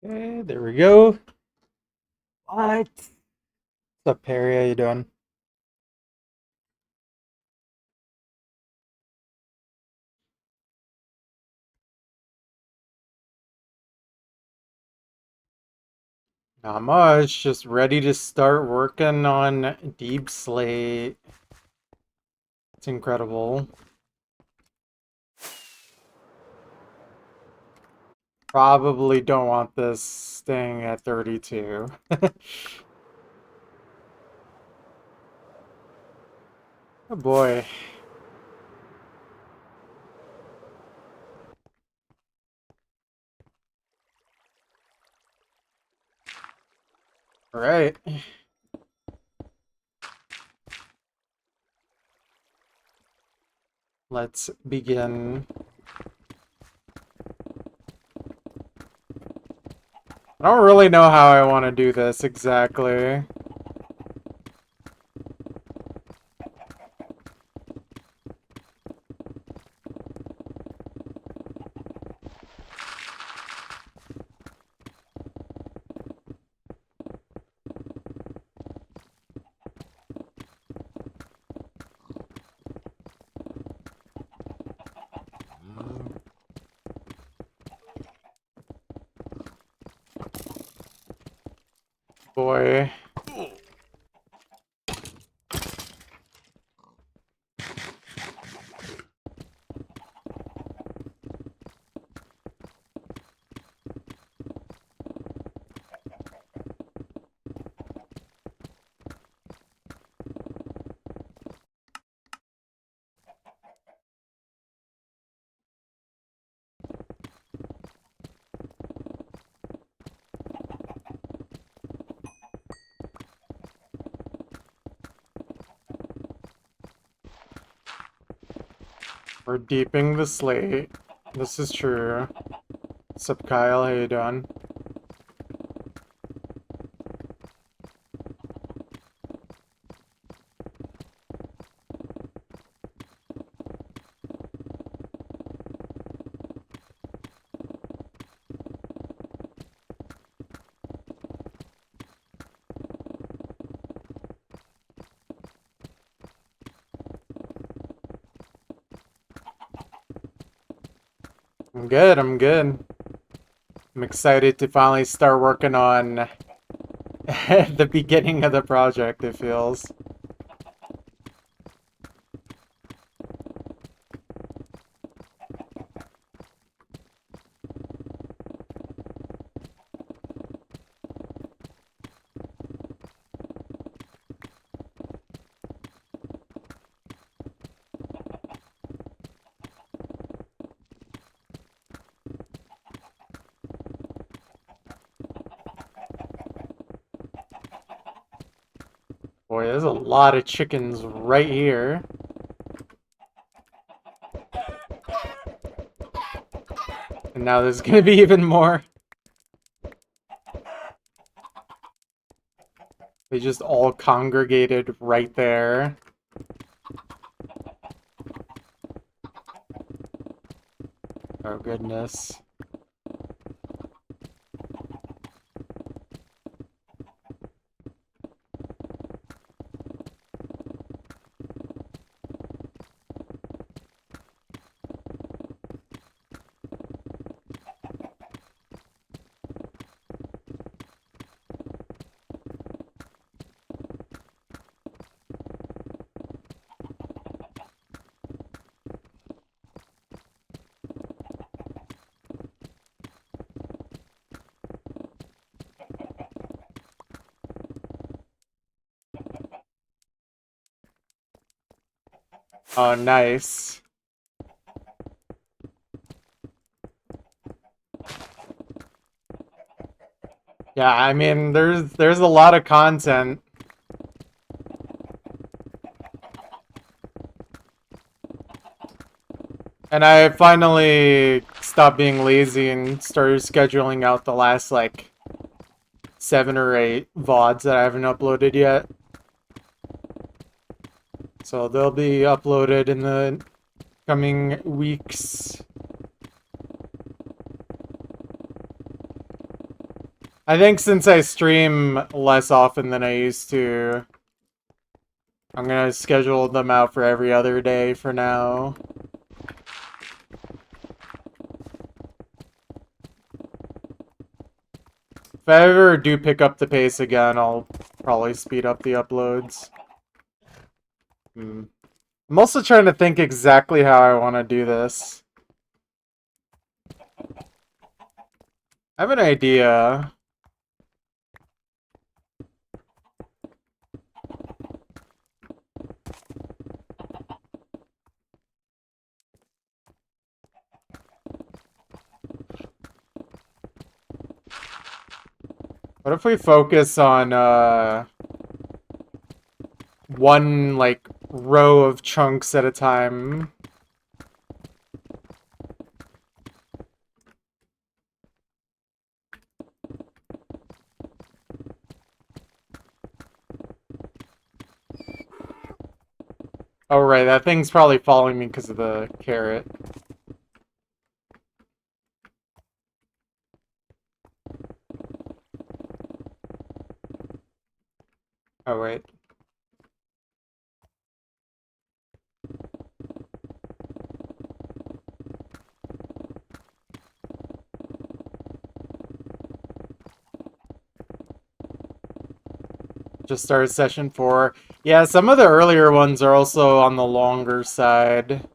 Okay, there we go. What? What's up, Perry? How you doing? Not much. Just ready to start working on Deep Slate. It's incredible. Probably don't want this staying at 32. Oh boy. All right. Let's begin. I don't really know how I want to do this exactly. Boy. We're deeping the slate. This is true. What's up, Kyle? How you doing? I'm good, I'm good. I'm excited to finally start working on the beginning of the project, it feels. Boy, there's a lot of chickens right here. And now there's gonna be even more. They just all congregated right there. Oh goodness. Oh, nice. Yeah, I mean, there's a lot of content. And I finally stopped being lazy and started scheduling out the last, like, 7 or 8 VODs that I haven't uploaded yet. So they'll be uploaded in the coming weeks. I think since I stream less often than I used to, I'm gonna schedule them out for every other day for now. If I ever do pick up the pace again, I'll probably speed up the uploads. I'm also trying to think exactly how I want to do this. I have an idea. What if we focus on one like row of chunks at a time? Oh right, that thing's probably following me because of the carrot. Oh wait. Just started session 4. Yeah, some of the earlier ones are also on the longer side.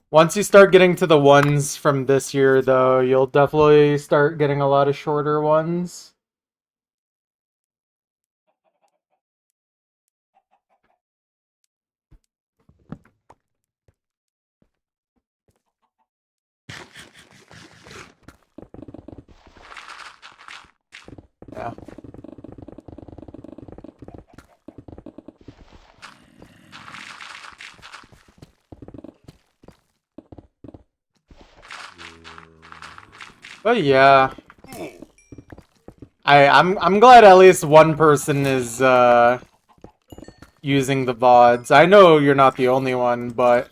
Once you start getting to the ones from this year, though, you'll definitely start getting a lot of shorter ones. Yeah. But yeah. I'm glad at least one person is using the VODs. I know you're not the only one, but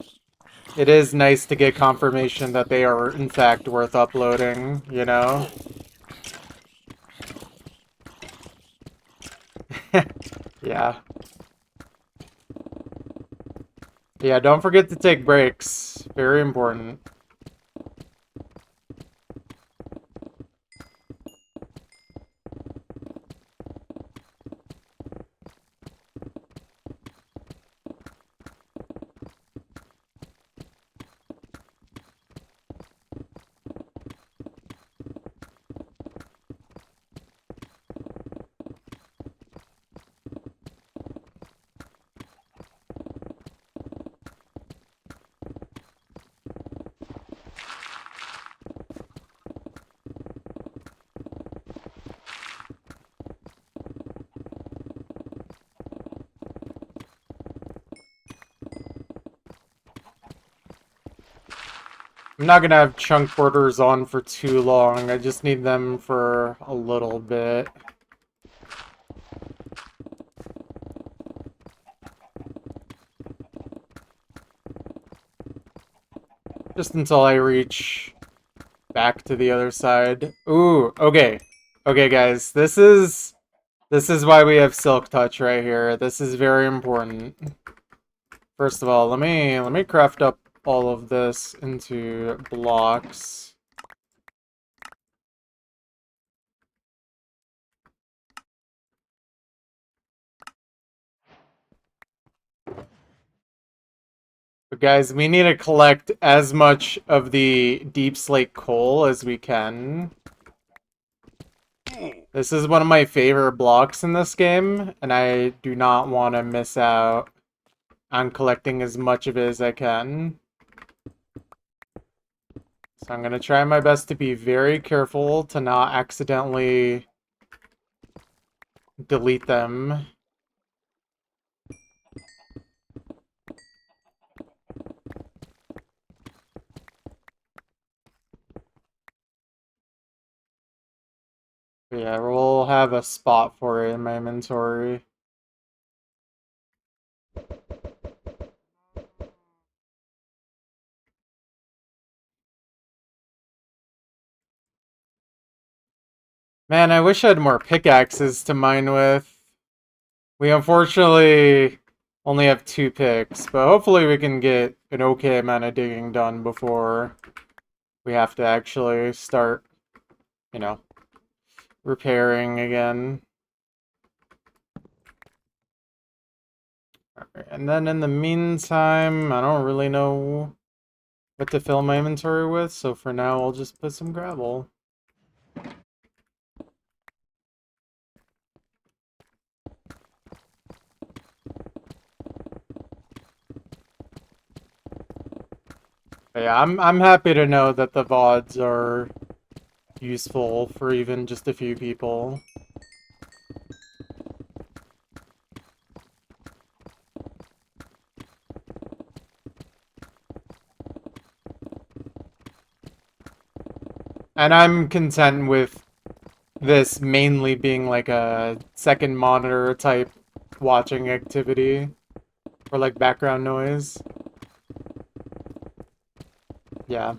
it is nice to get confirmation that they are in fact worth uploading, you know? Yeah. Yeah, don't forget to take breaks. Very important. I'm not gonna have chunk borders on for too long. I just need them for a little bit. Just until I reach back to the other side. Ooh, okay. Okay, guys, this is why we have Silk Touch right here. This is very important. First of all, let me craft up all of this into blocks. But guys, we need to collect as much of the deep slate coal as we can. This is one of my favorite blocks in this game, and I do not want to miss out on collecting as much of it as I can. So I'm going to try my best to be very careful to not accidentally delete them. Yeah, we'll have a spot for it in my inventory. Man, I wish I had more pickaxes to mine with. We unfortunately only have 2 picks, but hopefully we can get an okay amount of digging done before we have to actually start, you know, repairing again. Alright, and then in the meantime, I don't really know what to fill my inventory with, so for now I'll just put some gravel. But yeah, I'm happy to know that the VODs are useful for even just a few people. And I'm content with this mainly being like a second monitor type watching activity or like background noise. Yeah.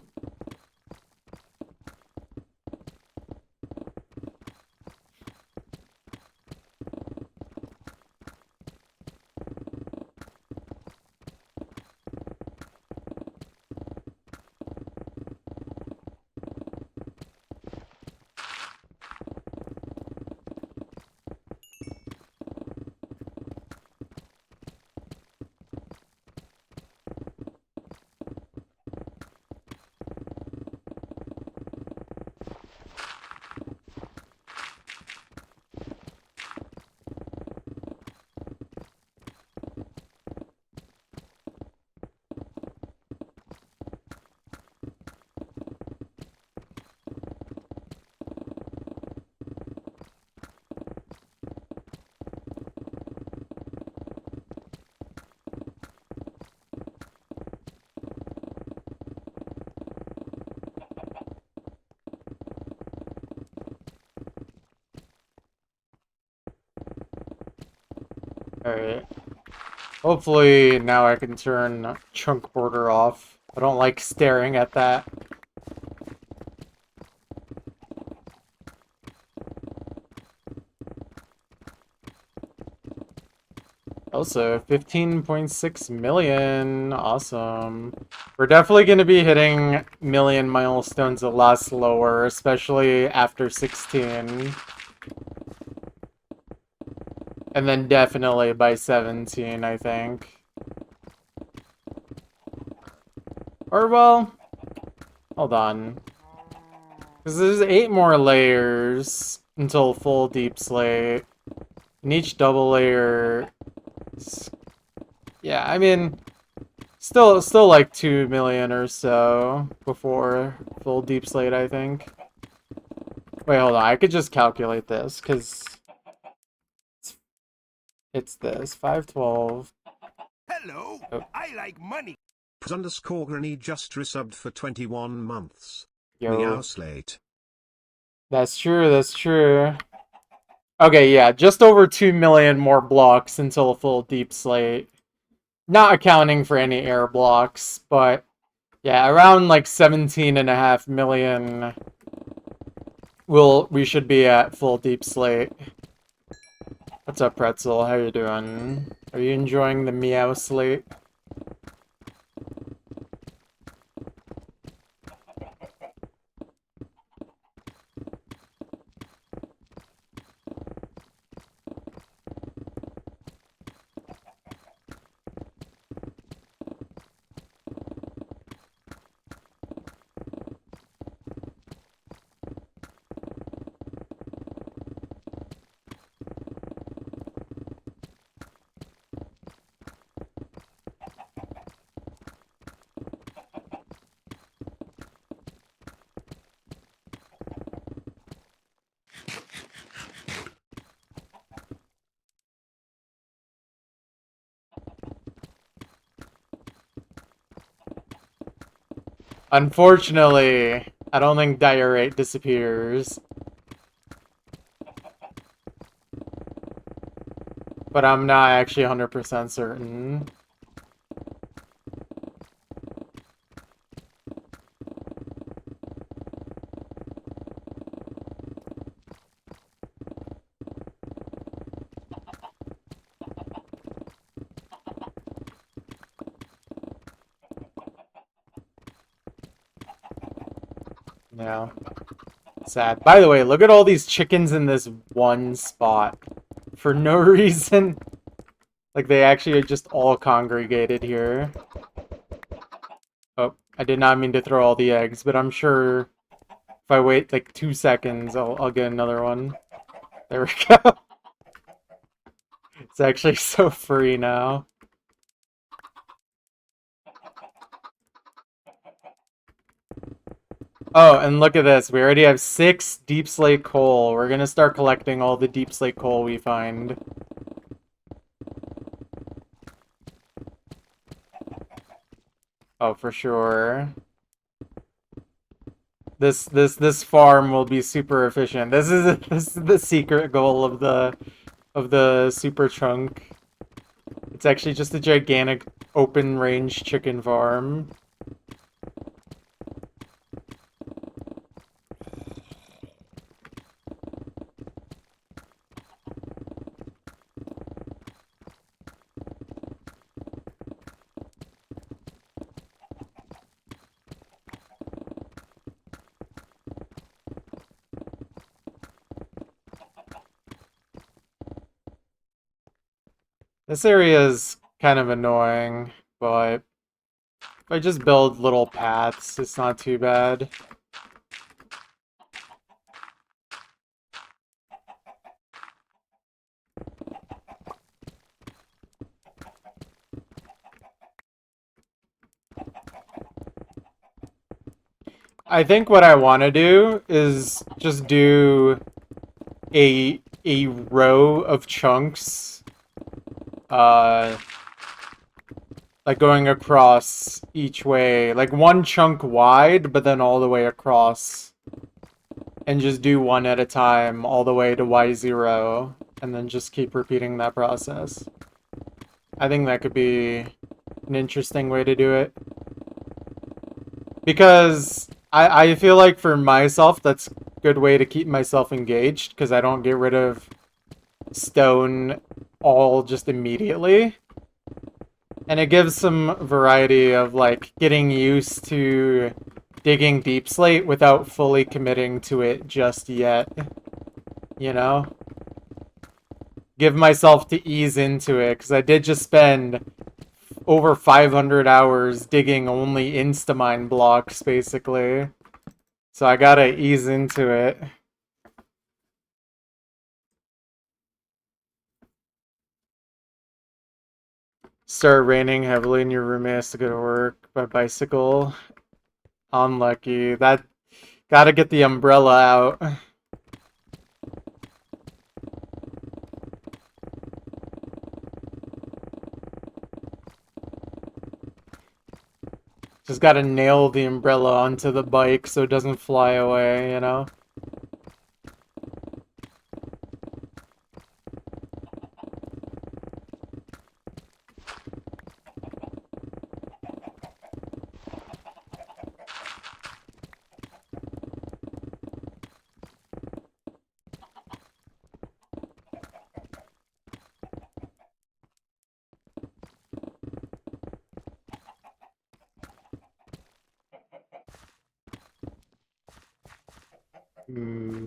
Alright. Hopefully now I can turn chunk border off. I don't like staring at that. Also, 15.6 million. Awesome. We're definitely going to be hitting million milestones a lot slower, especially after 16. And then definitely by 17, I think. Or, well, hold on. Because there's 8 more layers until full deep slate. And each double layer... Yeah, I mean... Still like 2 million or so before full deep slate, I think. Wait, hold on. I could just calculate this, because it's this. 512. Hello, Oh, I like money. _ Granny just resubbed for 21 months. yo. Meow slate. That's true, that's true. Okay, yeah, just over 2 million more blocks until a full deep slate. Not accounting for any air blocks, but yeah, around like 17.5 million we should be at full deep slate. What's up, Pretzel? How you doing? Are you enjoying the meow slate? Unfortunately, I don't think diorite disappears. But I'm not actually 100% certain. Yeah. Sad. By the way, look at all these chickens in this one spot. For no reason. Like, they actually are just all congregated here. Oh, I did not mean to throw all the eggs, but I'm sure if I wait like 2 seconds, I'll get another one. There we go. It's actually so free now. Oh, and look at this. We already have 6 deep slate coal. We're gonna start collecting all the deep slate coal we find. Oh, for sure. This farm will be super efficient. This is the secret goal of the super chunk. It's actually just a gigantic open range chicken farm. This area is kind of annoying, but if I just build little paths, it's not too bad. I think what I want to do is just do a row of chunks, like going across each way, like one chunk wide, but then all the way across, and just do one at a time all the way to Y0, and then just keep repeating that process. I think that could be an interesting way to do it. Because I feel like for myself, that's a good way to keep myself engaged, because I don't get rid of stone all just immediately. And it gives some variety of, like, getting used to digging deep slate without fully committing to it just yet. You know? Give myself to ease into it, because I did just spend over 500 hours digging only Instamine blocks, basically. So I gotta ease into it. Start raining heavily and your roommate has to go to work by bicycle. Unlucky. That gotta get the umbrella out. Just gotta nail the umbrella onto the bike so it doesn't fly away, you know? Hmm.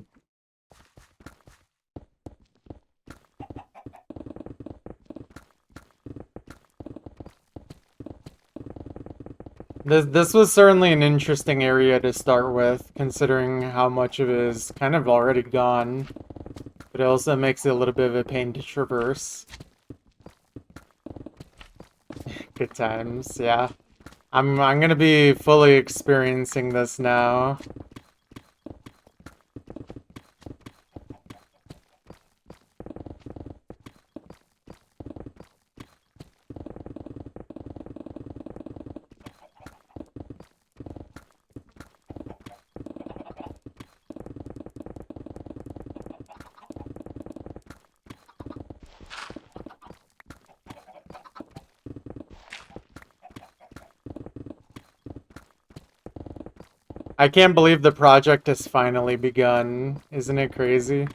This was certainly an interesting area to start with, considering how much of it is kind of already gone. But it also makes it a little bit of a pain to traverse. Good times, yeah. I'm gonna be fully experiencing this now. I can't believe the project has finally begun. Isn't it crazy?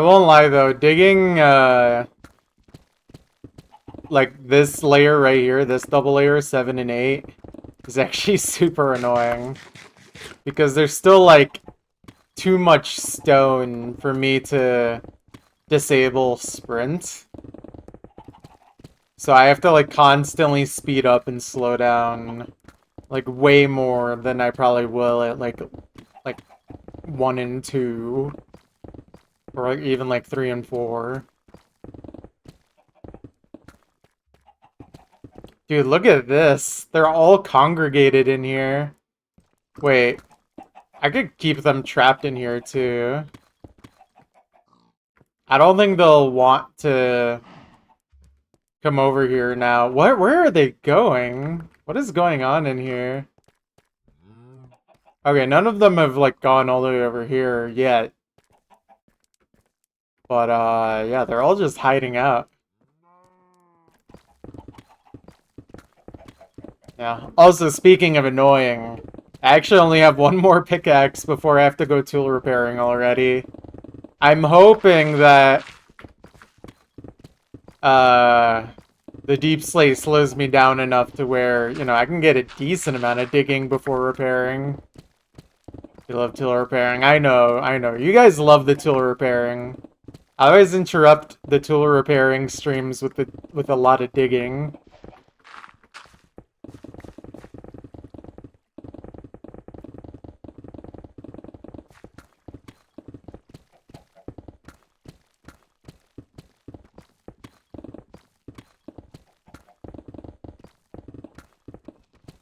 won't lie though, digging like this layer right here, this double layer 7 and 8 is actually super annoying because there's still like too much stone for me to disable sprint. So I have to like constantly speed up and slow down like way more than I probably will at like 1 and 2 or like, even like 3 and 4. Dude, look at this. They're all congregated in here. Wait, I could keep them trapped in here too. I don't think they'll want to come over here now. What? Where are they going? What is going on in here? Okay, none of them have like gone all the way over here yet. But yeah, they're all just hiding out. Yeah. Also, speaking of annoying, I actually only have one more pickaxe before I have to go tool repairing already. I'm hoping that the deep slate slows me down enough to where, you know, I can get a decent amount of digging before repairing. You love tool repairing. I know. You guys love the tool repairing. I always interrupt the tool repairing streams with a lot of digging.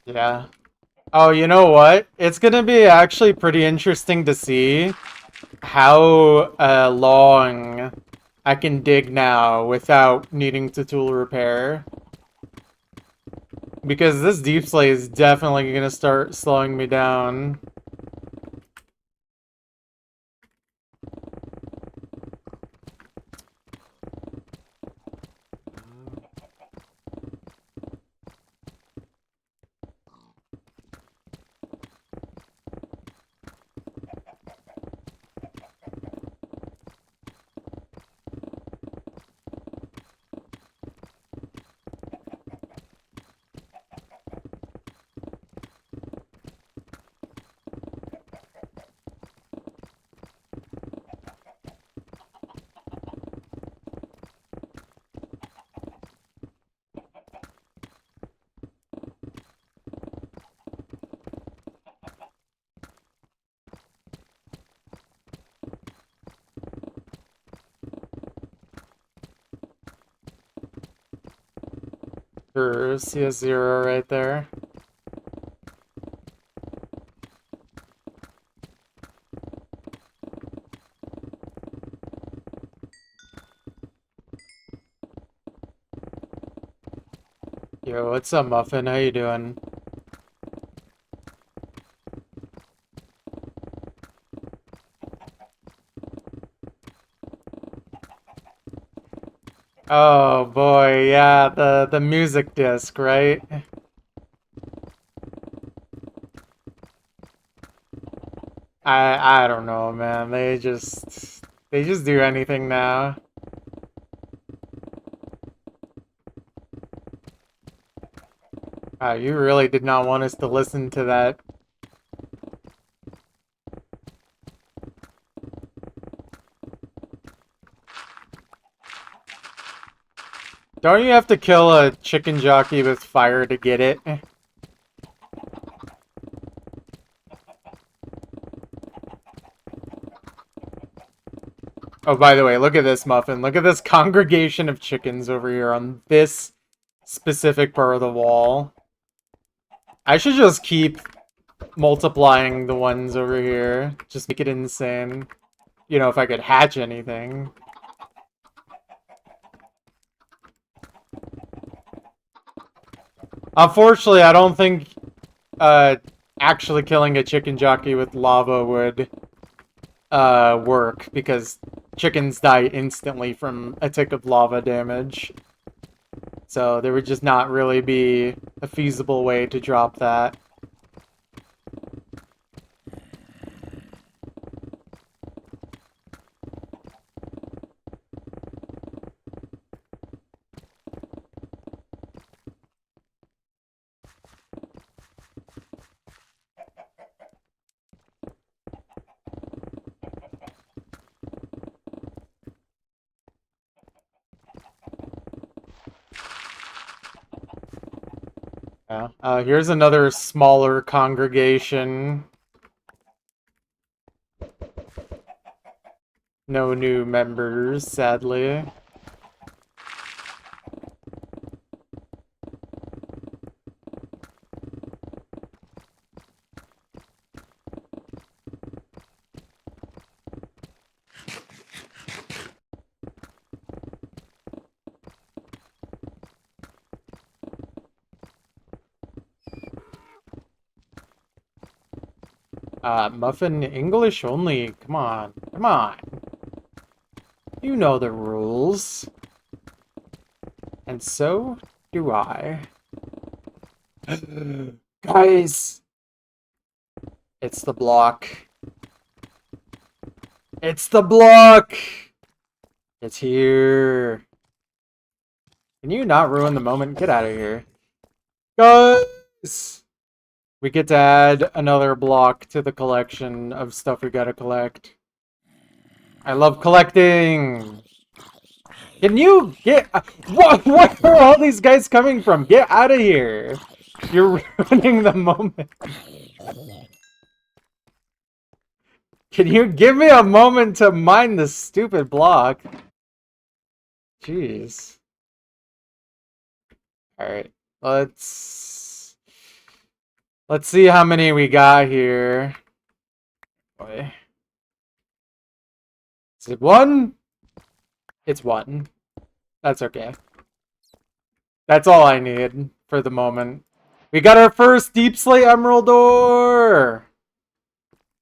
Yeah. Oh, you know what? It's gonna be actually pretty interesting to see how long I can dig now without needing to tool repair. Because this deep slate is definitely gonna start slowing me down. Sure, CS0 right there. Yo, what's up, Muffin? How you doing? Oh boy, yeah, the music disc, right? I don't know, man. They just do anything now. Wow, you really did not want us to listen to that. Don't you have to kill a chicken jockey with fire to get it? Oh, by the way, look at this, Muffin. Look at this congregation of chickens over here on this specific part of the wall. I should just keep multiplying the ones over here. Just make it insane. You know, if I could hatch anything. Unfortunately, I don't think actually killing a chicken jockey with lava would work, because chickens die instantly from a tick of lava damage. So there would just not really be a feasible way to drop that. Yeah. Here's another smaller congregation. No new members, sadly. Muffin English only. Come on. Come on. You know the rules. And so do I. Guys! It's the block. It's the block! It's here. Can you not ruin the moment? Get out of here. Guys! We get to add another block to the collection of stuff we gotta collect. I love collecting! Can you get... What? Where are all these guys coming from? Get out of here! You're ruining the moment. Can you give me a moment to mine this stupid block? Jeez. Alright, let's see how many we got here. Boy. Is it one? It's one. That's okay. That's all I need for the moment. We got our first Deep Slate Emerald ore!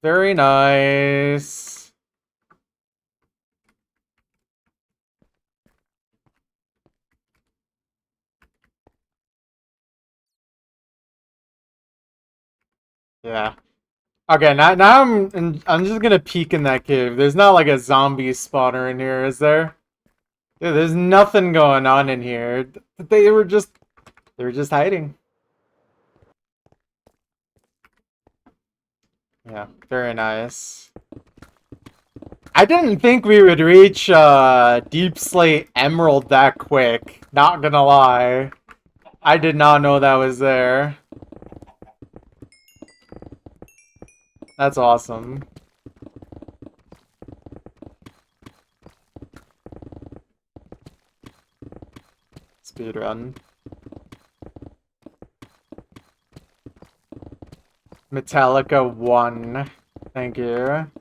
Very nice. Yeah. Okay, now I'm just gonna peek in that cave. There's not like a zombie spawner in here, is there? Dude, there's nothing going on in here. They were just hiding. Yeah, very nice. I didn't think we would reach Deep Slate Emerald that quick. Not gonna lie. I did not know that was there. That's awesome. Speedrun. Metallica 1. Thank you.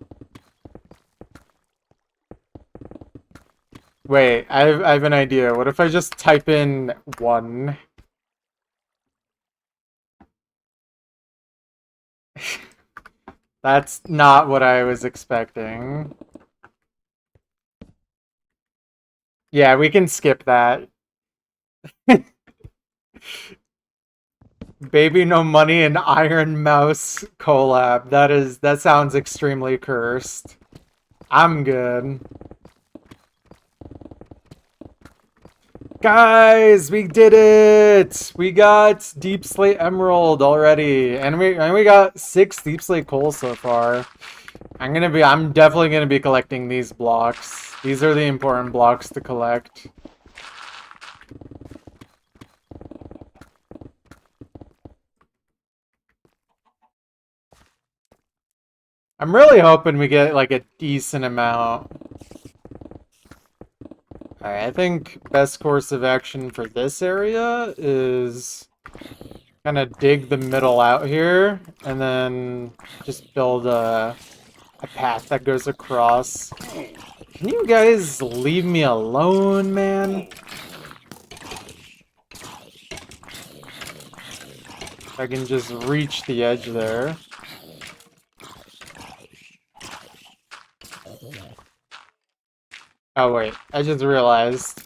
Wait, I have an idea. What if I just type in 1? That's not what I was expecting. Yeah, we can skip that. Baby No Money and Iron Mouse collab. That sounds extremely cursed. I'm good. Guys, we did it! We got Deep Slate Emerald already, and we got 6 Deep Slate coal so far. I'm definitely gonna be collecting these blocks. These are the important blocks to collect. I'm really hoping we get like a decent amount. Alright, I think best course of action for this area is kind of dig the middle out here, and then just build a path that goes across. Can you guys leave me alone, man? I can just reach the edge there. Oh wait, I just realized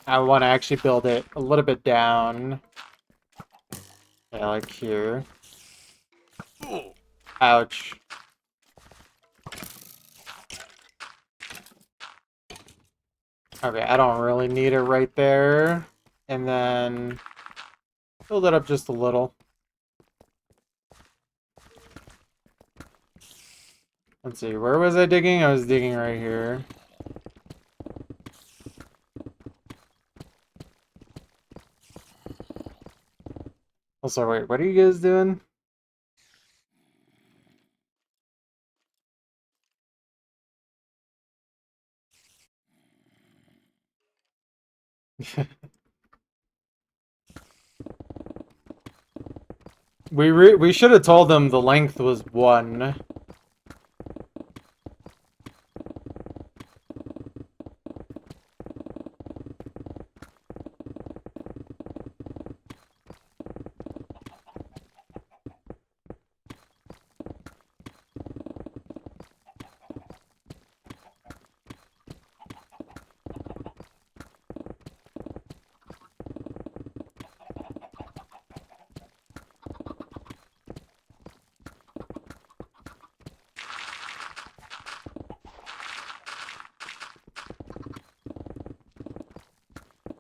I want to actually build it a little bit down. Yeah, like here. Ouch. Okay, I don't really need it right there. And then build it up just a little. Let's see, where was I digging? I was digging right here. Also, wait, what are you guys doing? We should have told them the length was 1.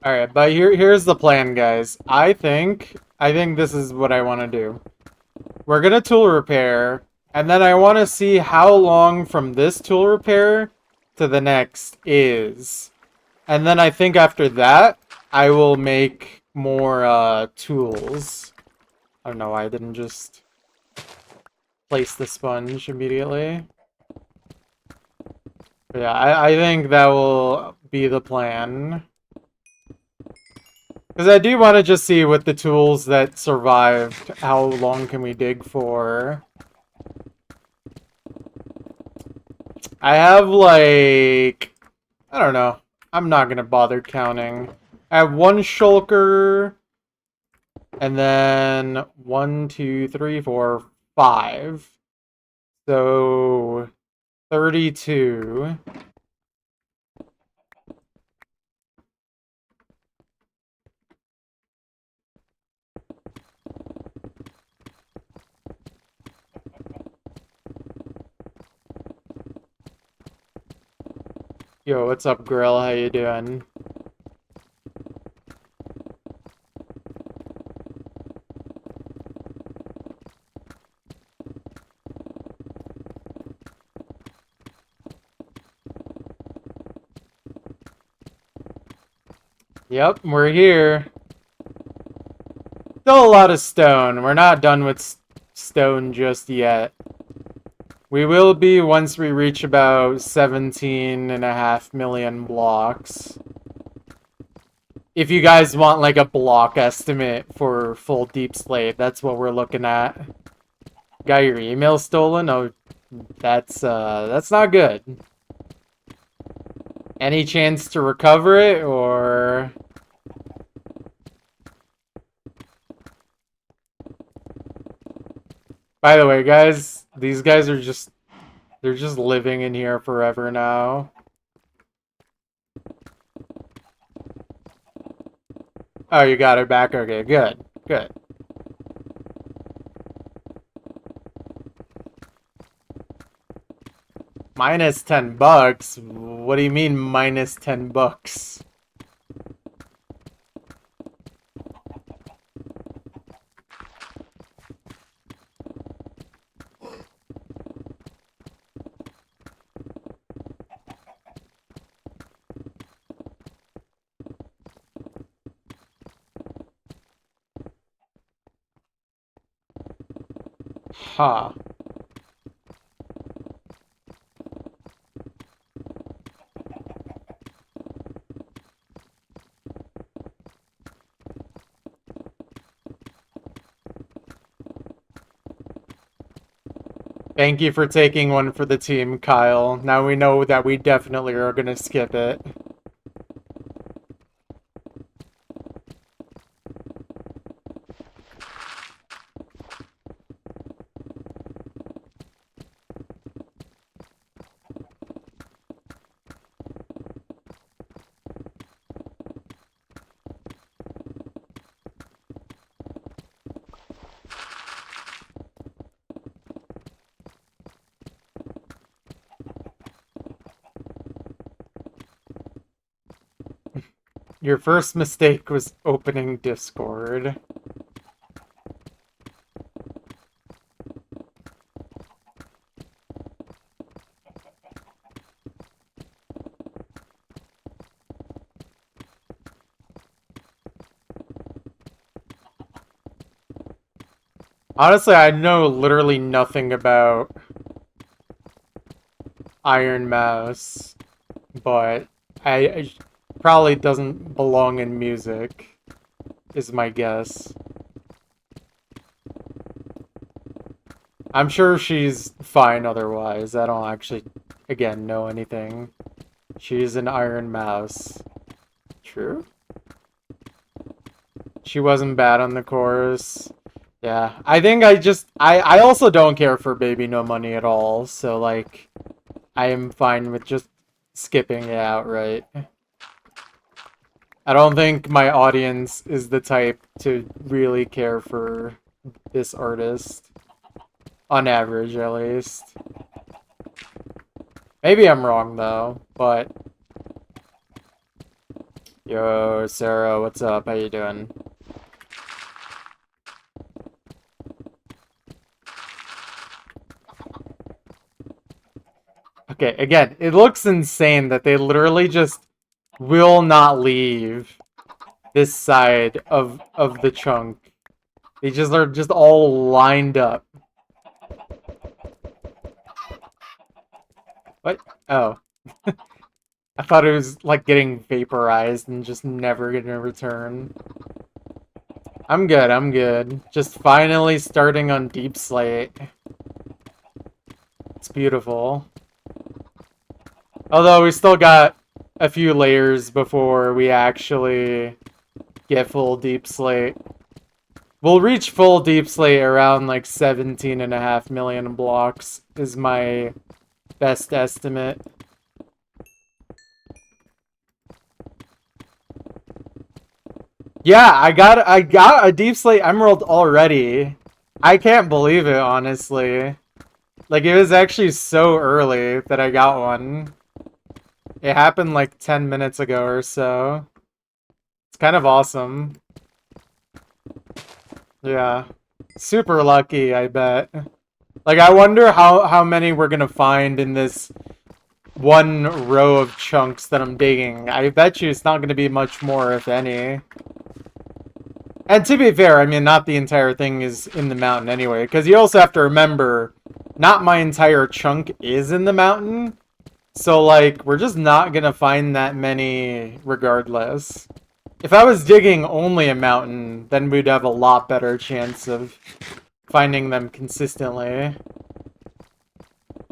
Alright, but here's the plan, guys. I think this is what I want to do. We're gonna tool repair, and then I want to see how long from this tool repair to the next is. And then I think after that, I will make more tools. I don't know why I didn't just place the sponge immediately. But yeah, I think that will be the plan. Because I do want to just see with the tools that survived, how long can we dig for? I have like, I don't know. I'm not going to bother counting. I have 1 shulker, and then 1, 2, 3, 4, 5. So 32. Yo, what's up, Grill? How you doing? Yep, we're here. Still a lot of stone. We're not done with stone just yet. We will be once we reach about 17.5 million blocks. If you guys want like a block estimate for full Deep Slate, that's what we're looking at. Got your email stolen? Oh, that's not good. Any chance to recover it, or... By the way, guys, these guys are just... They're just living in here forever now. Oh, you got it back? Okay, good. Good. Minus 10 bucks? What do you mean minus 10 bucks? Huh. Thank you for taking one for the team, Kyle. Now we know that we definitely are gonna skip it. Your first mistake was opening Discord. Honestly, I know literally nothing about Iron Mouse, but I probably doesn't belong in music, is my guess. I'm sure she's fine otherwise. I don't actually, again, know anything. She's an Iron Mouse. True? She wasn't bad on the chorus. Yeah, I think I also don't care for Baby No Money at all, so like, I am fine with just skipping it outright. I don't think my audience is the type to really care for this artist. On average, at least. Maybe I'm wrong, though, but... Yo, Sarah, what's up? How you doing? Okay, again, it looks insane that they literally just will not leave this side of the chunk. They just are just all lined up. What? Oh. I thought it was like getting vaporized and just never gonna return. I'm good, I'm good. Just finally starting on Deep Slate. It's beautiful. Although we still got a few layers before we actually get full Deep Slate. We'll reach full Deep Slate around like 17.5 million blocks is my best estimate. Yeah, I got a Deep Slate Emerald already. I can't believe it, honestly. Like, it was actually so early that I got one. It happened like 10 minutes ago or so. It's kind of awesome. Yeah. Super lucky, I bet. Like, I wonder how many we're gonna find in this one row of chunks that I'm digging. I bet you it's not gonna be much more, if any. And to be fair, I mean, not the entire thing is in the mountain anyway, because you also have to remember, not my entire chunk is in the mountain. So, like, we're just not gonna find that many regardless. If I was digging only a mountain, then we'd have a lot better chance of finding them consistently.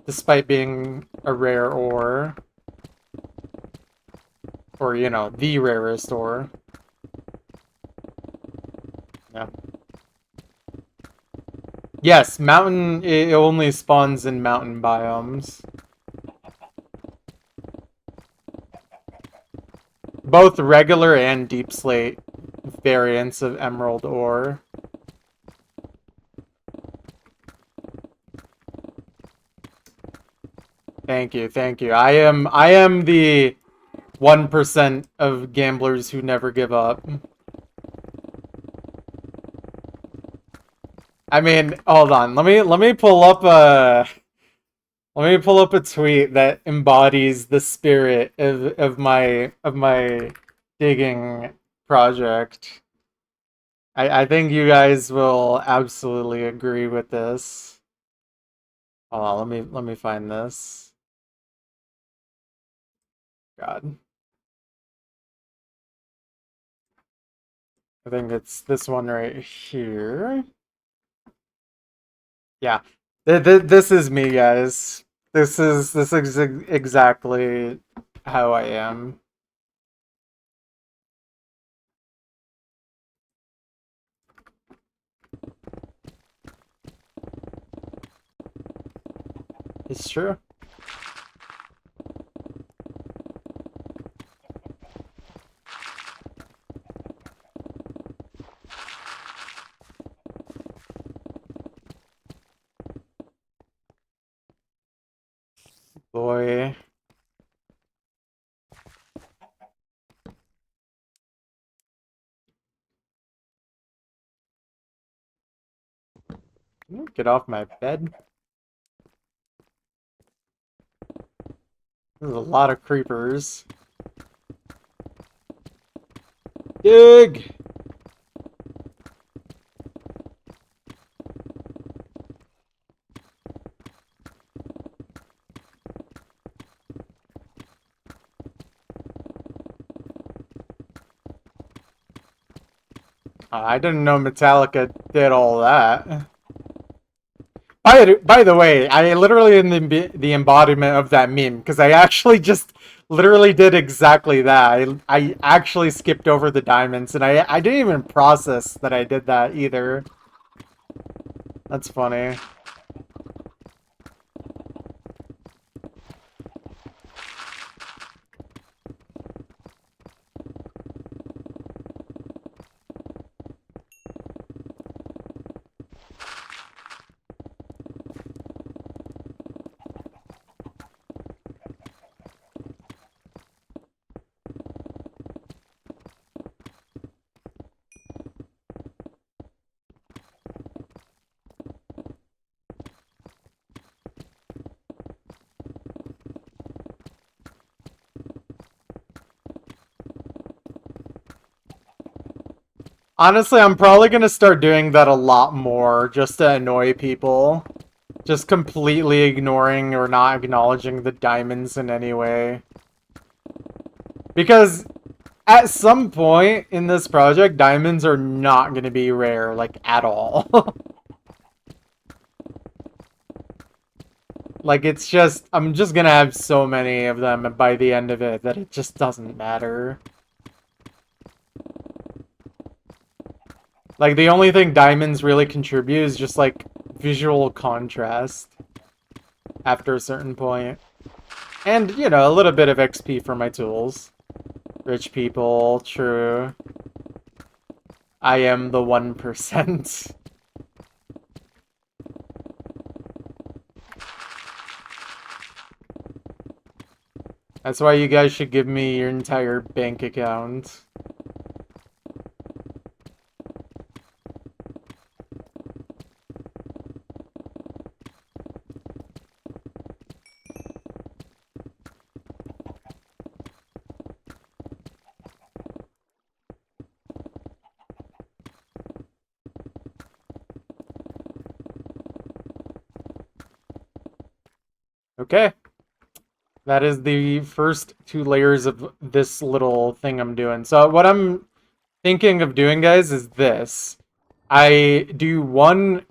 Despite being a rare ore. Or, you know, the rarest ore. Yeah. Yes, mountain, it only spawns in mountain biomes. Both regular and deep slate variants of emerald ore. Thank you, thank you. I am the 1% of gamblers who never give up. I mean, hold on. Let me pull up a tweet that embodies the spirit of my digging project. I think you guys will absolutely agree with this. Hold on, let me find this. God. I think it's this one right here. Yeah. This is me, guys. This is exactly how I am. It's true. Boy. Can you get off my bed? There's a lot of creepers. Dig! I didn't know Metallica did all that. By the way, I literally am the embodiment of that meme, because I actually just literally did exactly that. I actually skipped over the diamonds, and I didn't even process that I did that either. That's funny. Honestly, I'm probably gonna start doing that a lot more, just to annoy people. Just completely ignoring or not acknowledging the diamonds in any way. Because at some point in this project, diamonds are not gonna be rare, like, at all. Like, it's just, I'm just gonna have so many of them by the end of it that it just doesn't matter. Like, the only thing diamonds really contribute is just, like, visual contrast after a certain point. And, you know, a little bit of XP for my tools. Rich people, true. I am the 1%. That's why you guys should give me your entire bank account. Okay. That is the first 2 layers of this little thing I'm doing. So what I'm thinking of doing, guys, is this. I do one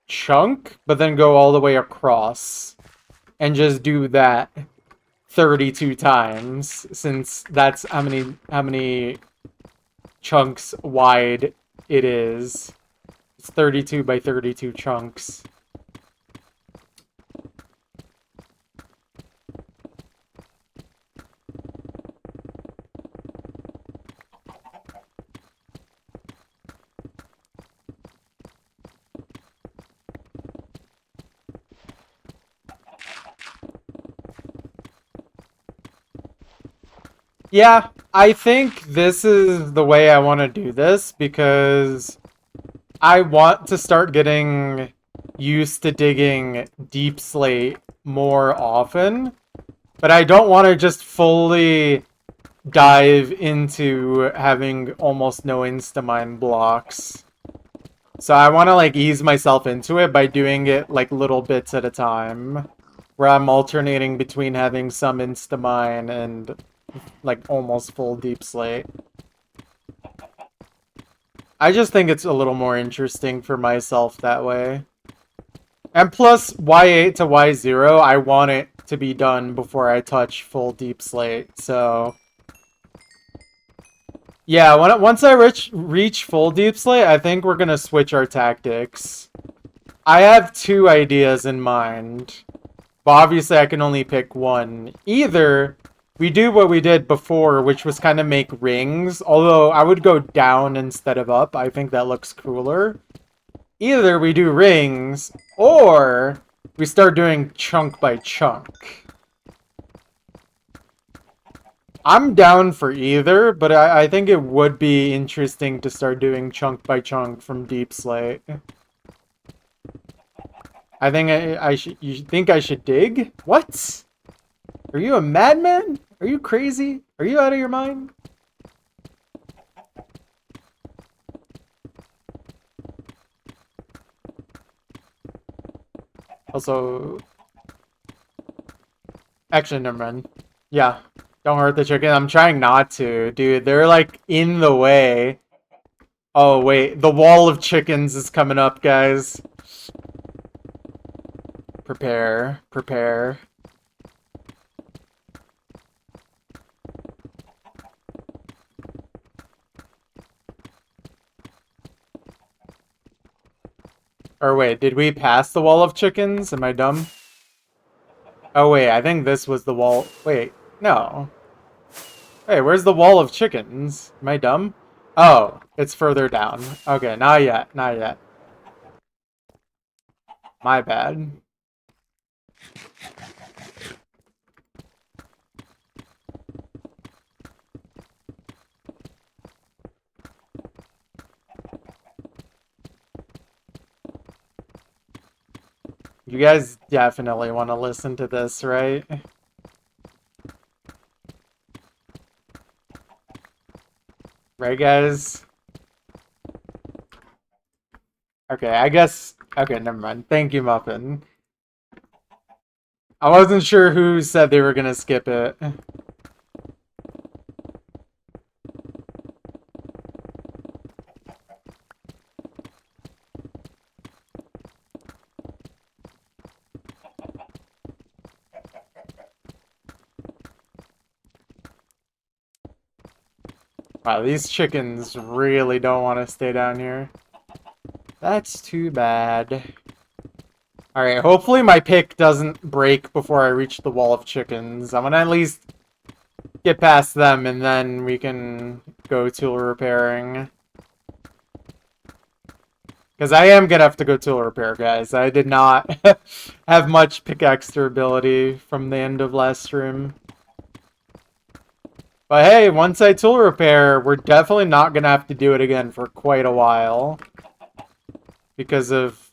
chunk, but then go all the way across. And just do that 32 times, since that's how many chunks wide it is. It's 32 by 32 chunks. Yeah, I think this is the way I want to do this, because I want to start getting used to digging deep slate more often, but I don't want to just fully dive into having almost no instamine blocks. So I want to, like, ease myself into it by doing it, like, little bits at a time, where I'm alternating between having some instamine and, like, almost full deep slate. I just think it's a little more interesting for myself that way. And plus, Y8 to Y0, I want it to be done before I touch full deep slate, so... Yeah, once I reach full deep slate, I think we're gonna switch our tactics. I have 2 ideas in mind, but obviously I can only pick one. Either we do what we did before, which was kind of make rings, although I would go down instead of up. I think that looks cooler. Either we do rings, or we start doing chunk by chunk. I'm down for either, but I think it would be interesting to start doing chunk by chunk from deep slate. I think I should. You think I should dig? What? Are you a madman? Are you crazy? Are you out of your mind? Also, actually, never mind. Yeah, don't hurt the chicken. I'm trying not to, dude. They're like in the way. Oh, wait. The wall of chickens is coming up, guys. Prepare. Prepare. Or wait, did we pass the wall of chickens? Am I dumb? Oh, wait. I think this was the wall. Wait. No. Wait, where's the wall of chickens? Am I dumb? Oh, it's further down. Okay, not yet. Not yet. My bad. You guys definitely want to listen to this, right? Right, guys? Okay, I guess... Okay, never mind. Thank you, Muffin. I wasn't sure who said they were gonna skip it. Wow, these chickens really don't want to stay down here. That's too bad. Alright, hopefully my pick doesn't break before I reach the wall of chickens. I'm gonna at least get past them and then we can go tool repairing. Because I am gonna have to go tool repair, guys. I did not have much pickaxe durability from the end of last stream. But hey, once I tool repair, we're definitely not gonna have to do it again for quite a while. Because of,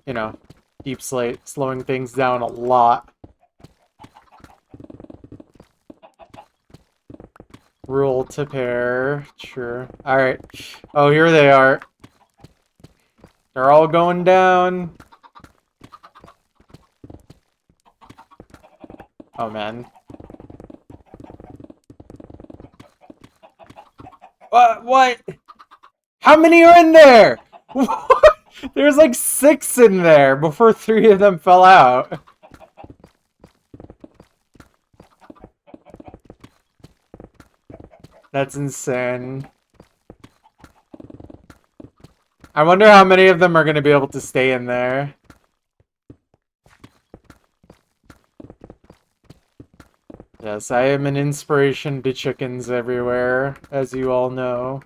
you know, Deep Slate slowing things down a lot. Rule to pair. Sure. Alright. Oh, here they are. They're all going down. Oh, man. What? How many are in there? What? There's like 6 in there before 3 of them fell out. That's insane. I wonder how many of them are going to be able to stay in there. Yes, I am an inspiration to chickens everywhere, as you all know.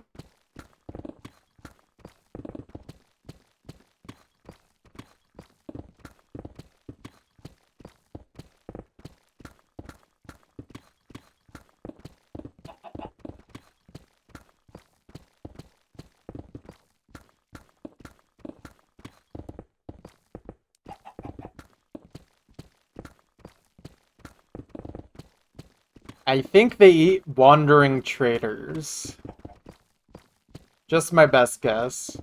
I think they eat wandering traders. Just my best guess.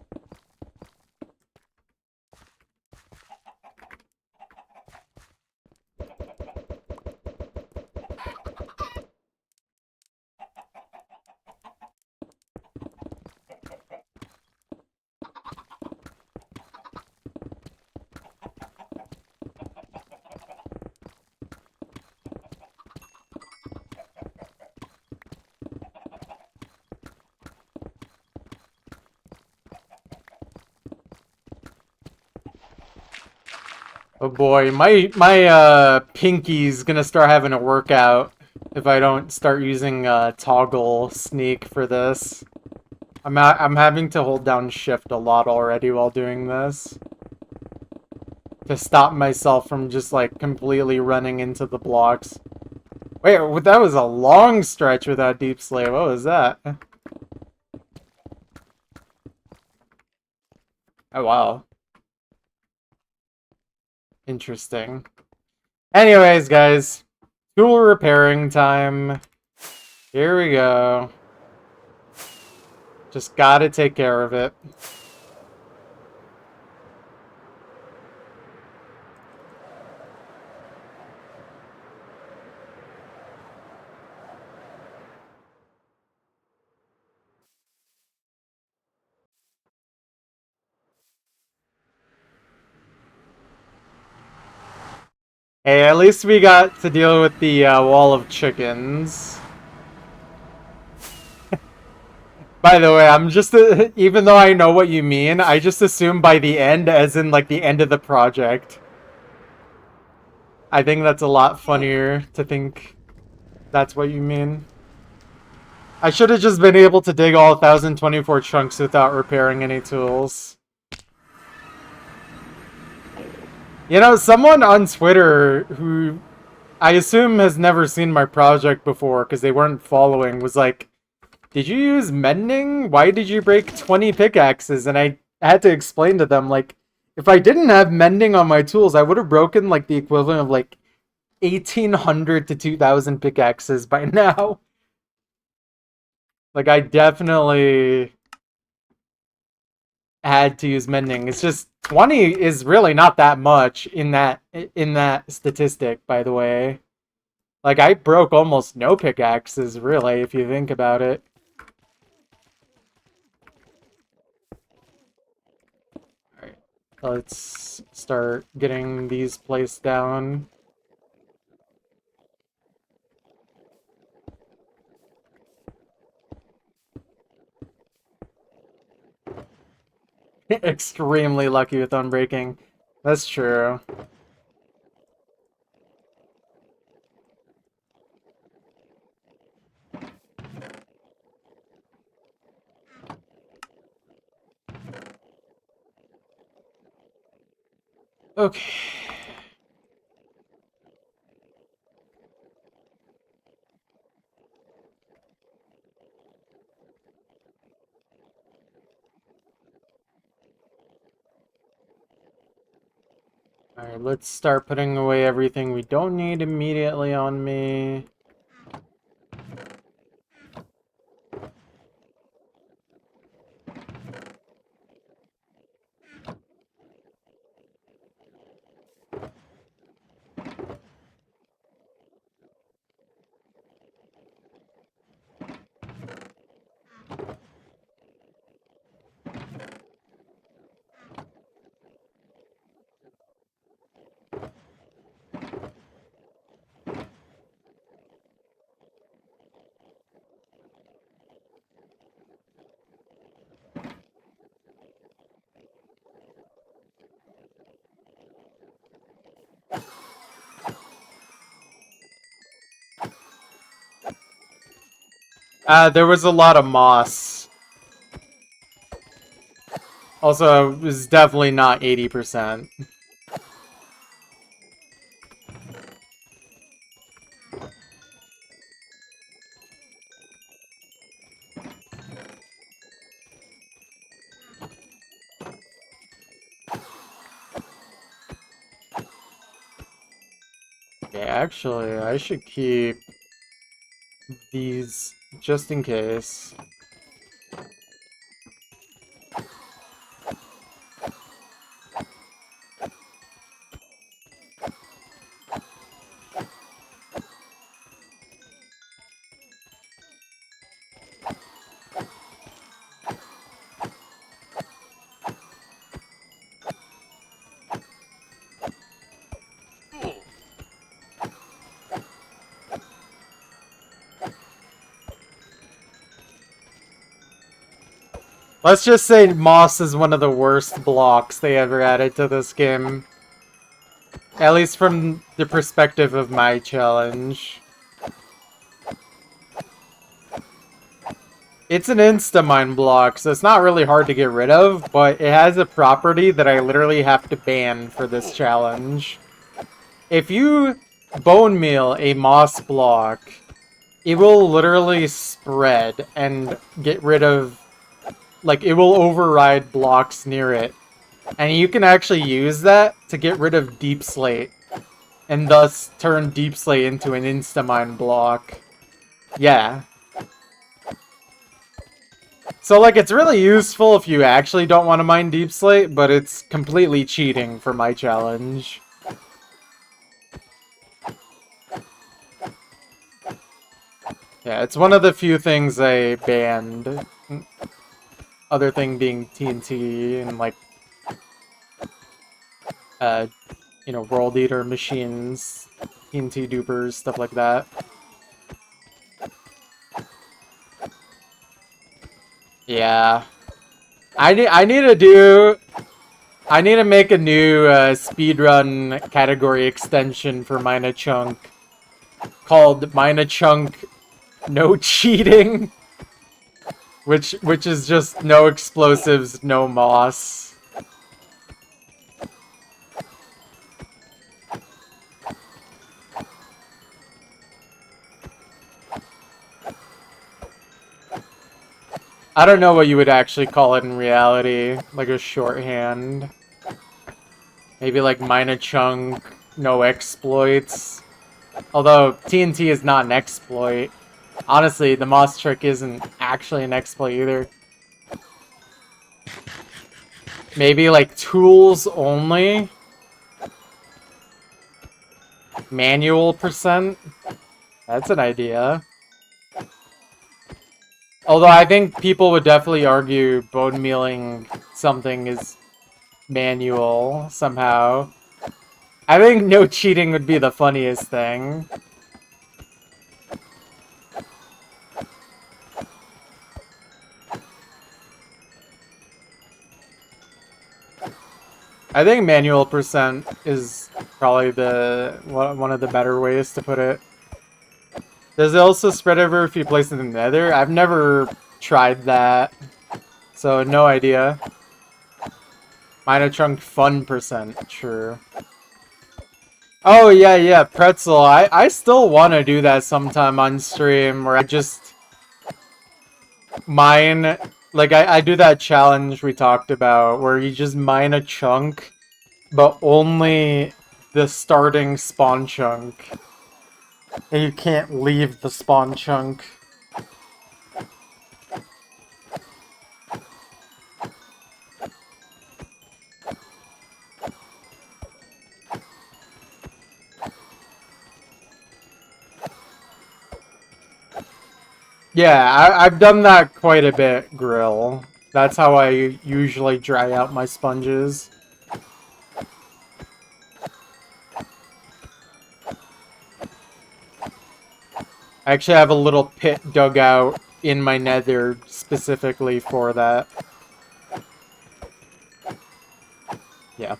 Oh boy, my pinky's gonna start having a workout if I don't start using toggle sneak for this. I'm having to hold down shift a lot already while doing this to stop myself from just like completely running into the blocks. Wait, that was a long stretch without Deep Slate. What was that? Oh wow. Interesting. Anyways, guys, tool repairing time. Here we go. Just gotta take care of it. Hey, at least we got to deal with the wall of chickens. By the way, I'm just, even though I know what you mean, I just assume by the end, as in like the end of the project. I think that's a lot funnier to think that's what you mean. I should have just been able to dig all 1,024 chunks without repairing any tools. You know, someone on Twitter who I assume has never seen my project before because they weren't following was like, did you use mending? Why did you break 20 pickaxes? And I had to explain to them, like, if I didn't have mending on my tools, I would have broken like the equivalent of like 1,800 to 2,000 pickaxes by now. Like, I definitely had to use mending. It's just 20 is really not that much in that statistic, by the way. Like, I broke almost no pickaxes, really, if you think about it. Alright, let's start getting these placed down. Extremely lucky with unbreaking. That's true. Okay. Alright, let's start putting away everything we don't need immediately on me. There was a lot of moss. Also, it was definitely not 80%. Okay, actually, I should keep these just in case. Let's just say moss is one of the worst blocks they ever added to this game. At least from the perspective of my challenge. It's an insta-mine block, so it's not really hard to get rid of, but it has a property that I literally have to ban for this challenge. If you bone meal a moss block, it will literally spread and get rid of, like, it will override blocks near it. And you can actually use that to get rid of Deep Slate, and thus turn Deep Slate into an insta-mine block. Yeah. So, like, it's really useful if you actually don't want to mine Deep Slate, but it's completely cheating for my challenge. Yeah, it's one of the few things I banned. Other thing being TNT and, like, you know, World Eater machines, TNT dupers, stuff like that. Yeah. I need to make a new speedrun category extension for Mina Chunk called Mina Chunk No Cheating, which is just no explosives, no moss. I don't know what you would actually call it in reality, like a shorthand. Maybe like Mina Chunk, no exploits. Although TNT is not an exploit. Honestly, the moss trick isn't actually an exploit either. Maybe like tools only. Manual percent. That's an idea. Although I think people would definitely argue bone mealing something is manual somehow. I think no cheating would be the funniest thing. I think manual percent is probably the one of the better ways to put it. Does it also spread over if you place it in the nether? I've never tried that, so no idea. Mina Chunk fun percent, sure. Oh yeah, pretzel. I still want to do that sometime on stream where I just mine, like I do that challenge we talked about where you just mine a chunk, but only the starting spawn chunk. And you can't leave the spawn chunk. Yeah, I've done that quite a bit, Grill. That's how I usually dry out my sponges. I actually have a little pit dug out in my nether specifically for that. Yeah.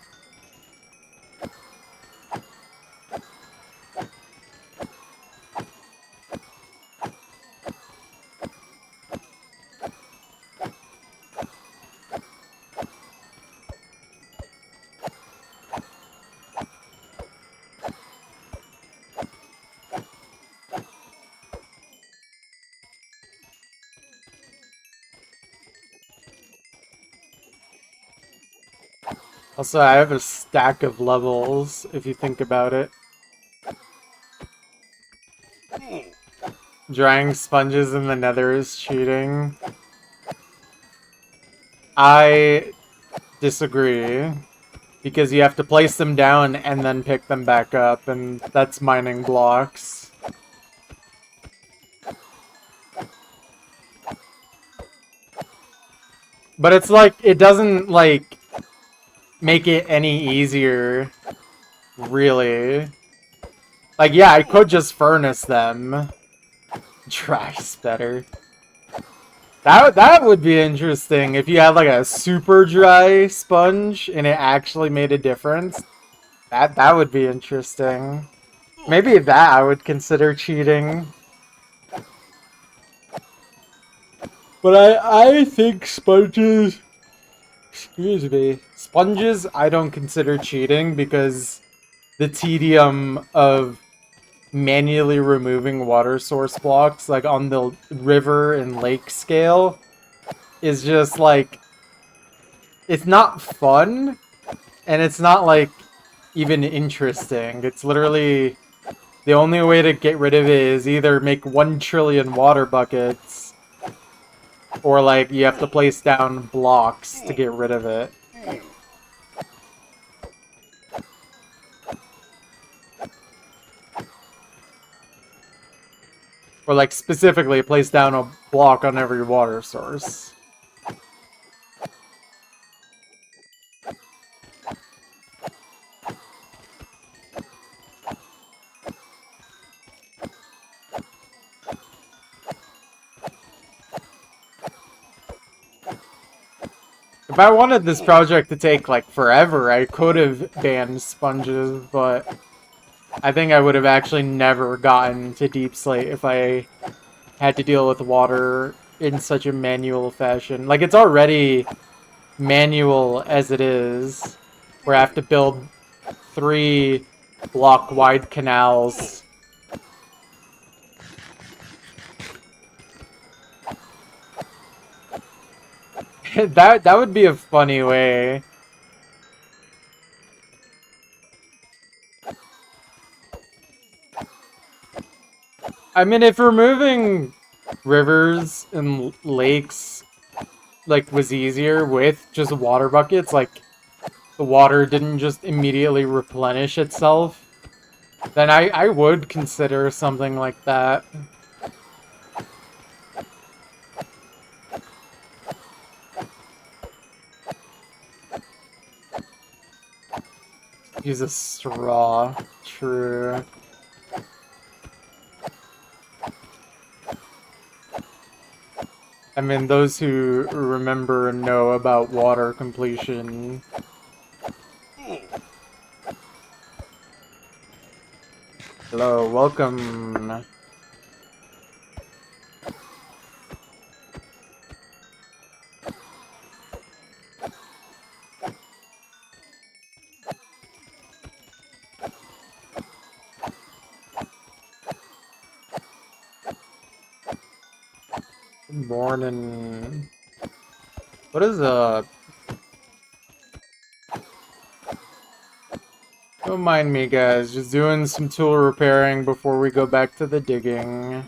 Also, I have a stack of levels, if you think about it. Drying sponges in the nether is cheating. I disagree. Because you have to place them down and then pick them back up, and that's mining blocks. But it's like, it doesn't, like, make it any easier, really. Like, yeah, I could just furnace them. Dry's better. That would be interesting if you had, like, a super dry sponge and it actually made a difference. That would be interesting. Maybe that I would consider cheating. But I think sponges... Excuse me. Sponges I don't consider cheating because the tedium of manually removing water source blocks, like on the river and lake scale, is just like... It's not fun, and it's not like even interesting. It's literally... The only way to get rid of it is either make 1 trillion water buckets, or, like, you have to place down blocks to get rid of it. Or, like, specifically place down a block on every water source. If I wanted this project to take, like, forever, I could have banned sponges, but I think I would have actually never gotten to Deep Slate if I had to deal with water in such a manual fashion. Like, it's already manual as it is, where I have to build 3 block-wide canals. That would be a funny way. I mean, if removing rivers and lakes, like, was easier with just water buckets, like, the water didn't just immediately replenish itself, then I would consider something like that. Use a straw. True. I mean, those who remember and know about water completion. Hello, welcome. Good morning. What is Don't mind me, guys. Just doing some tool repairing before we go back to the digging.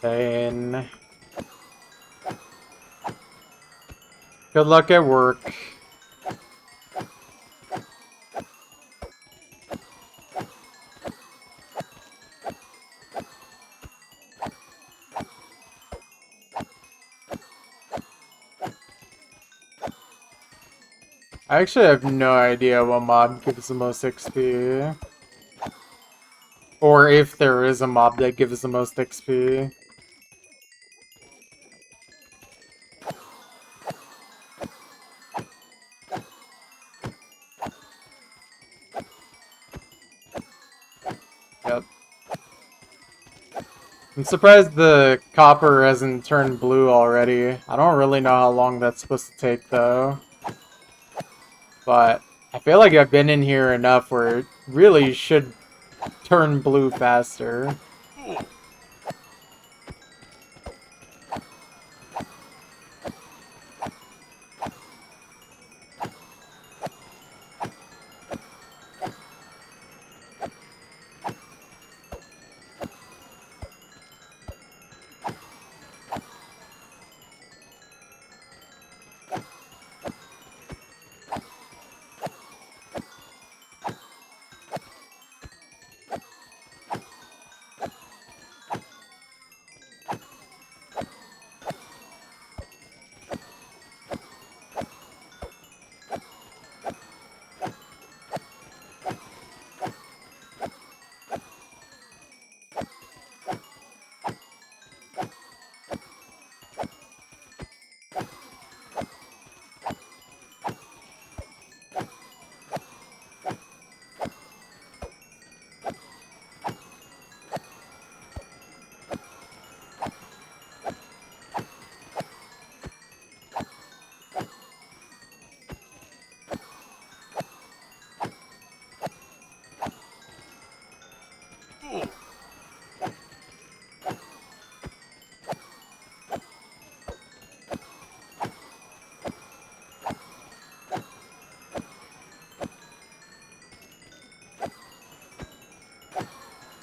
And good luck at work. I actually have no idea what mob gives the most XP. Or if there is a mob that gives the most XP. Yep. I'm surprised the copper hasn't turned blue already. I don't really know how long that's supposed to take, though. But I feel like I've been in here enough where it really should turn blue faster.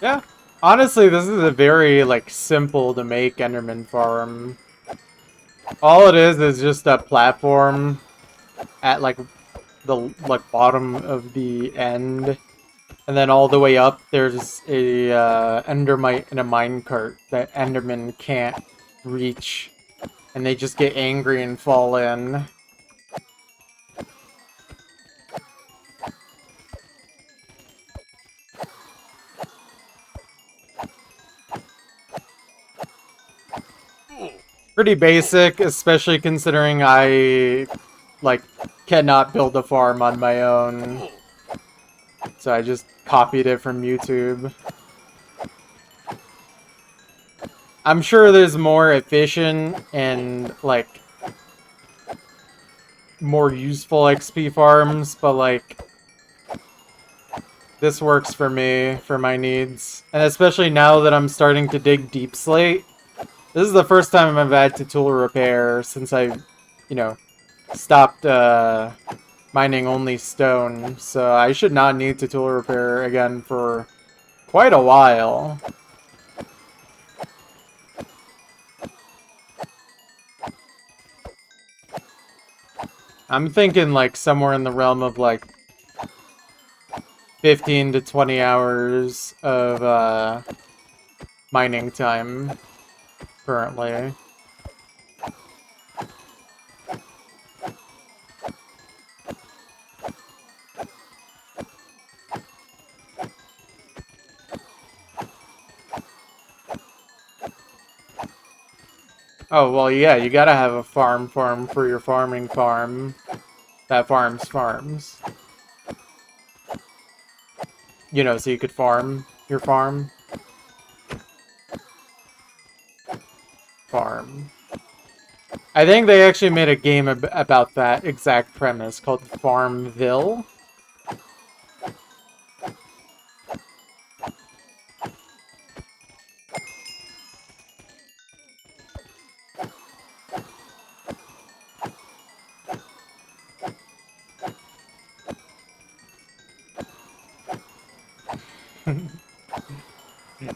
Yeah. Honestly, this is a very, like, simple to make Enderman farm. All it is just a platform at, like, the, like, bottom of the end. And then all the way up, there's a, Endermite and a minecart that Enderman can't reach. And they just get angry and fall in. Pretty basic, especially considering I, like, cannot build a farm on my own. So I just copied it from YouTube. I'm sure there's more efficient and, like, more useful XP farms, but, like, this works for me, for my needs. And especially now that I'm starting to dig deep slate. This is the first time I've had to tool repair since I, you know, stopped mining only stone. So I should not need to tool repair again for quite a while. I'm thinking like somewhere in the realm of like 15 to 20 hours of mining time currently. Oh, well, yeah, you gotta have a farm for your farming farm that farms farms. You know, so you could farm your farm. Farm. I think they actually made a game about that exact premise called Farmville.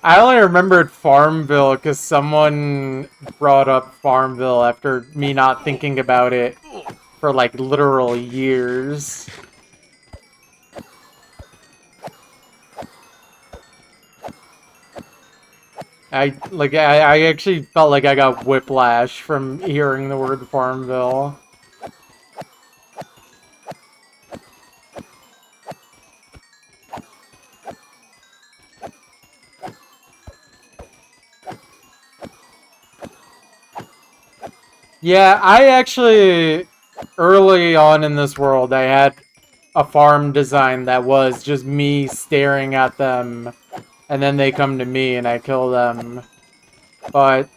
I only remembered Farmville because someone brought up Farmville after me not thinking about it for like literal years. I actually felt like I got whiplash from hearing the word Farmville. Yeah, I actually, early on in this world, I had a farm design that was just me staring at them, and then they come to me and I kill them. But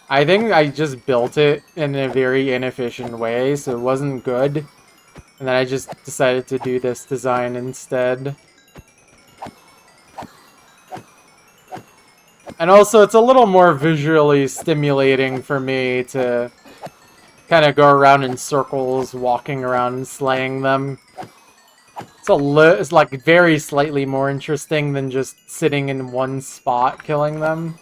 I think I just built it in a very inefficient way, so it wasn't good. And then I just decided to do this design instead. And also, it's a little more visually stimulating for me to kind of go around in circles, walking around and slaying them. It's like very slightly more interesting than just sitting in one spot killing them.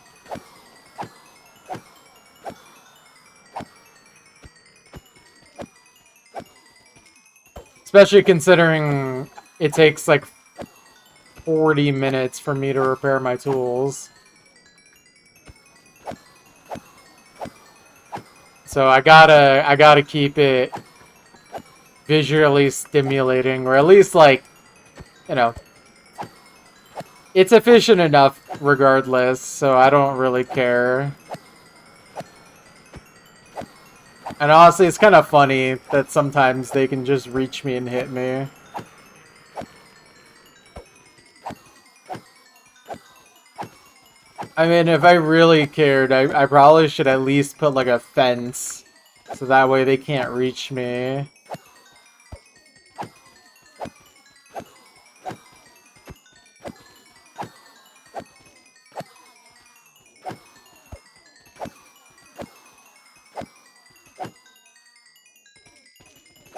Especially considering it takes like 40 minutes for me to repair my tools. So I gotta keep it visually stimulating, or at least like, you know, it's efficient enough regardless, so I don't really care. And honestly, it's kind of funny that sometimes they can just reach me and hit me. I mean, if I really cared, I probably should at least put like a fence, so that way they can't reach me.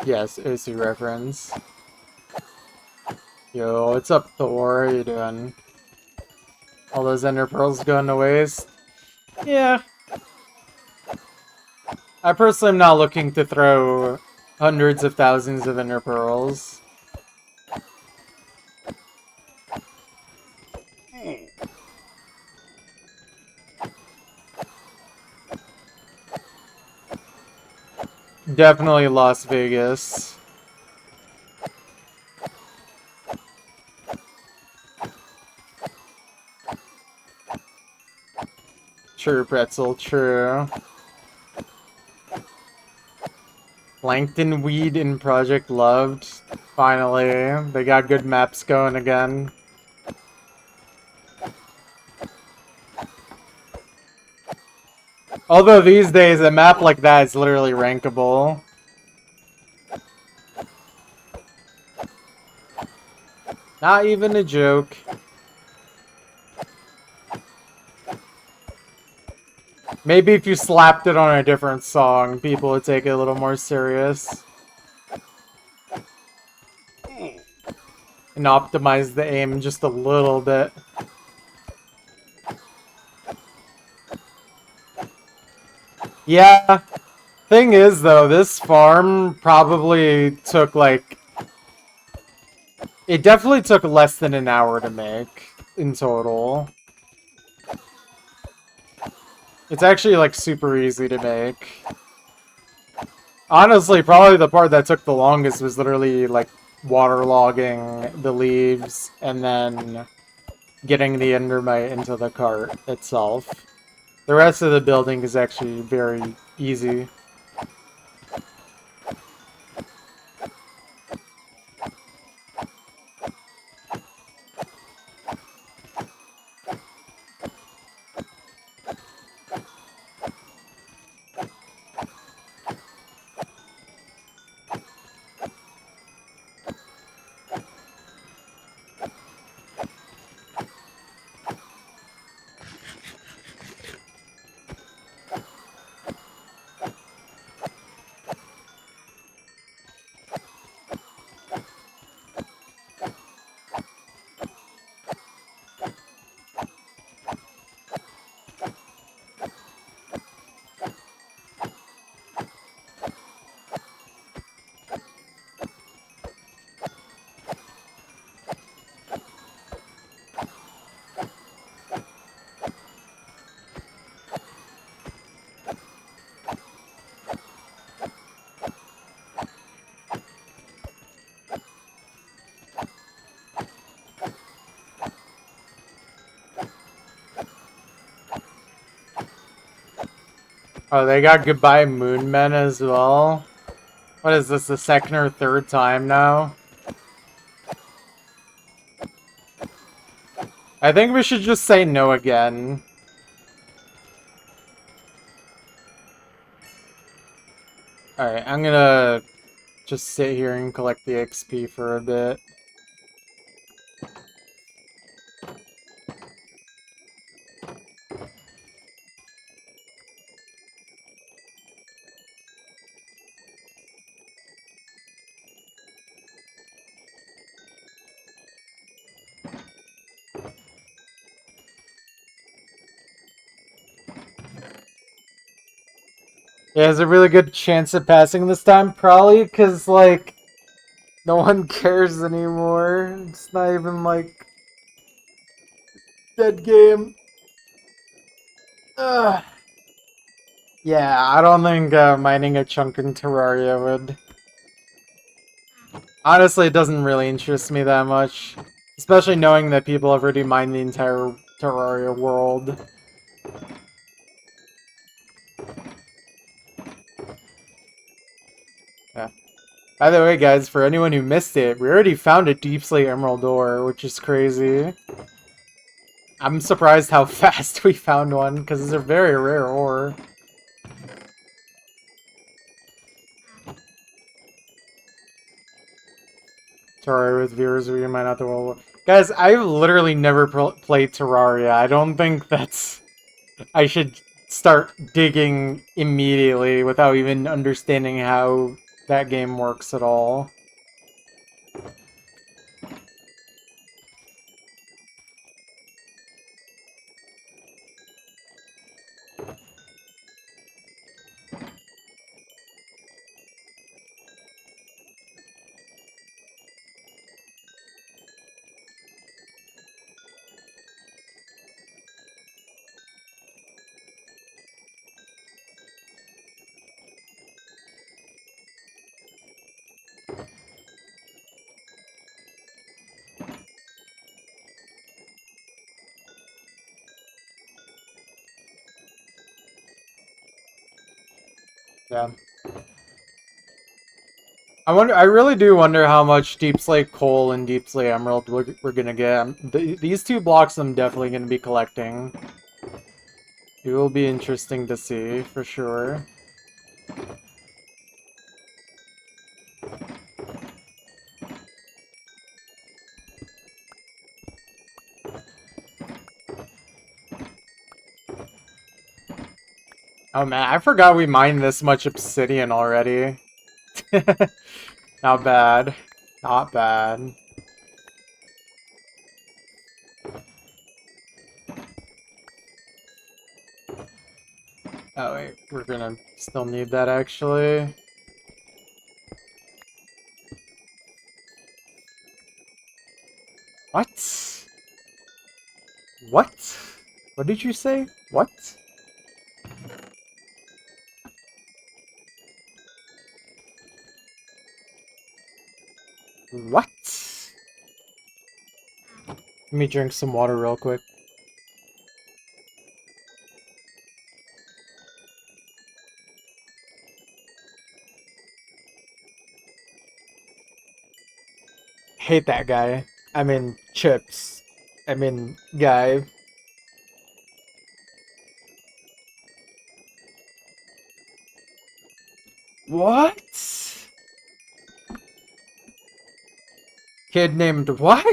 Yes, Uzi reference. Yo, what's up, Thor? How you doing? All those ender pearls going to waste. Yeah. I personally am not looking to throw hundreds of thousands of ender pearls. Definitely Las Vegas. True, Pretzel, true. Plankton Weed in Project Loved. Finally, they got good maps going again. Although these days, a map like that is literally rankable. Not even a joke. Maybe if you slapped it on a different song, people would take it a little more serious. And optimize the aim just a little bit. Yeah. Thing is, though, this farm probably took, like... It definitely took less than an hour to make in total. It's actually, like, super easy to make. Honestly, probably the part that took the longest was literally, like, waterlogging the leaves and then getting the endermite into the cart itself. The rest of the building is actually very easy. Oh, they got Goodbye Moonmen as well? What is this, the second or third time now? I think we should just say no again. Alright, I'm gonna just sit here and collect the XP for a bit. Yeah, there's a really good chance of passing this time, probably, because, like, no one cares anymore. It's not even, like, dead game. Ugh. Yeah, I don't think mining a chunk in Terraria would... Honestly, it doesn't really interest me that much. Especially knowing that people have already mined the entire Terraria world. Yeah. By the way, guys, for anyone who missed it, we already found a Deepslate Emerald ore, which is crazy. I'm surprised how fast we found one, because it's a very rare ore. Terraria with viewers, we might not the world. Guys, I've literally never played Terraria. I don't think that's... I should start digging immediately without even understanding how that game works at all. Yeah. I really do wonder how much Deep Slate Coal and Deep Slate Emerald we're gonna get. These two blocks I'm definitely gonna be collecting. It will be interesting to see, for sure. Oh man, I forgot we mined this much obsidian already. Not bad. Not bad. Oh wait, we're gonna still need that actually. What? What? What did you say? What? What? Let me drink some water real quick. Hate that guy. I mean, chips. I mean, guy. What? Kid named what?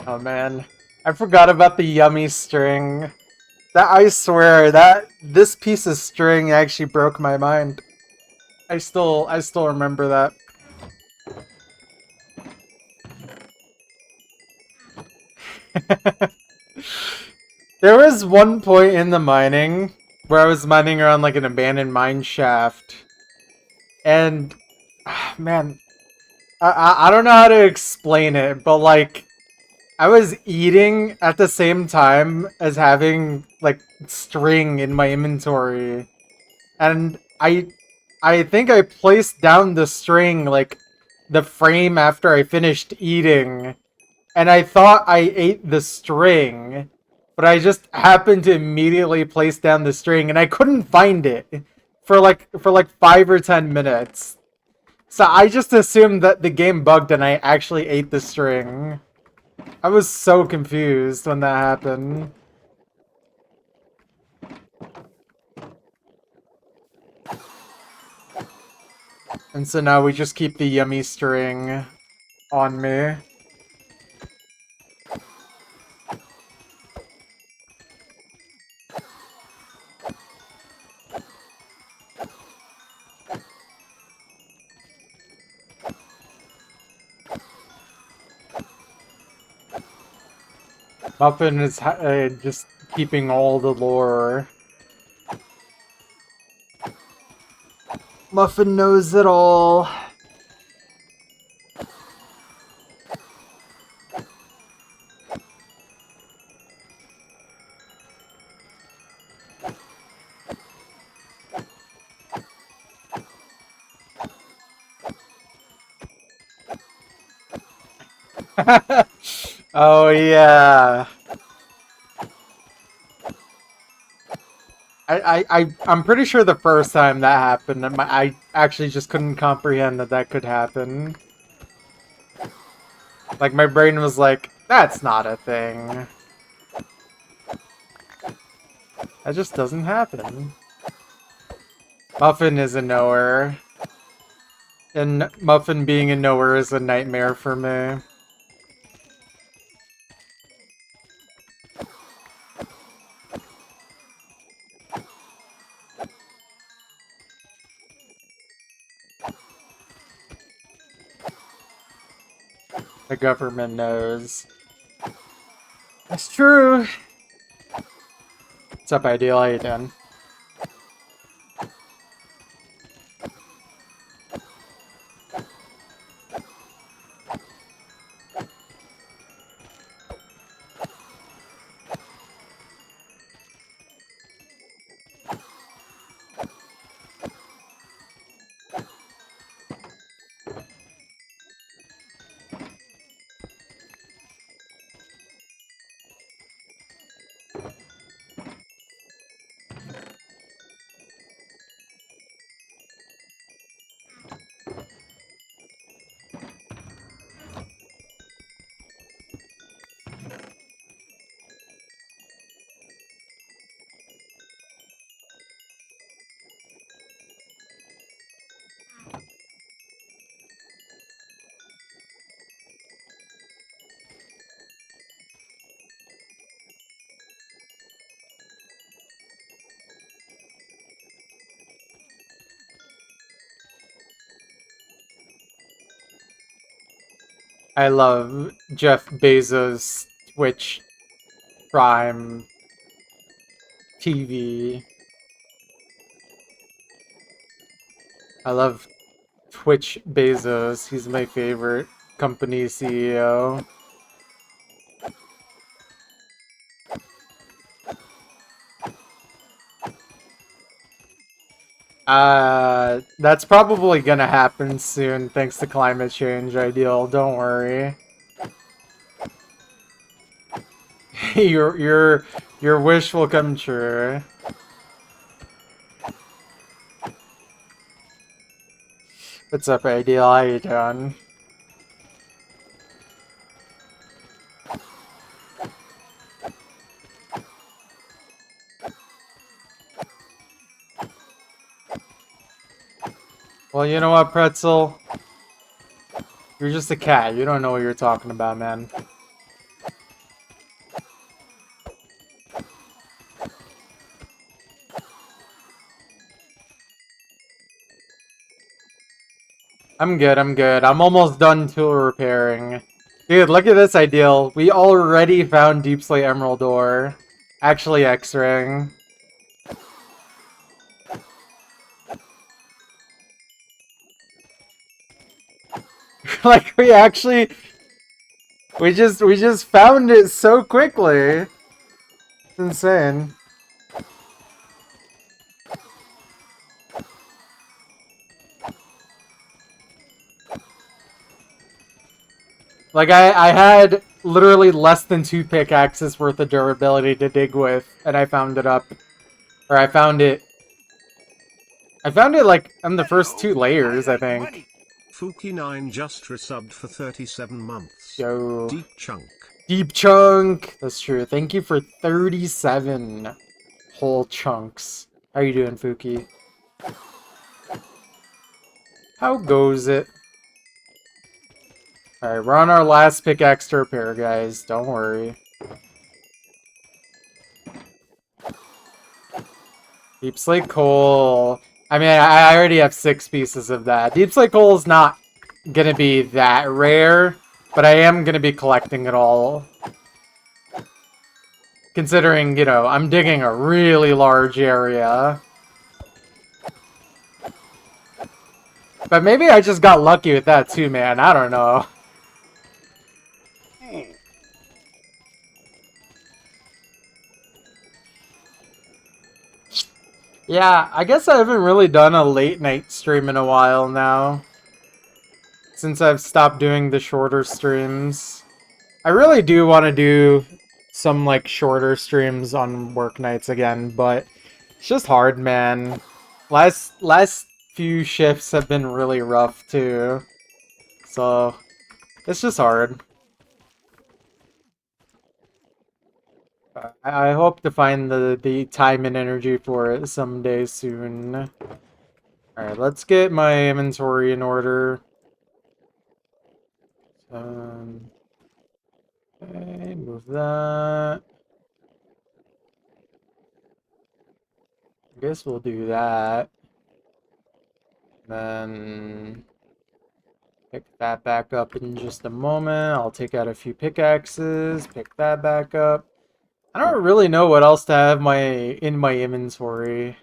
Oh man, I forgot about the yummy string. That I swear that this piece of string actually broke my mind. I still remember that. There was one point in the mining where I was mining around like an abandoned mine shaft, and man, I don't know how to explain it, but like I was eating at the same time as having like string in my inventory, and I think I placed down the string like the frame after I finished eating, and I thought I ate the string, but I just happened to immediately place down the string and I couldn't find it for like 5 or 10 minutes. So I just assumed that the game bugged and I actually ate the string. I was so confused when that happened. And so now we just keep the yummy string on me. Muffin is just keeping all the lore. Muffin knows it all. Oh yeah. I'm pretty sure the first time that happened, I actually just couldn't comprehend that that could happen. Like, my brain was like, that's not a thing. That just doesn't happen. Muffin is a knower. And Muffin being a knower is a nightmare for me. The government knows. That's true. What's up, Ideal? How you doing? I love Jeff Bezos' Twitch Prime TV. I love Twitch Bezos. He's my favorite company CEO. That's probably gonna happen soon thanks to climate change, Ideal. Don't worry. Your wish will come true. What's up, Ideal? How you doing? Well, you know what, Pretzel? You're just a cat. You don't know what you're talking about, man. I'm good, I'm good. I'm almost done tool repairing. Dude, look at this, Ideal. We already found Deep Slate Emerald ore. Actually, X-Ring. Like, we just found it so quickly. It's insane. Like, I had literally less than 2 pickaxes worth of durability to dig with, and I found it up. Or I found it like on the first 2 layers, I think. Money. Fuki9 just resubbed for 37 months. Yo. Deep chunk. Deep chunk! That's true. Thank you for 37 whole chunks. How you doing, Fuki? How goes it? Alright, we're on our last pickaxe to repair, guys. Don't worry. Deep Slate Coal. I mean, I already have 6 pieces of that. Deep Slate Coal is not gonna be that rare, but I am gonna be collecting it all. Considering, you know, I'm digging a really large area. But maybe I just got lucky with that too, man. I don't know. Yeah, I guess I haven't really done a late night stream in a while now. Since I've stopped doing the shorter streams. I really do want to do some like shorter streams on work nights again, but it's just hard, man. Last few shifts have been really rough too. So it's just hard. I hope to find the time and energy for it someday soon. Alright, let's get my inventory in order. Okay, move that. I guess we'll do that. Then pick that back up in just a moment. I'll take out a few pickaxes, pick that back up. I don't really know what else to have in my inventory.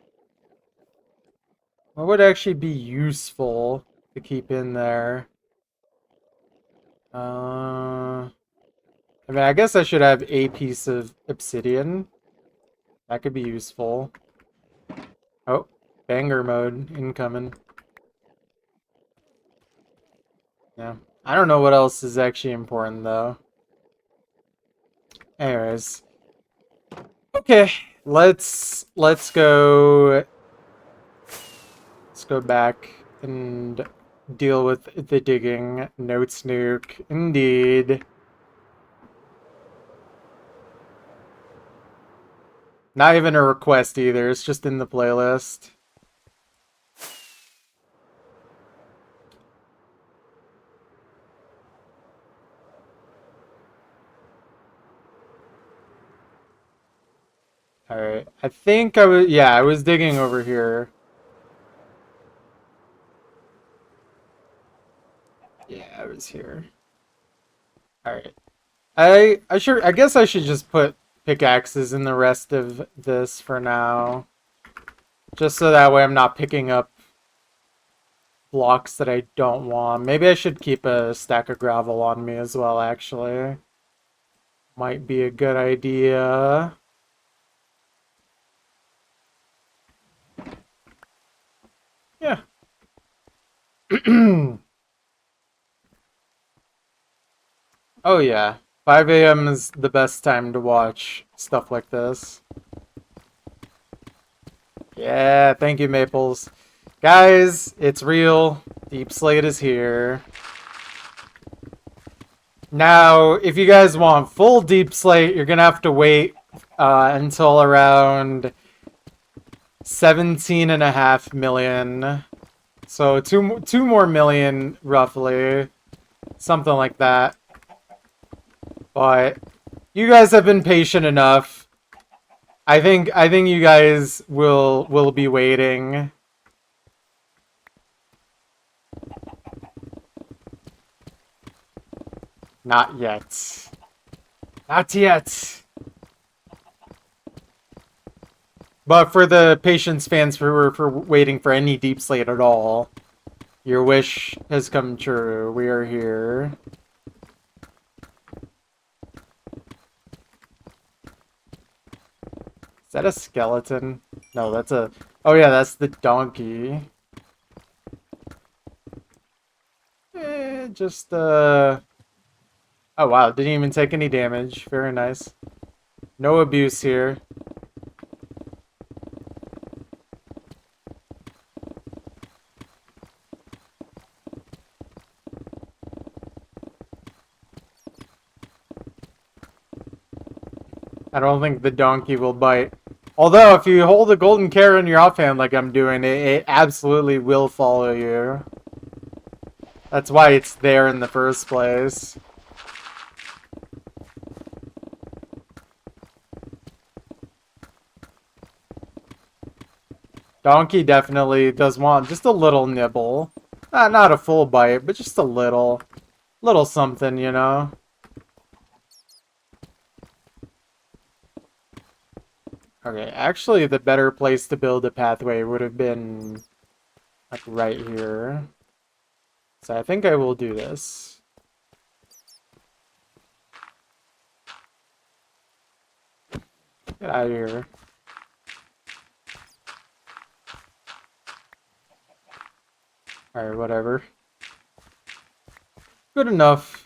What would actually be useful to keep in there? I mean, I guess I should have a piece of obsidian. That could be useful. Oh, banger mode incoming. Yeah. I don't know what else is actually important, though. Anyways. Okay, let's go back and deal with the digging. Notes nuke. Indeed. Not even a request either, it's just in the playlist. Alright, I think I was digging over here. Yeah, I was here. Alright. I guess I should just put pickaxes in the rest of this for now. Just so that way I'm not picking up blocks that I don't want. Maybe I should keep a stack of gravel on me as well, actually. Might be a good idea. Yeah. Oh yeah. 5 a.m. is the best time to watch stuff like this. Yeah, thank you, Maples. Guys, it's real. Deep Slate is here. Now, if you guys want full Deep Slate, you're gonna have to wait until around 17.5 million. So two more million, roughly. Something like that. But you guys have been patient enough. I think you guys will be waiting. Not yet. Not yet. But for the patience fans for waiting for any Deep Slate at all, your wish has come true. We are here. Is that a skeleton? No, that's a... Oh yeah, that's the donkey. Just, Oh wow, didn't even take any damage. Very nice. No abuse here. I don't think the donkey will bite. Although, if you hold a golden carrot in your offhand like I'm doing, it absolutely will follow you. That's why it's there in the first place. Donkey definitely does want just a little nibble. Not a full bite, but just a little. Little something, you know? Okay, actually the better place to build a pathway would have been like right here. So I think I will do this. Get out of here. Alright, whatever. Good enough.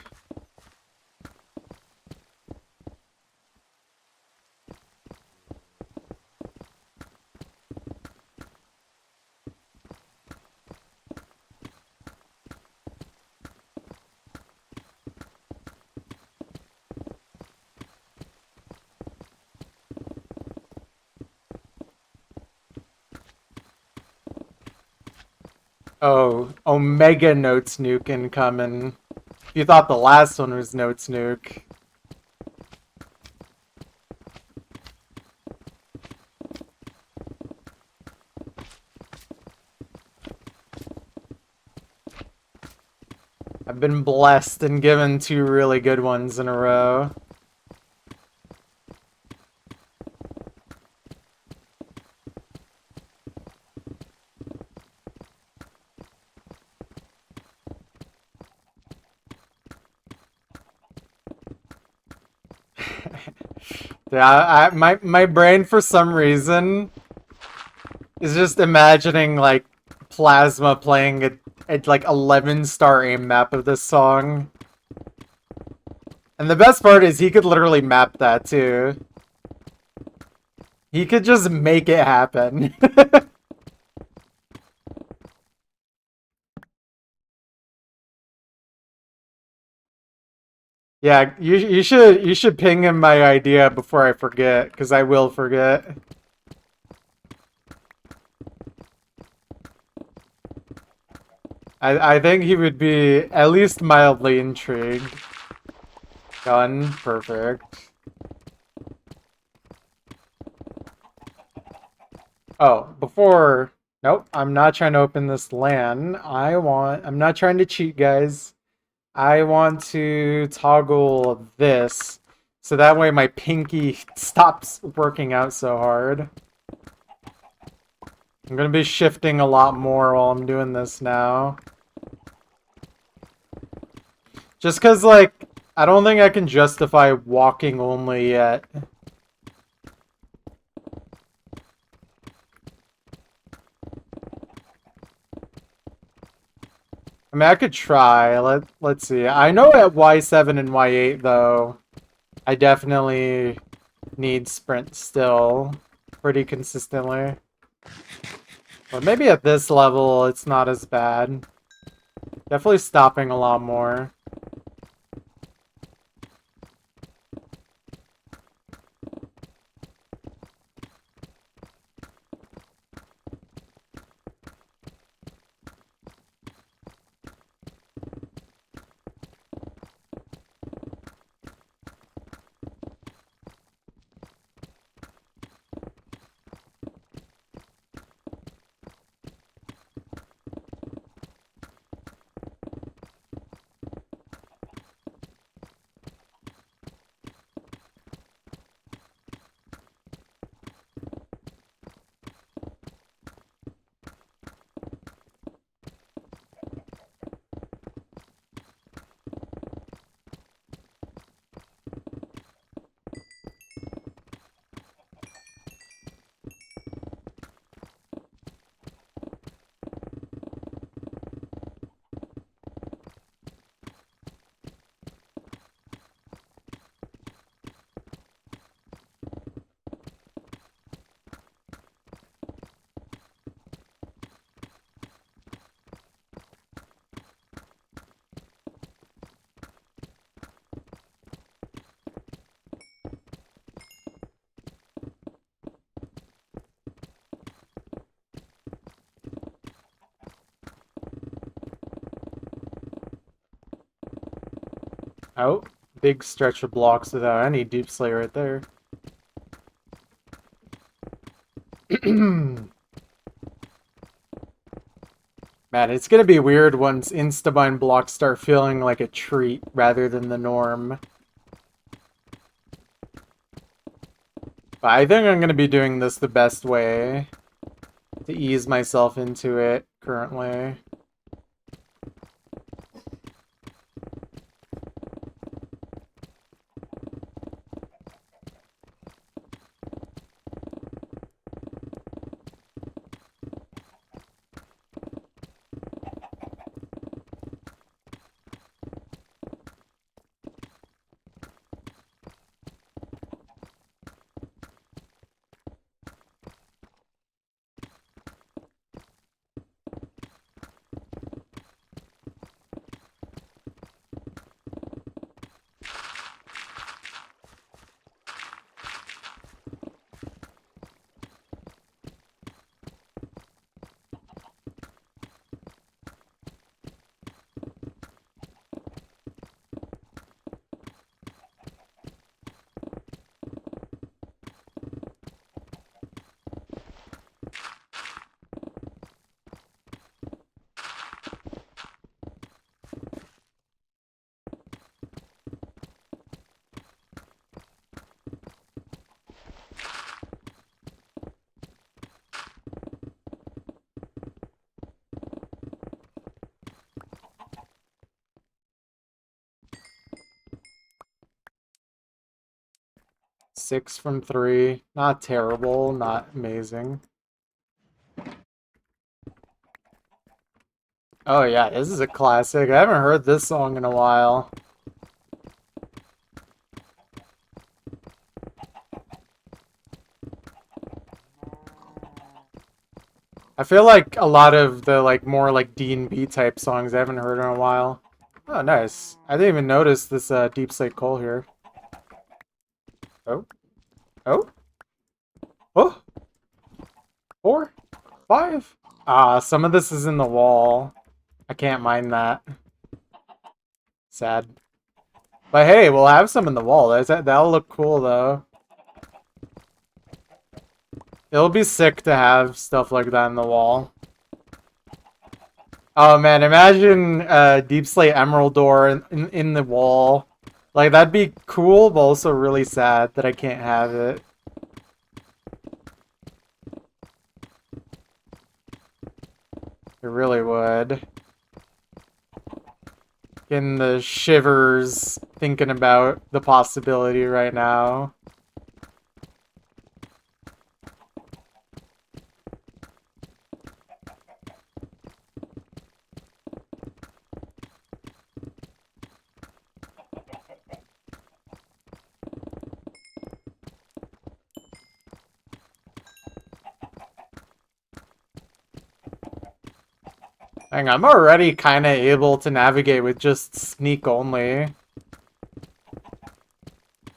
Oh, Omega Notes Nuke incoming. You thought the last one was Notes Nuke. I've been blessed and given 2 really good ones in a row. Yeah, my brain for some reason is just imagining like Plasma playing a like 11-star aim map of this song. And the best part is he could literally map that too. He could just make it happen. Yeah, you should ping him my idea before I forget, because I will forget. I think he would be at least mildly intrigued. Done. Perfect. Oh, before... Nope, I'm not trying to open this LAN. I'm not trying to cheat, guys. I want to toggle this so that way my pinky stops working out so hard. I'm gonna be shifting a lot more while I'm doing this now. Just because, like, I don't think I can justify walking only yet. I mean, I could try. Let's see. I know at Y7 and Y8, though, I definitely need sprint still pretty consistently. But maybe at this level, it's not as bad. Definitely stopping a lot more. Oh, big stretch of blocks without any deep slay right there. Man, it's gonna be weird once Instabind blocks start feeling like a treat rather than the norm. But I think I'm gonna be doing this the best way to ease myself into it currently. Six from three. Not terrible, not amazing. Oh yeah, this is a classic. I haven't heard this song in a while. I feel like a lot of the more D&B type songs I haven't heard in a while. Oh, nice. I didn't even notice this Deep Slate Coal here. Oh. Oh. Oh. 4. 5. Ah, some of this is in the wall. I can't mind that. Sad. But hey, we'll have some in the wall. That'll look cool though. It'll be sick to have stuff like that in the wall. Oh man, imagine Deep Slate Emerald Door in the wall. Like that'd be cool, but also really sad that I can't have it. It really would. Getting the shivers thinking about the possibility right now. Hang on, I'm already kind of able to navigate with just sneak only.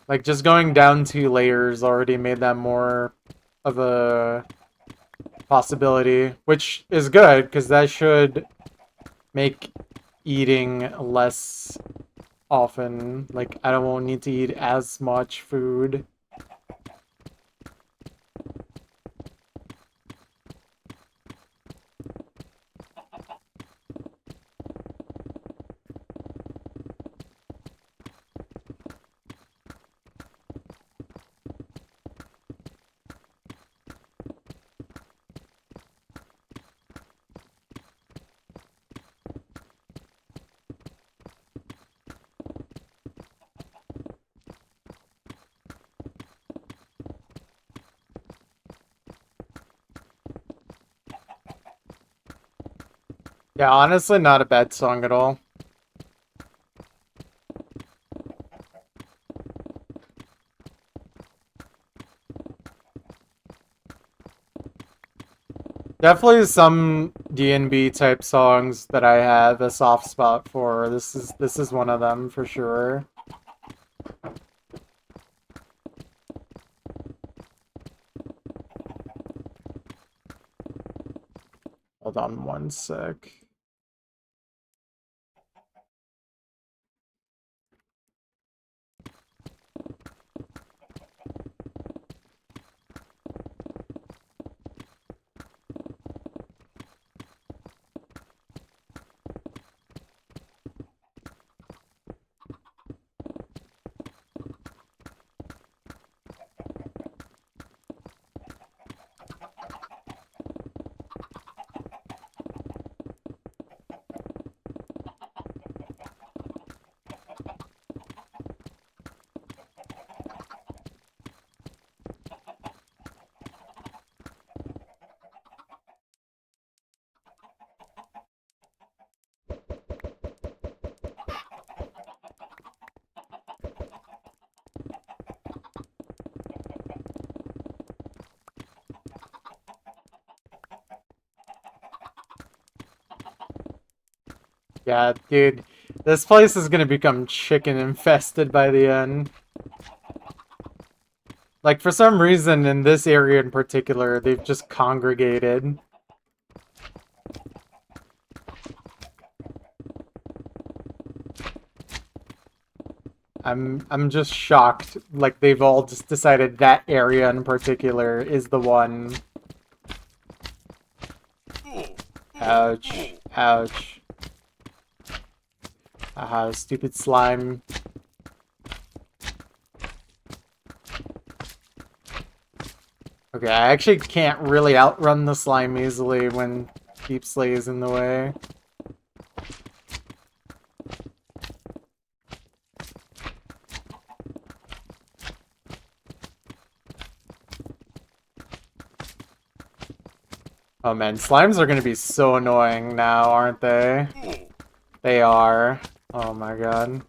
Like, just going down 2 layers already made that more of a possibility, which is good, because that should make eating less often. Like, I won't need to eat as much food. Yeah, honestly, not a bad song at all. Definitely some D&B type songs that I have a soft spot for. This is one of them for sure. Hold on one sec. Yeah, dude, this place is gonna become chicken infested by the end. Like, for some reason, in this area in particular, they've just congregated. I'm just shocked. Like, they've all just decided that area in particular is the one. Ouch. Ouch. Aha, stupid slime. Okay, I actually can't really outrun the slime easily when Deep Slay is in the way. Oh man, slimes are gonna be so annoying now, aren't they? They are. Oh my god.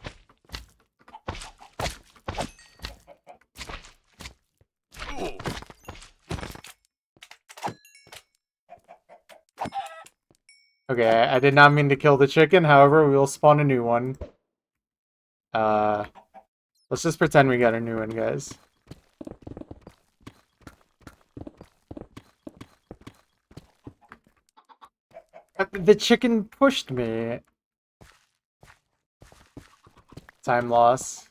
Okay, I did not mean to kill the chicken, however, we will spawn a new one. Uh, let's just pretend we got a new one, guys. The chicken pushed me. Time loss.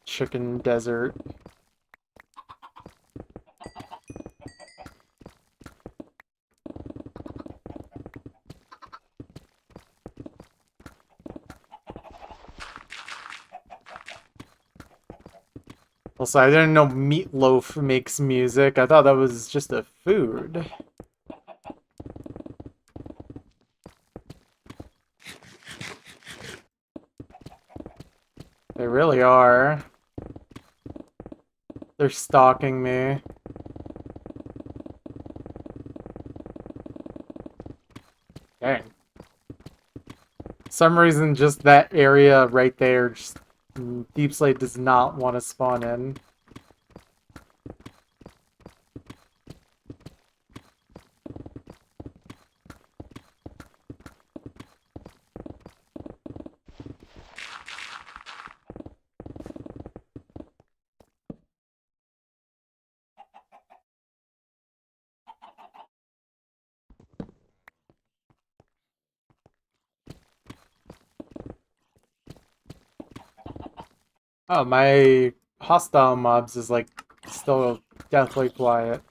Chicken desert. Also, I didn't know Meatloaf makes music. I thought that was just a food. They really are. They're stalking me. Dang. Some reason, just that area right there, just Deep Slate does not want to spawn in. Oh, my hostile mobs is like still deathly quiet.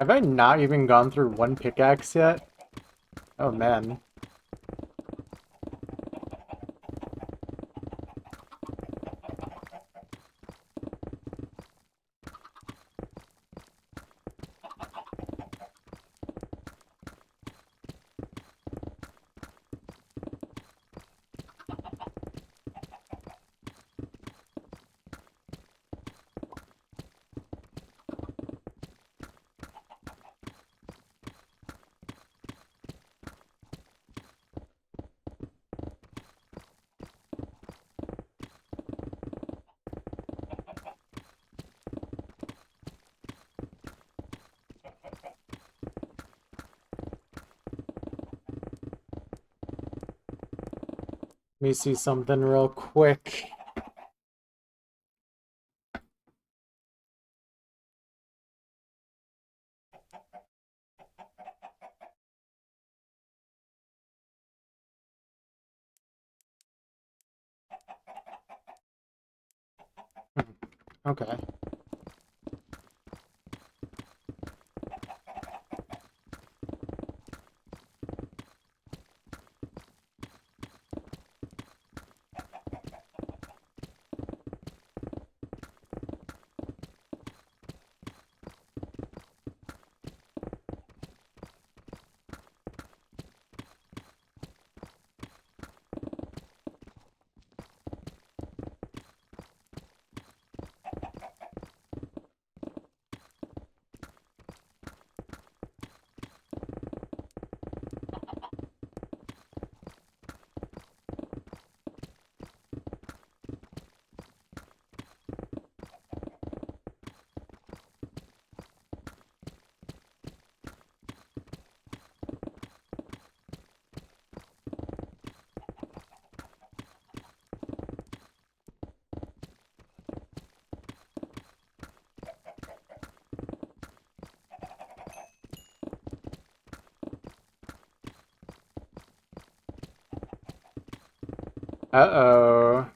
Have I not even gone through one pickaxe yet? Oh man. Let me see something real quick. Okay. Uh-oh.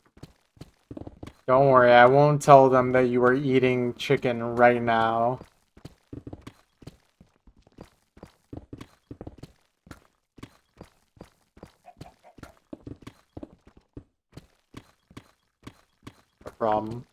Don't worry, I won't tell them that you are eating chicken right now. No problem.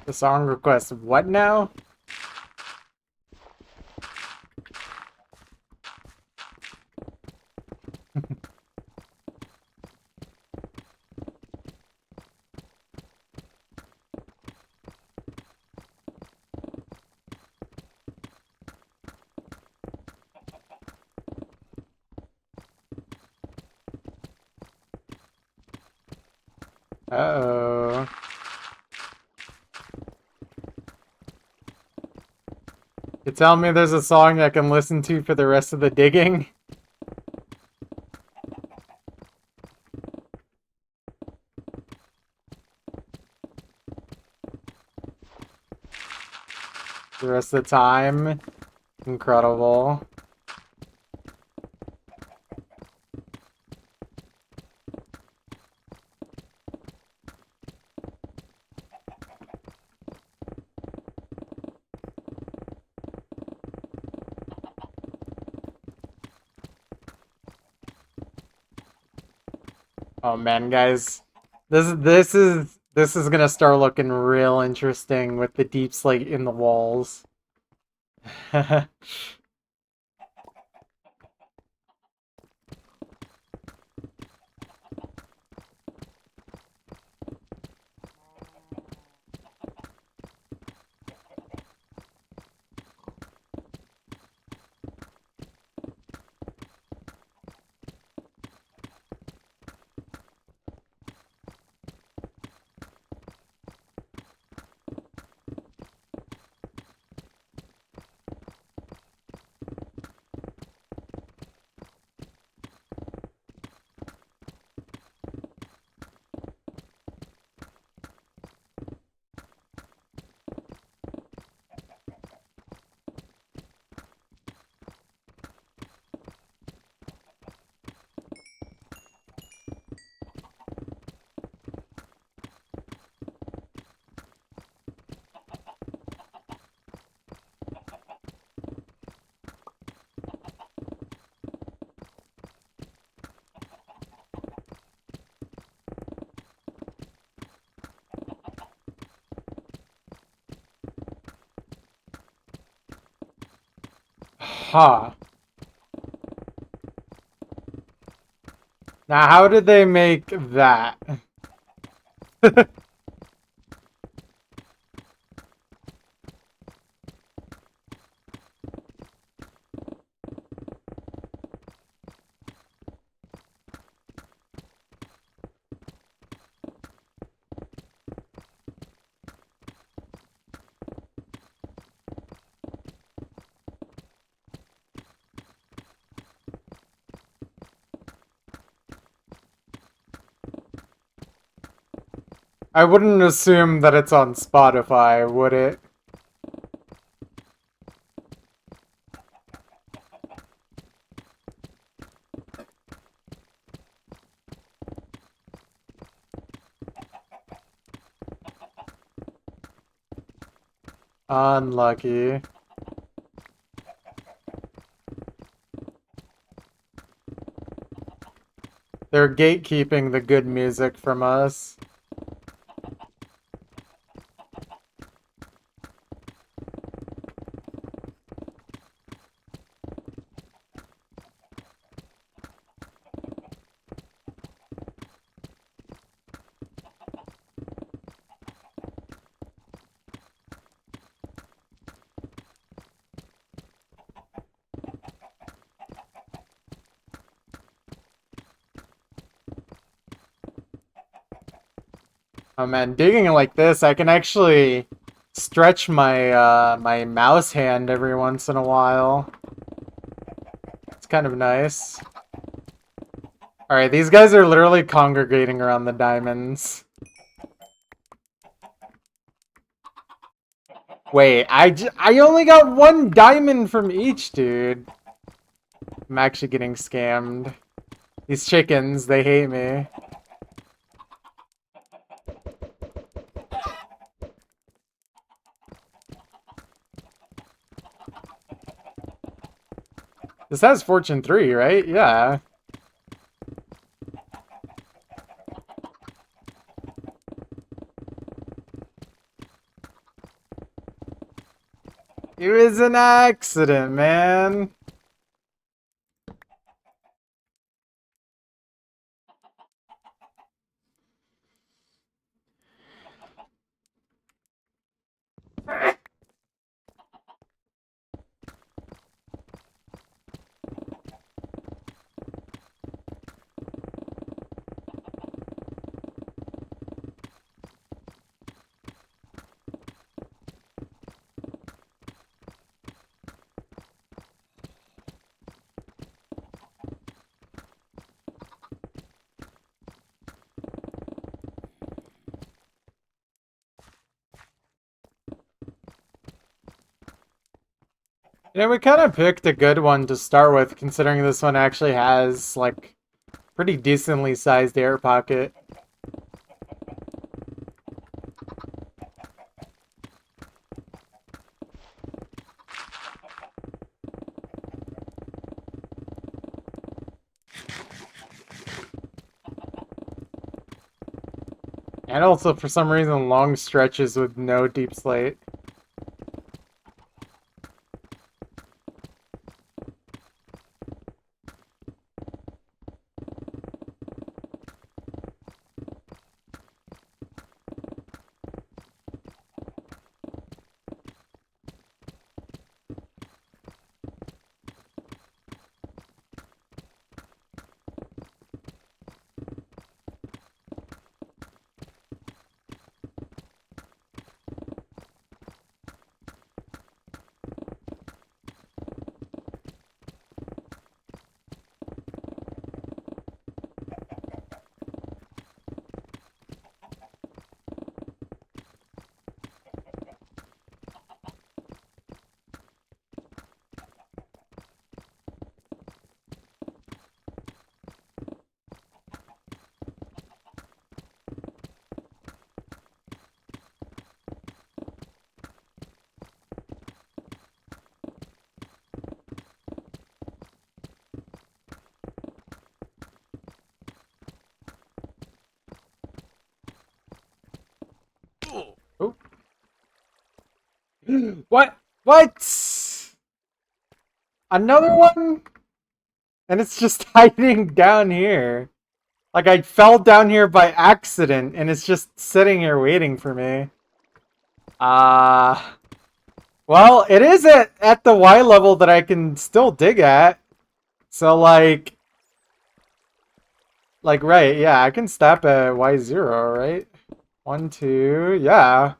The song request what now? Uh-oh. You tell me there's a song I can listen to for the rest of the digging? The rest of the time? Incredible. Oh man, guys. This is gonna start looking real interesting with the deep slate in the walls. Huh. Now, how did they make that? I wouldn't assume that it's on Spotify, would it? Unlucky. They're gatekeeping the good music from us. Oh man, digging like this, I can actually stretch my my mouse hand every once in a while. It's kind of nice. Alright, these guys are literally congregating around the diamonds. Wait, I only got 1 diamond from each, dude. I'm actually getting scammed. These chickens, they hate me. This has Fortune 3, right? Yeah. It was an accident, man. Yeah, we kind of picked a good one to start with, considering this one actually has, like, pretty decently sized air pocket. And also, for some reason, long stretches with no deep slate. Oh. What? What? Another one? And it's just hiding down here. Like, I fell down here by accident, and it's just sitting here waiting for me. Well, it is at the Y level that I can still dig at. So, right, yeah, I can stop at Y0, right? 1, 2, yeah.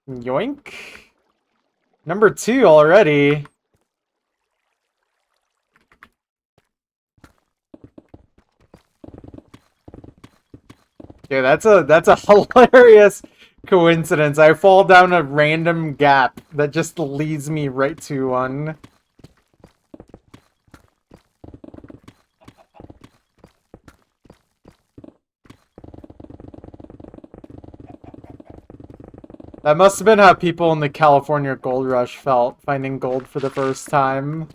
Yoink. Number 2 already. Okay, that's a hilarious coincidence. I fall down a random gap that just leads me right to one. That must have been how people in the California Gold Rush felt, finding gold for the first time.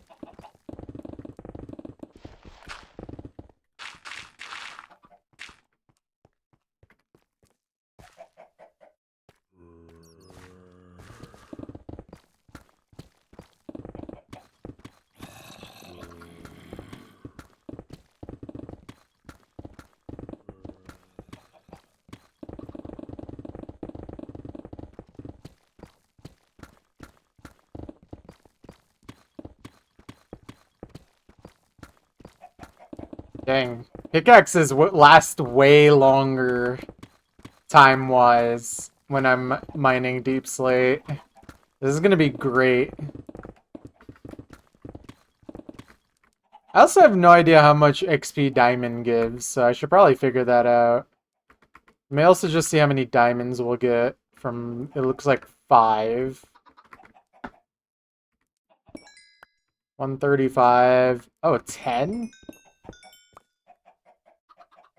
Dang. Pickaxes last way longer time-wise when I'm mining Deep Slate. This is gonna be great. I also have no idea how much XP diamond gives, so I should probably figure that out. May also just see how many diamonds we'll get from, it looks like 5. 135. Oh, 10?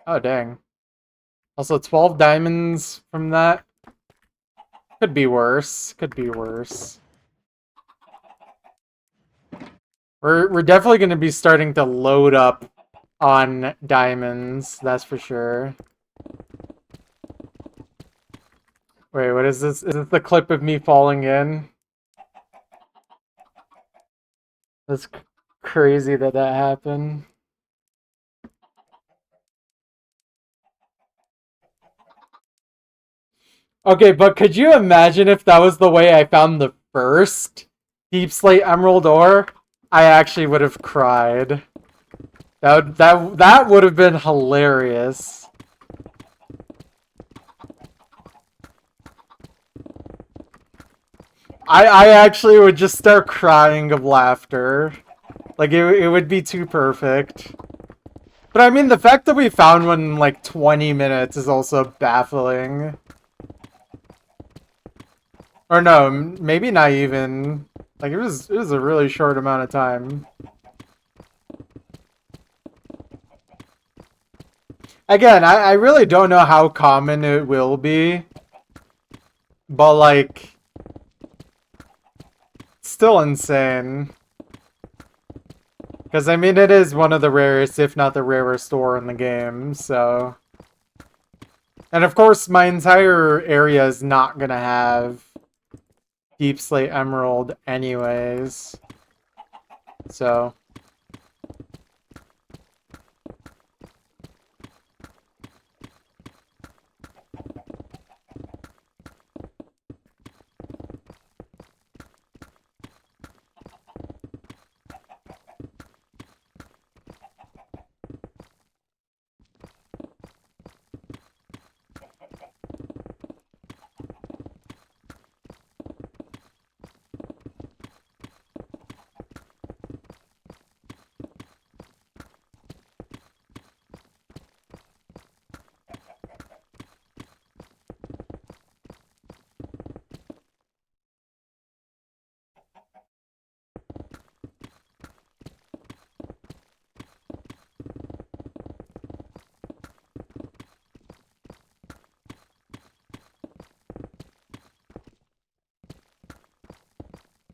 Oh, dang. Also, 12 diamonds from that. Could be worse. Could be worse. We're definitely going to be starting to load up on diamonds, that's for sure. Wait, what is this? Is this the clip of me falling in? That's crazy that that happened. Okay, but could you imagine if that was the way I found the first Deep Slate Emerald ore? I actually would have cried. That would have been hilarious. I actually would just start crying of laughter. Like, it would be too perfect. But I mean, the fact that we found one in like 20 minutes is also baffling. Or no, maybe not even. Like, it was a really short amount of time. Again, I really don't know how common it will be. But like, still insane. Because, I mean, it is one of the rarest, if not the rarest ore in the game, so... And of course, my entire area is not gonna have Deep Slate Emerald anyways. So...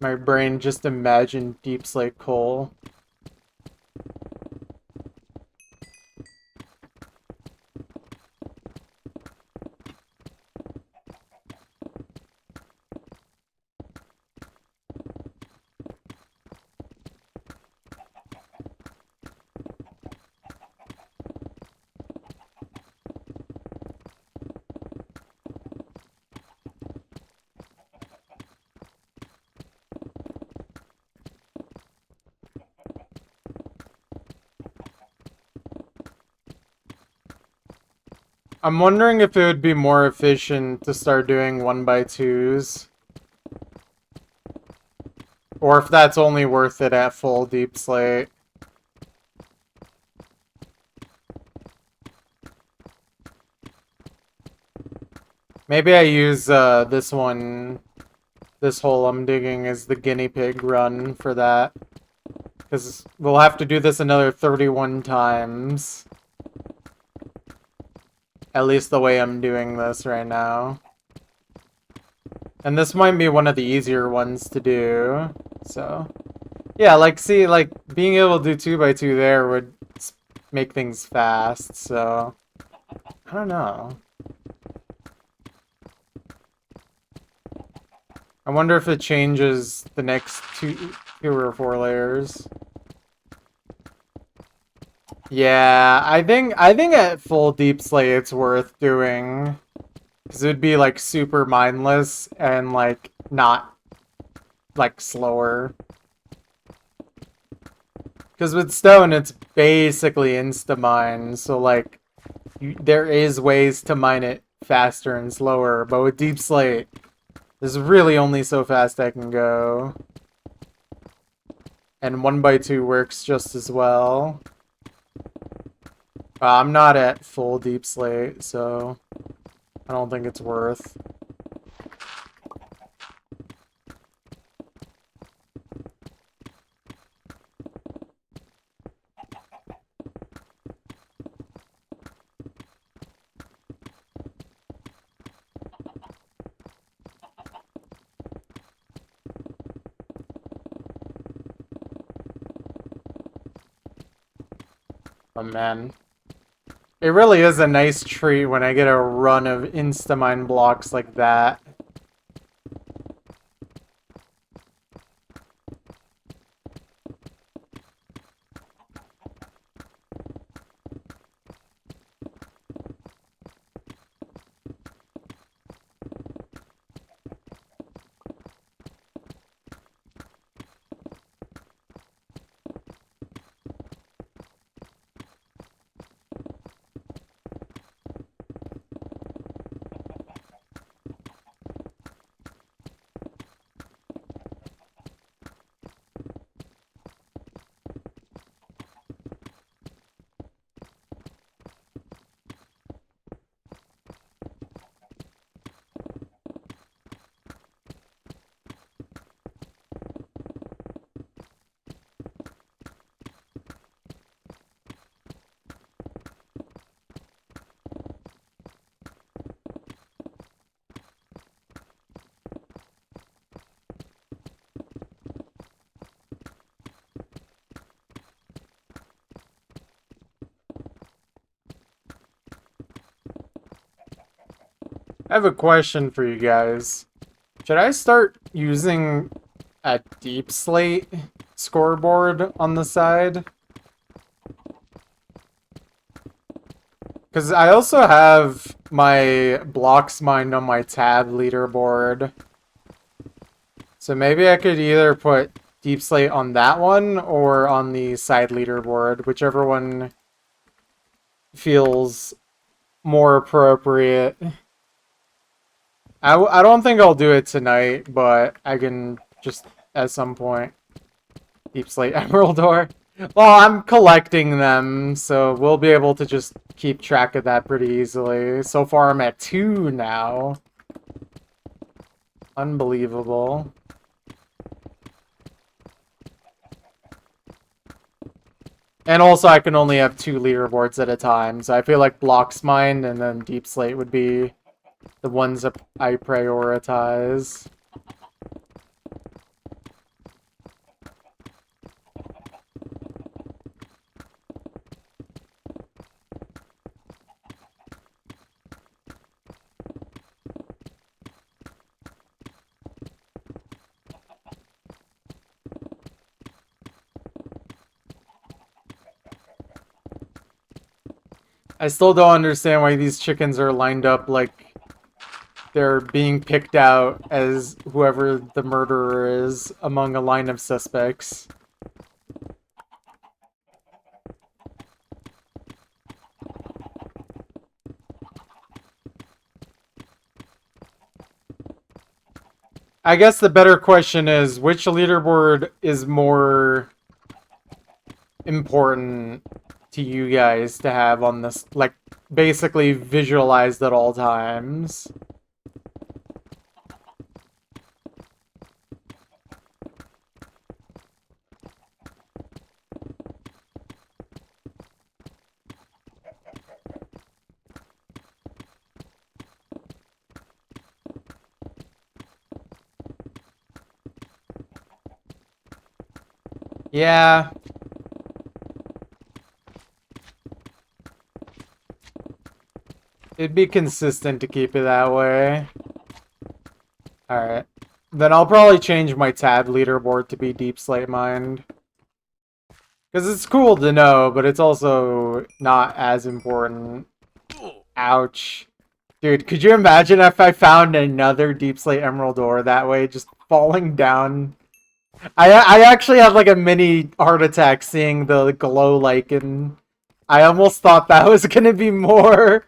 My brain just imagined Deep Slate coal. I'm wondering if it would be more efficient to start doing 1x2s. Or if that's only worth it at full Deep Slate. Maybe I use this one, this hole I'm digging as the guinea pig run for that. Because we'll have to do this another 31 times. At least the way I'm doing this right now. And this might be one of the easier ones to do. So, yeah, like, see, like, being able to do 2x2 there would make things fast, so... I don't know. I wonder if it changes the next two or 4 layers. Yeah, I think at full Deep Slate it's worth doing. Because it would be, like, super mindless and, like, not, like, slower. Because with stone, it's basically insta-mine, so like, there is ways to mine it faster and slower, but with deep slate, there's really only so fast I can go. And 1x2 works just as well. I'm not at full deep slate, so I don't think it's worth. Oh man. It really is a nice treat when I get a run of insta-mine blocks like that. I have a question for you guys. Should I start using a deep slate scoreboard on the side? Because I also have my blocks mined on my tab leaderboard. So maybe I could either put deep slate on that one or on the side leaderboard, whichever one feels more appropriate. I don't think I'll do it tonight, but I can just at some point. Deep slate emerald ore. Well, I'm collecting them, so we'll be able to just keep track of that pretty easily. So far, I'm at 2 now. Unbelievable. And also, I can only have 2 leaderboards at a time, so I feel like blocks mined and then deep slate would be the ones that I prioritize. I still don't understand why these chickens are lined up like they're being picked out as whoever the murderer is among a line of suspects. I guess the better question is, which leaderboard is more important to you guys to have on this, like, basically visualized at all times? Yeah. It'd be consistent to keep it that way. Alright. Then I'll probably change my tab leaderboard to be deep slate mined. Because it's cool to know, but it's also not as important. Ouch. Dude, could you imagine if I found another deep slate emerald ore that way, just falling down I actually had like a mini heart attack seeing the glow lichen. I almost thought that was gonna be more.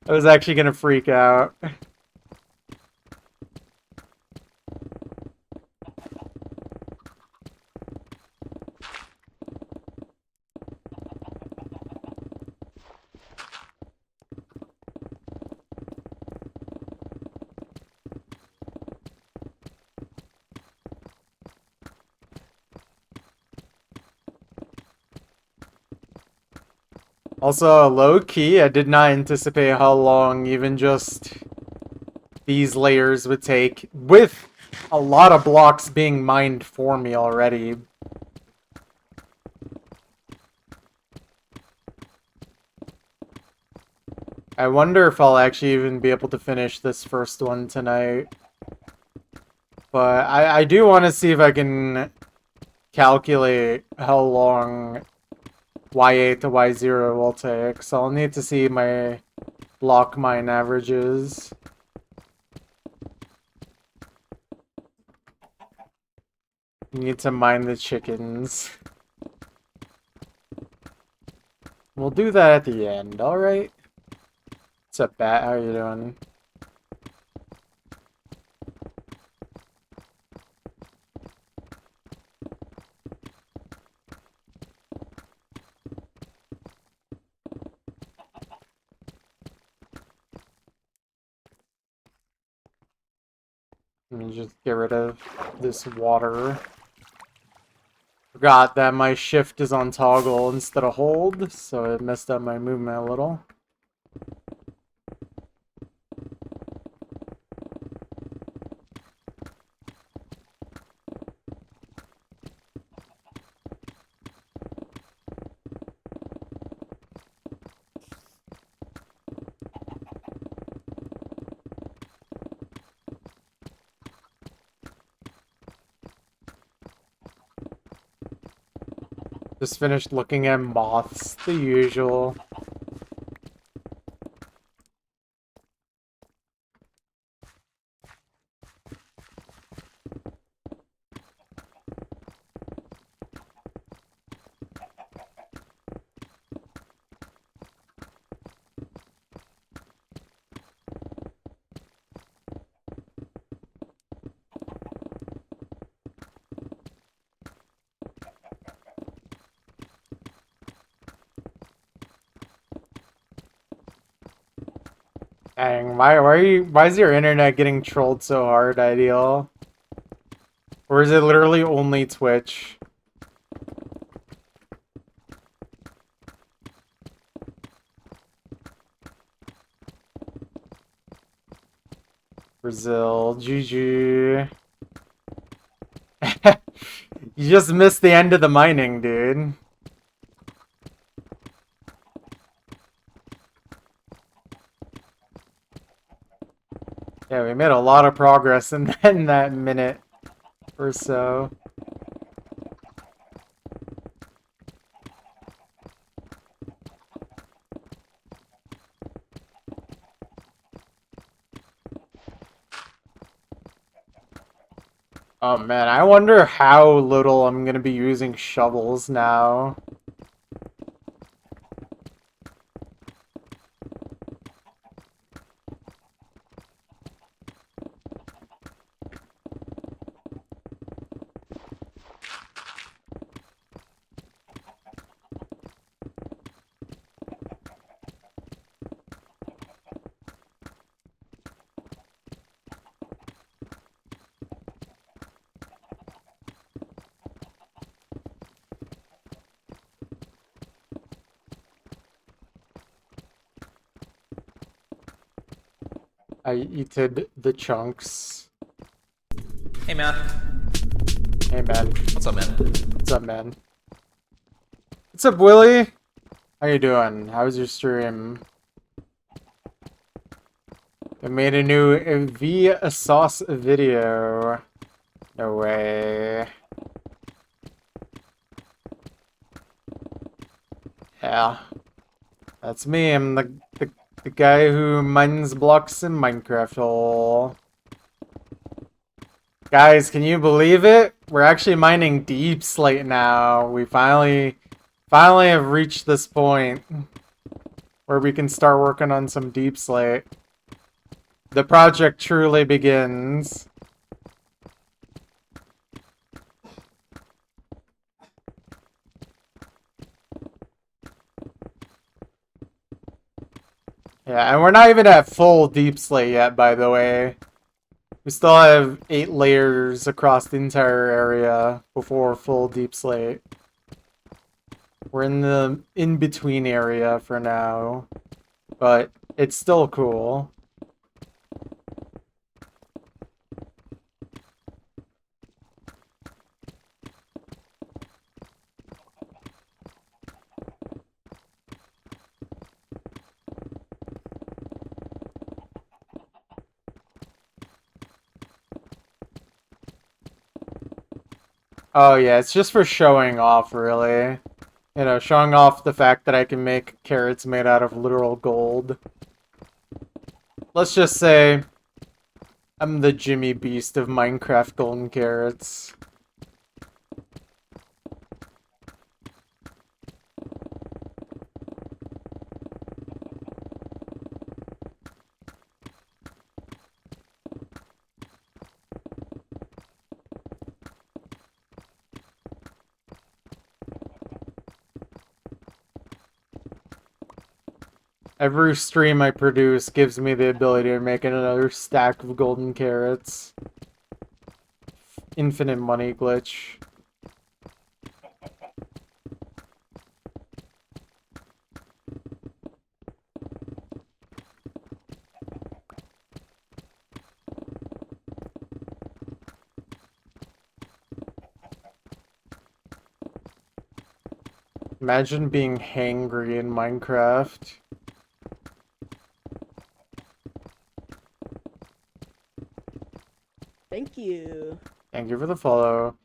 I was actually gonna freak out. Also, low key, I did not anticipate how long even just these layers would take, with a lot of blocks being mined for me already. I wonder if I'll actually even be able to finish this first one tonight. But I do want to see if I can calculate how long Y8 to Y0 will take. So I'll need to see my block mine averages. Need to mine the chickens. We'll do that at the end, alright? What's up, Bat? How you doing? Let me just get rid of this water. Forgot that my shift is on toggle instead of hold, so it messed up my movement a little. Just finished looking at moths, the usual. Dang, why is your internet getting trolled so hard, Ideal? Or is it literally only Twitch? Brazil, GG. You just missed the end of the mining, dude. Yeah, we made a lot of progress in that minute or so. Oh man, I wonder how little I'm gonna be using shovels now. I eated the chunks. Hey, man. Hey man. What's up, man? What's up, man? What's up, Willie? How you doing? How's your stream? I made a new V sauce video. No way. Yeah. That's me. I'm the guy who mines blocks in Minecraft hole. Guys, can you believe it? We're actually mining deep slate now. We finally have reached this point where we can start working on some deep slate. The project truly begins. Yeah, and we're not even at full deep slate yet, by the way. We still have 8 layers across the entire area before full deep slate. We're in the in-between area for now, but it's still cool. Oh yeah, it's just for showing off, really. You know, showing off the fact that I can make carrots made out of literal gold. Let's just say I'm the Jimmy Beast of Minecraft golden carrots. Every stream I produce gives me the ability to make another stack of golden carrots. Infinite money glitch. Imagine being hangry in Minecraft. Thank you. Thank you for the follow.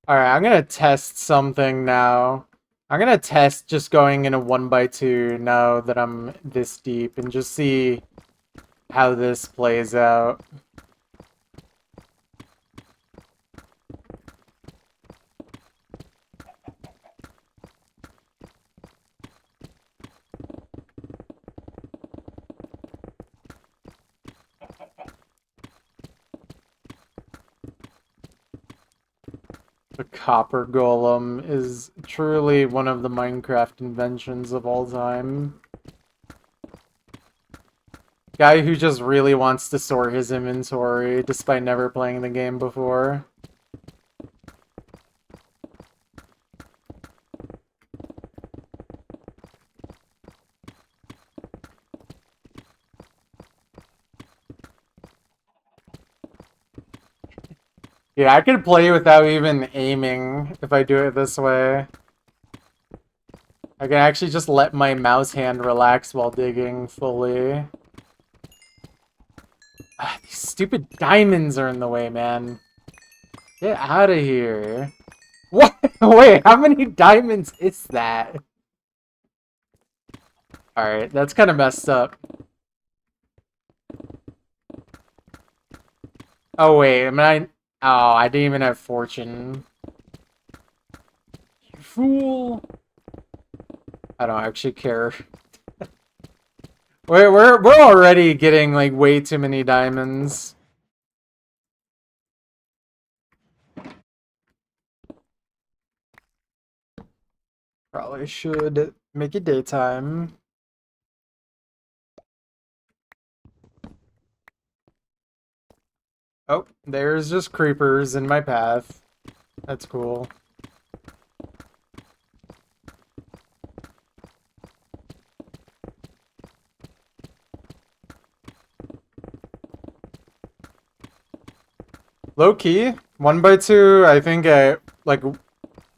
Alright, I'm gonna test something now. I'm gonna test just going in a 1x2 now that I'm this deep and just see how this plays out. The copper golem is truly one of the Minecraft inventions of all time. Guy who just really wants to sort his inventory despite never playing the game before. Yeah, I could play without even aiming if I do it this way. I can actually just let my mouse hand relax while digging fully. Ah, these stupid diamonds are in the way, man. Get out of here. What? Wait, how many diamonds is that? Alright, that's kind of messed up. Oh, wait, am I... Oh, I didn't even have fortune. You fool. I don't actually care. we're already getting like way too many diamonds. Probably should make it daytime. Oh, there's just creepers in my path. That's cool. Low key, 1x2, I think at like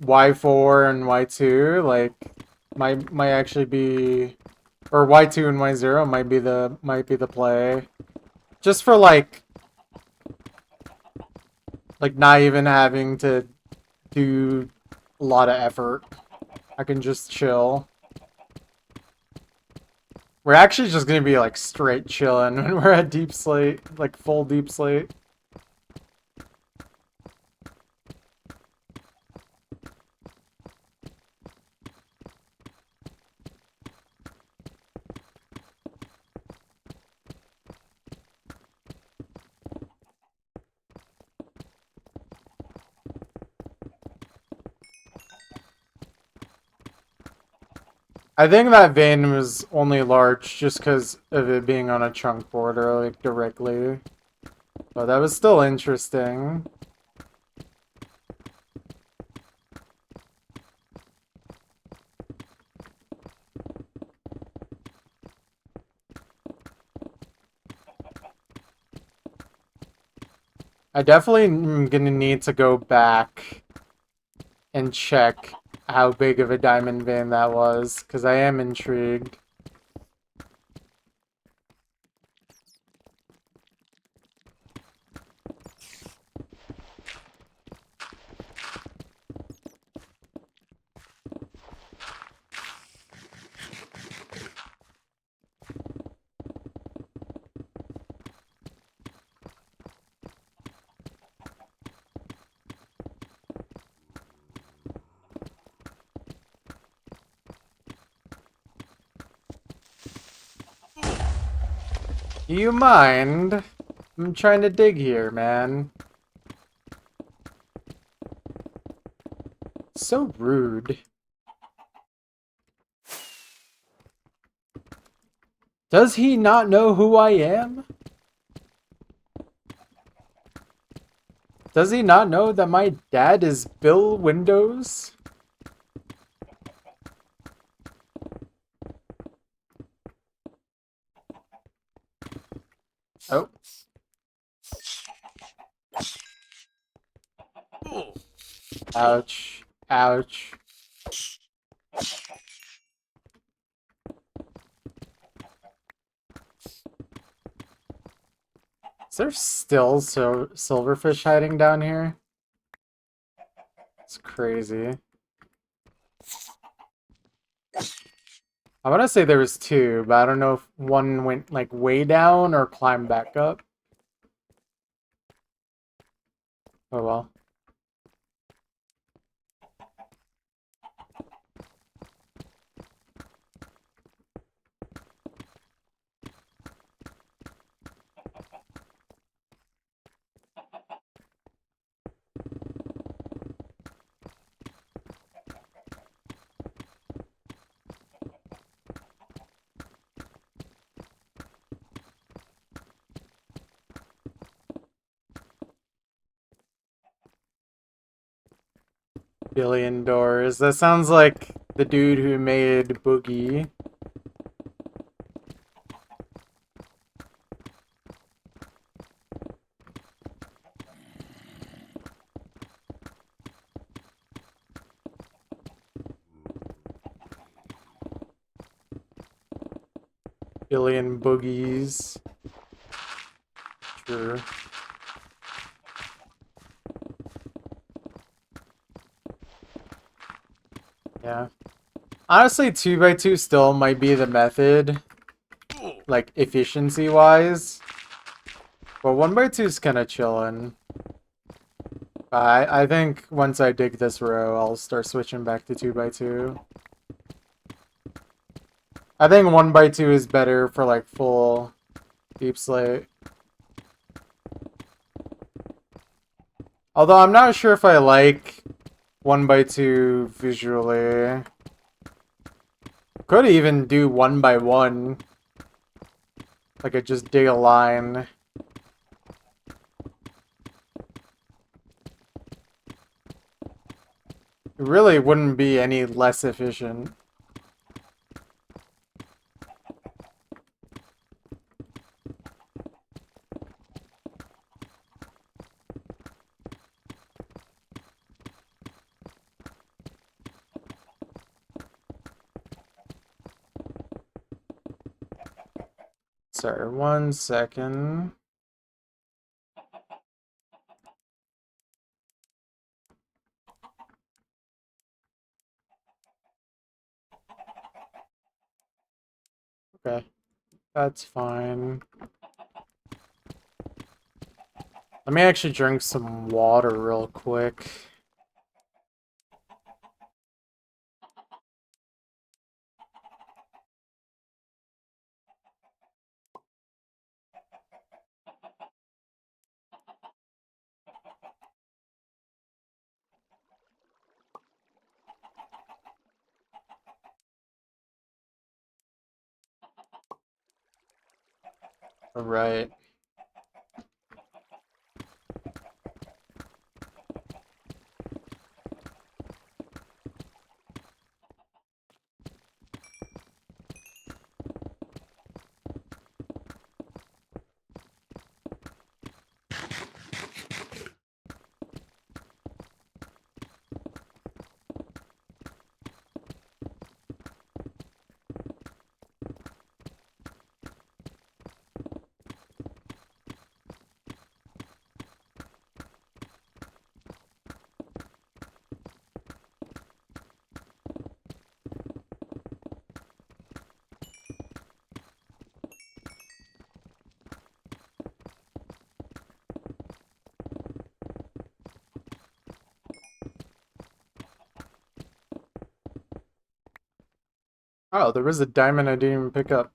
Y4 and Y2, like might actually be, or Y2 and Y0 might be the play. Just for like not even having to do a lot of effort. I can just chill. We're actually just gonna be like straight chilling when we're at deep slate, like full deep slate. I think that vein was only large just because of it being on a chunk border, like, directly. But that was still interesting. I definitely am gonna need to go back and check how big of a diamond vein that was, because I am intrigued. Do you mind? I'm trying to dig here, man. So rude. Does he not know who I am? Does he not know that my dad is Bill Windows? Oh. Ouch. Ouch. Is there still silverfish hiding down here? It's crazy. I want to say there was two, but I don't know if one went like way down or climbed back up. Oh well. Billion Doors. That sounds like the dude who made Boogie. Billion Boogies. Sure. Yeah. Honestly, 2x2 still might be the method, like efficiency wise. But 1x2 is kind of chillin'. I think once I dig this row, I'll start switching back to 2x2. I think 1x2 is better for like full deep slate. Although I'm not sure if I like 1x2 visually. Could even do 1x1. Like I just dig a line. It really wouldn't be any less efficient. Sorry, 1 second. Okay, that's fine. Let me actually drink some water real quick. Right. Oh, there was a diamond I didn't even pick up.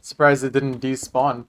Surprised it didn't despawn.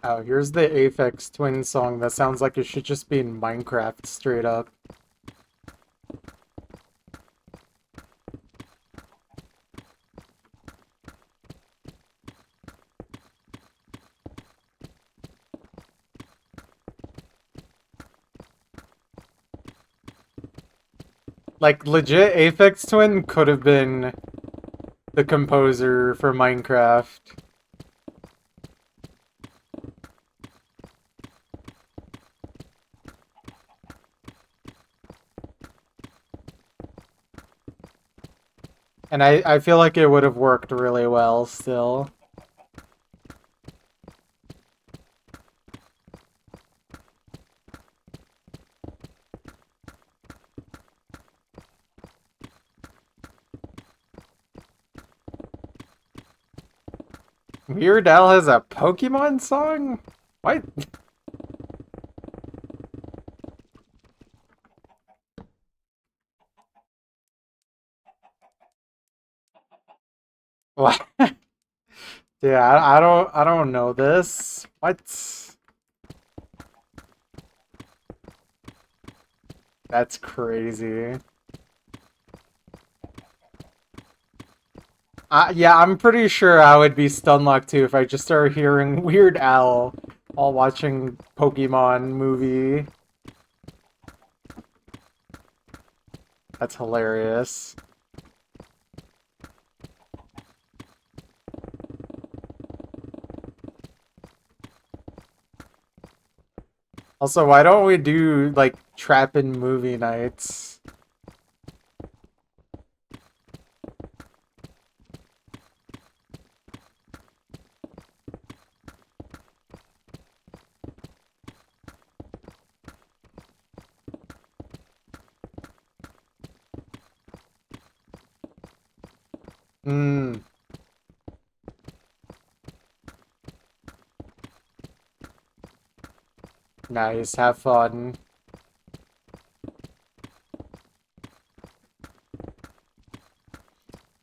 Oh, here's the Aphex Twin song that sounds like it should just be in Minecraft straight up. Like, legit, Aphex Twin could have been the composer for Minecraft. And I feel like it would have worked really well still. Weird Al has a Pokemon song? What? What? Yeah, I don't know this. What? That's crazy. Yeah, I'm pretty sure I would be stun locked too if I just started hearing Weird Al while watching Pokemon movie. That's hilarious. Also, why don't we do like trapping movie nights? Hmm. Nice. Have fun.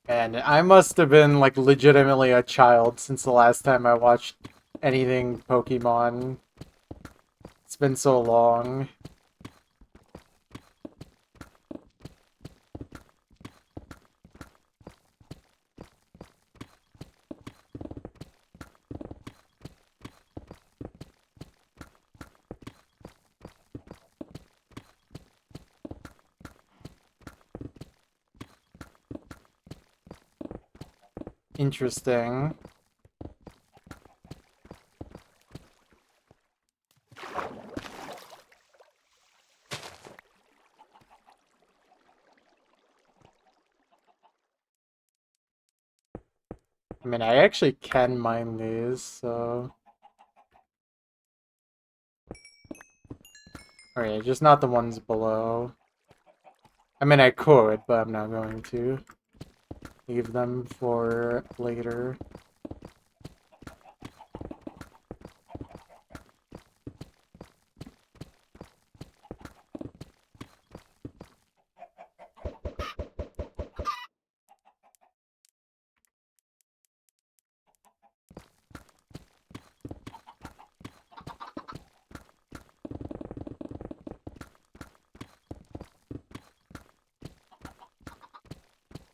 And I must have been like legitimately a child since the last time I watched anything Pokemon. It's been so long. Interesting. I mean, I actually can mine these, so... Okay, just not the ones below. I mean, I could, but I'm not going to. Leave them for later.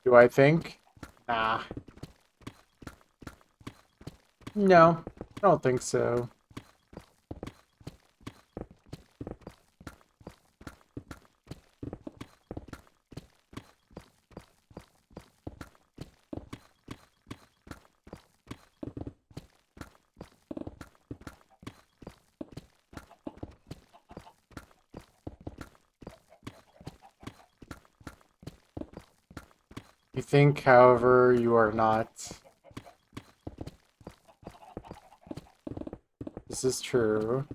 Do I think? Nah. No, I don't think so. You think, however, you are not. This is true.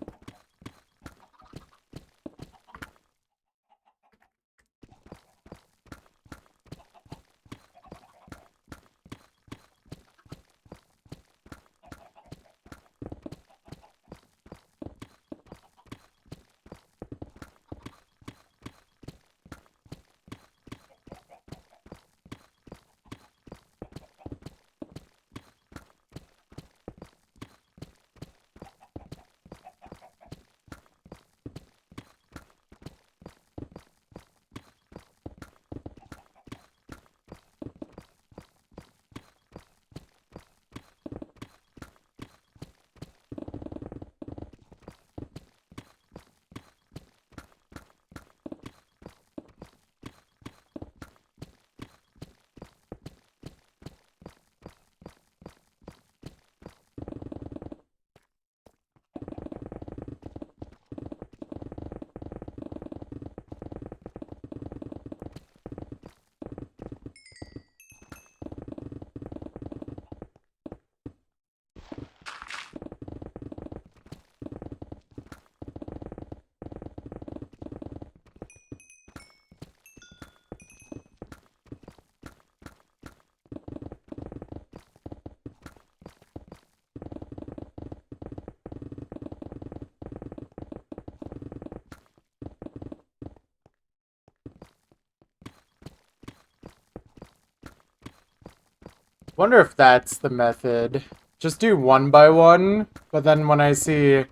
Wonder if that's the method. Just do one by one, but then when I see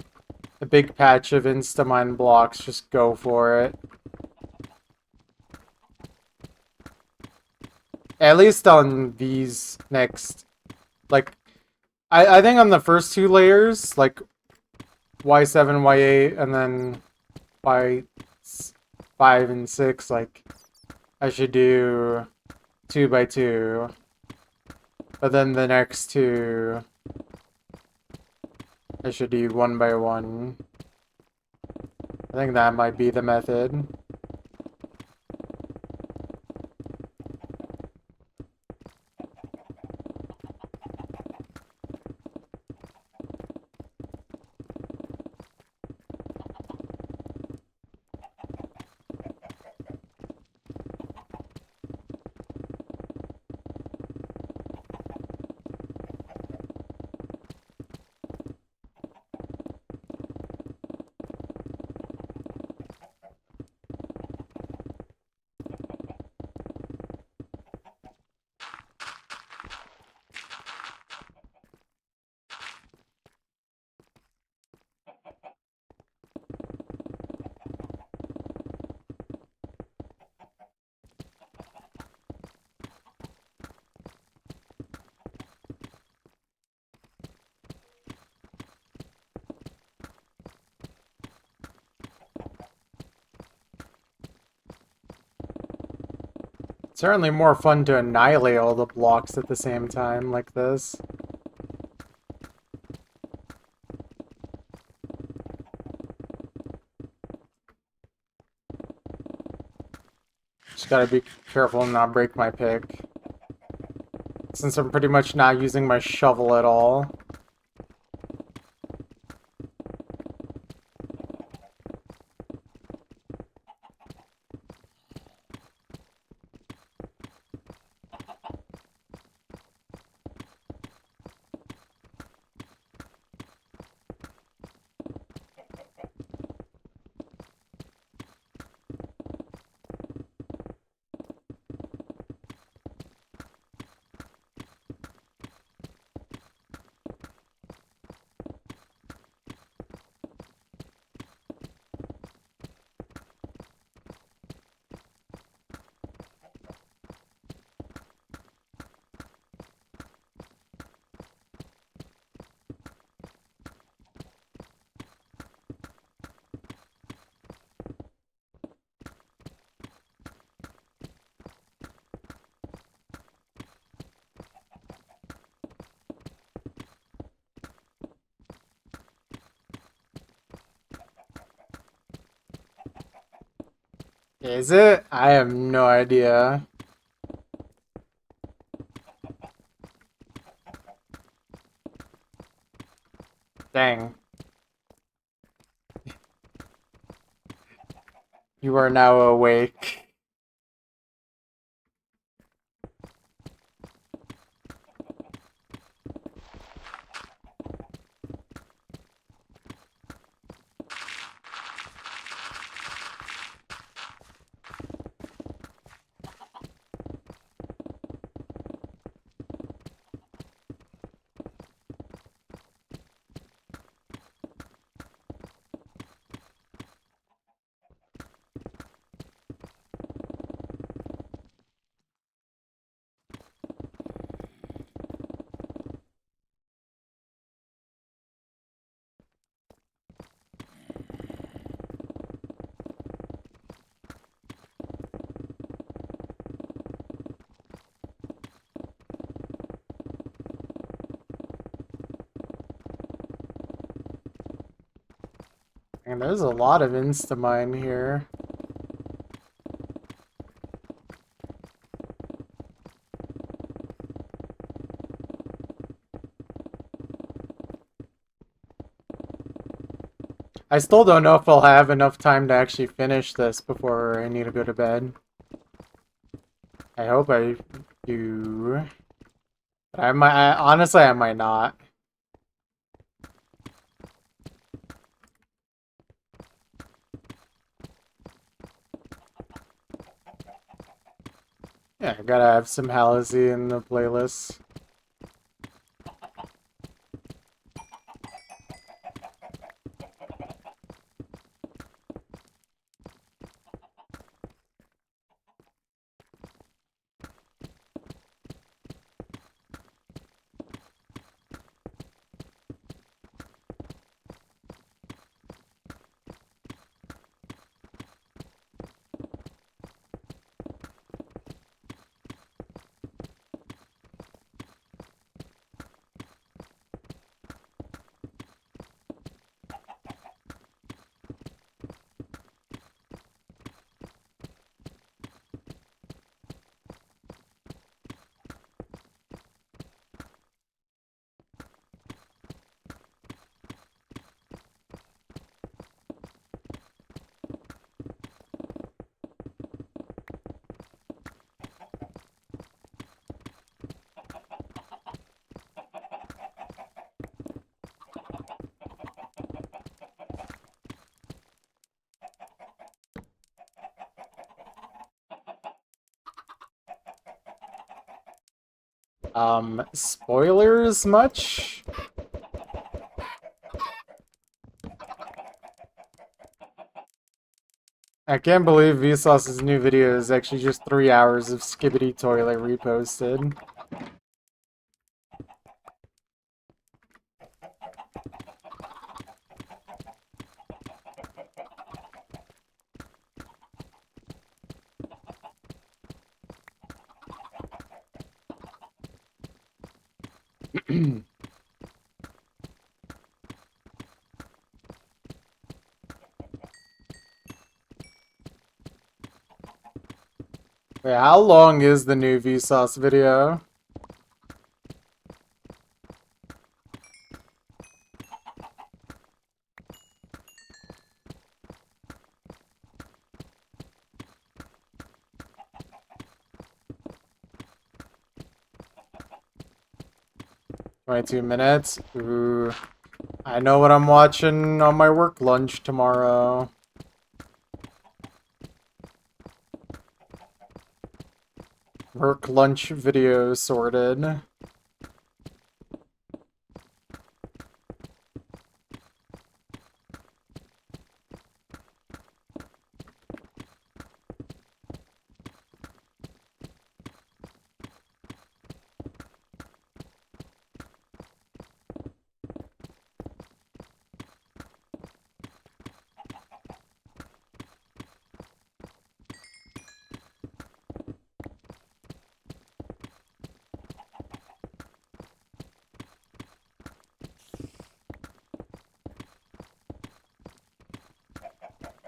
a big patch of Instamine blocks, just go for it. At least on these next, like, I think on the first two layers, like Y7, Y8, and then Y5 and 6, like, I should do 2 by 2. But then the next two, I should do 1 by 1. I think that might be the method. Certainly more fun to annihilate all the blocks at the same time like this. Just gotta be careful and not break my pick. Since I'm pretty much not using my shovel at all. Is it? I have no idea. Dang. You are now awake. And there's a lot of Instamine here. I still don't know if I'll have enough time to actually finish this before I need to go to bed. I hope I do. But honestly, I might not. Yeah, I gotta have some Halsey in the playlist. Spoilers much? I can't believe Vsauce's new video is actually just 3 hours of Skibidi Toilet reposted. Wait, how long is the new Vsauce video? $22. Ooh. I know what I'm watching on my work lunch tomorrow. Work lunch video sorted.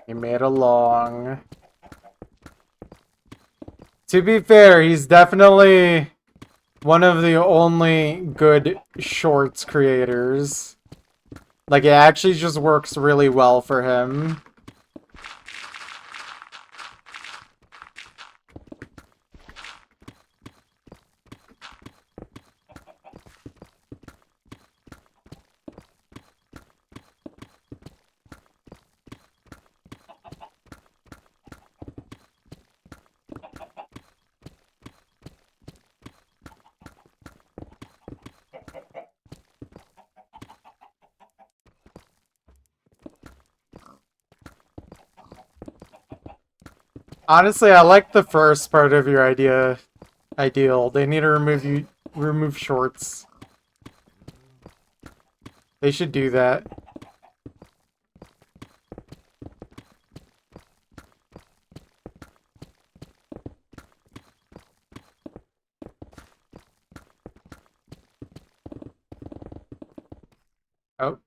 He made a long. To be fair, he's definitely one of the only good shorts creators. Like, it actually just works really well for him. Honestly, I like the first part of your ideal. They need to remove shorts. They should do that. Oh.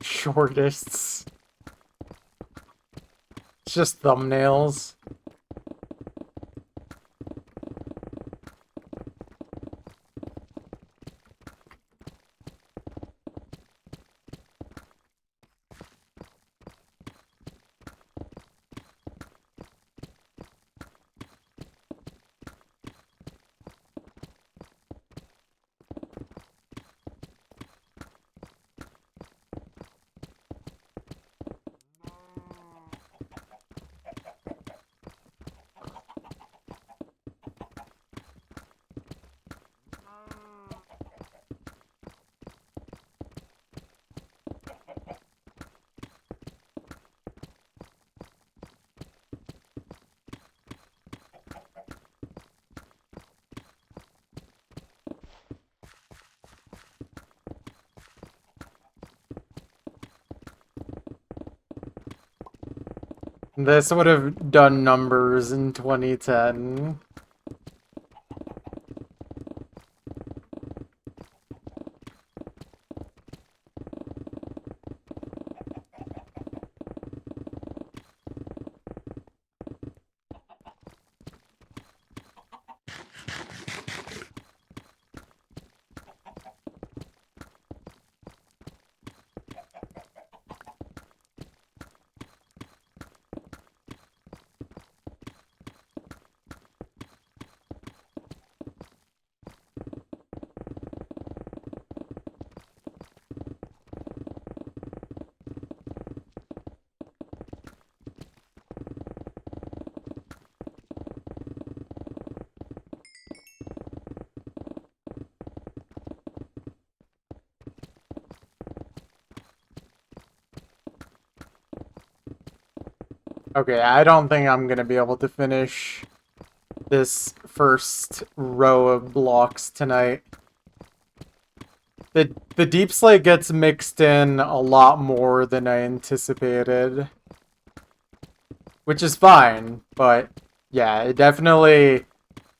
Shortists. It's just thumbnails. This would have done numbers in 2010. Okay, I don't think I'm gonna be able to finish this first row of blocks tonight. The deep slate gets mixed in a lot more than I anticipated. Which is fine, but yeah, it definitely...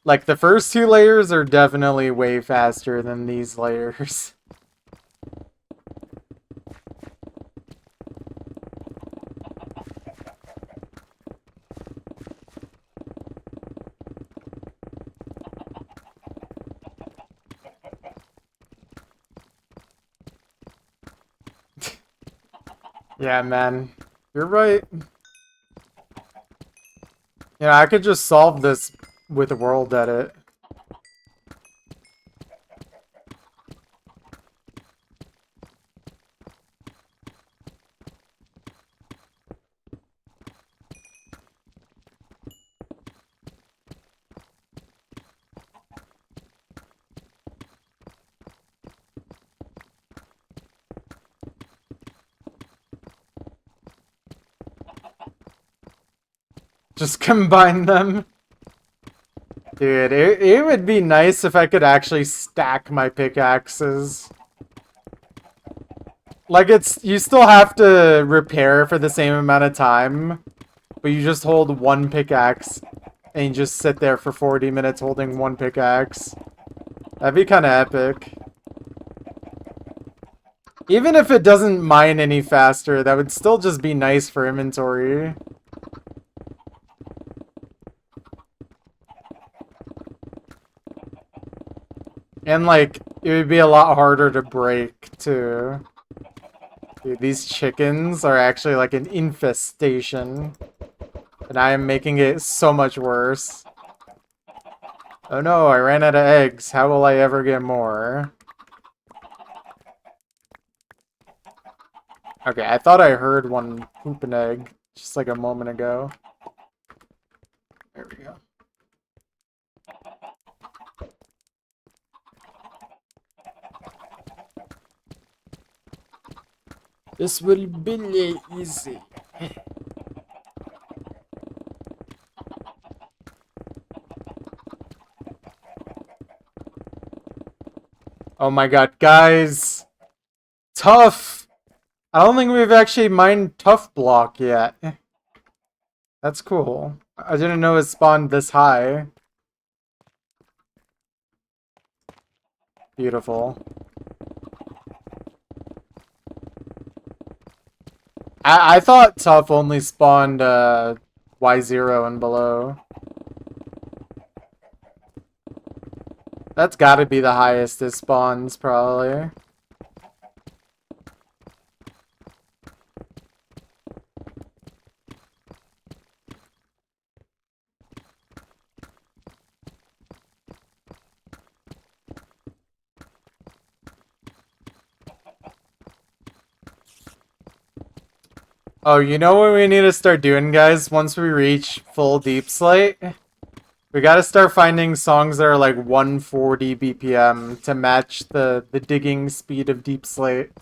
Like, the first two layers are definitely way faster than these layers. Yeah, man. You're right. Yeah, I could just solve this with a world edit. Just combine them. Dude, it would be nice if I could actually stack my pickaxes. Like, you still have to repair for the same amount of time, but you just hold one pickaxe, and you just sit there for 40 minutes holding one pickaxe. That'd be kind of epic. Even if it doesn't mine any faster, that would still just be nice for inventory. And, like, it would be a lot harder to break, too. Dude, these chickens are actually like an infestation. And I am making it so much worse. Oh no, I ran out of eggs. How will I ever get more? Okay, I thought I heard one poop an egg just like a moment ago. There we go. This will be easy. Oh my god, guys! Tough! I don't think we've actually mined Tough Block yet. That's cool. I didn't know it spawned this high. Beautiful. I thought Tough only spawned Y0 and below. That's gotta be the highest it spawns, probably. Oh, you know what we need to start doing, guys? Once we reach full Deep Slate? We gotta start finding songs that are like 140 BPM to match the digging speed of Deep Slate.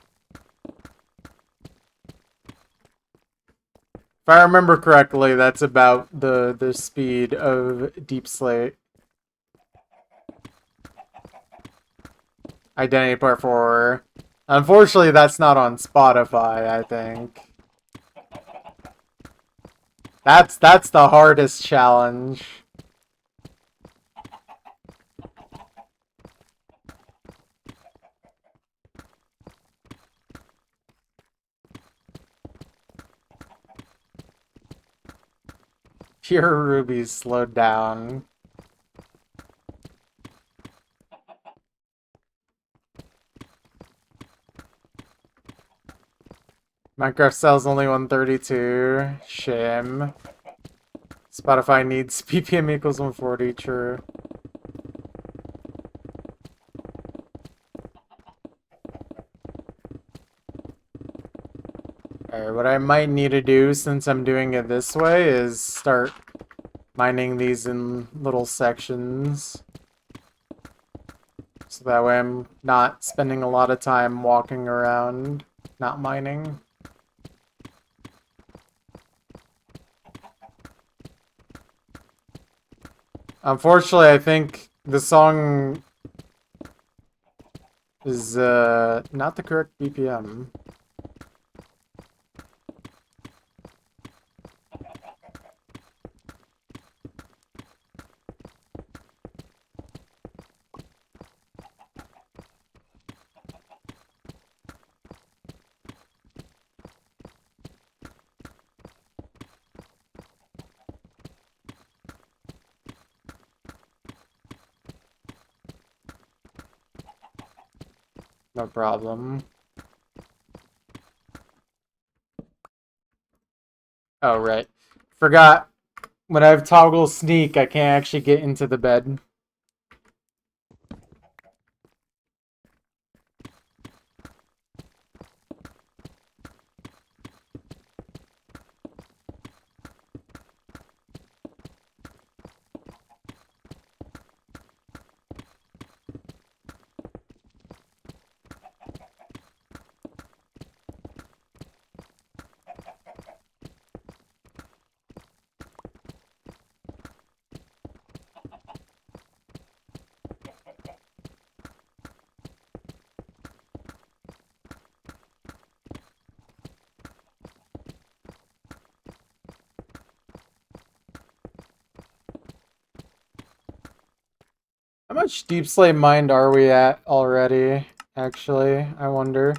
If I remember correctly, that's about the speed of Deep Slate. Identity Part 4. Unfortunately, that's not on Spotify, I think. That's the hardest challenge. Pure Ruby slowed down. Minecraft sells only 132. Shame. Spotify needs BPM equals 140. True. Alright, what I might need to do since I'm doing it this way is start mining these in little sections. So that way I'm not spending a lot of time walking around, not mining. Unfortunately, I think the song is not the correct BPM. No problem. Oh, right. Forgot. When I have toggle sneak, I can't actually get into the bed. How much Deep Slate Mind are we at already, actually? I wonder.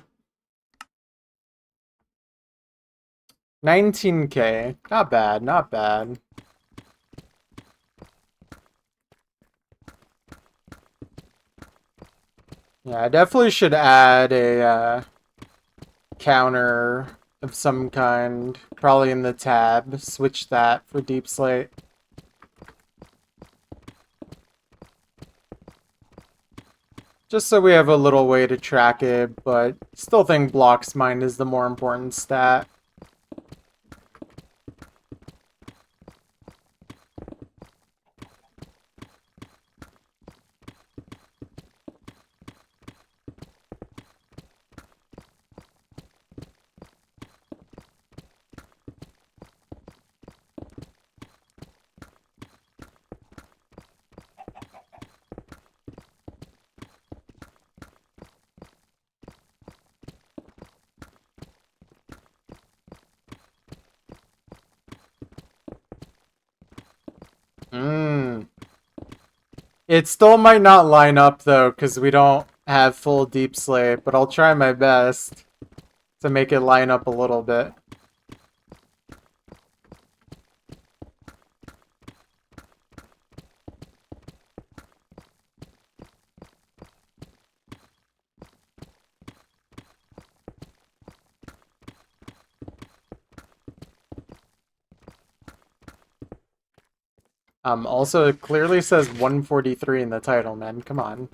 19K. Not bad, not bad. Yeah, I definitely should add a counter of some kind. Probably in the tab. Switch that for Deep Slate. Just so we have a little way to track it, but still think Block's Mind is the more important stat. It still might not line up though, because we don't have full Deep Slate, but I'll try my best to make it line up a little bit. Also, it clearly says 143 in the title, man. Come on.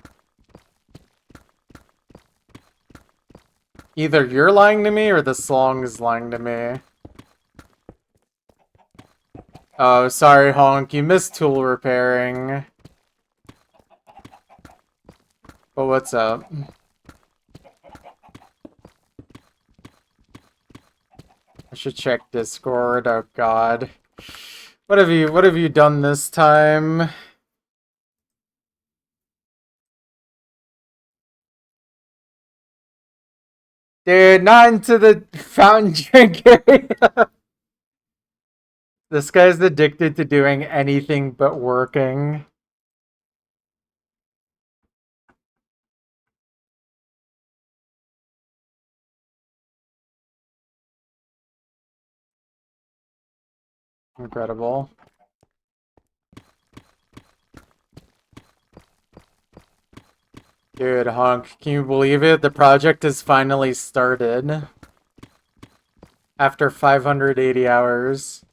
Either you're lying to me or the song is lying to me. Oh, sorry, Honk. You missed tool repairing. But what's up? I should check Discord. Oh god. What have you done this time? Dude, not into the fountain drink area. This guy's addicted to doing anything but working. Incredible. Dude, Honk, can you believe it? The project has finally started. After 580 hours.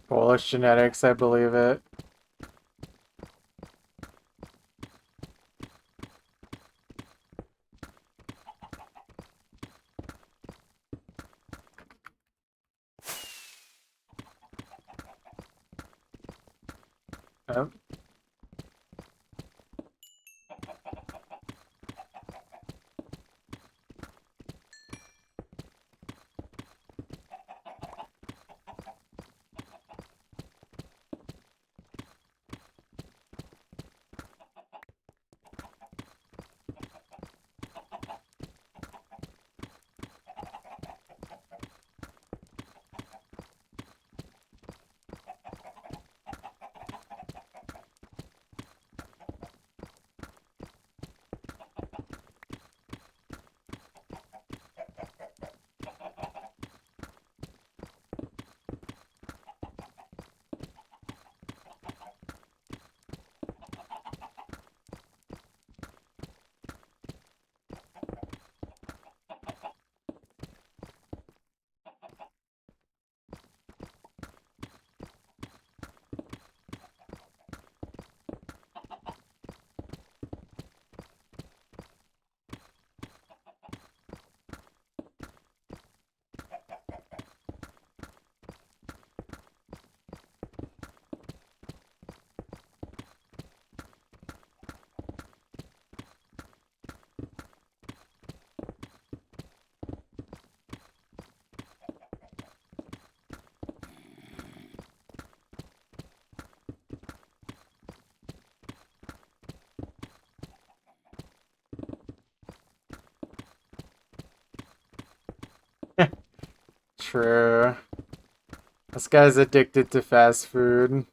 Polish genetics, I believe it. Oh. True. This guy's addicted to fast food.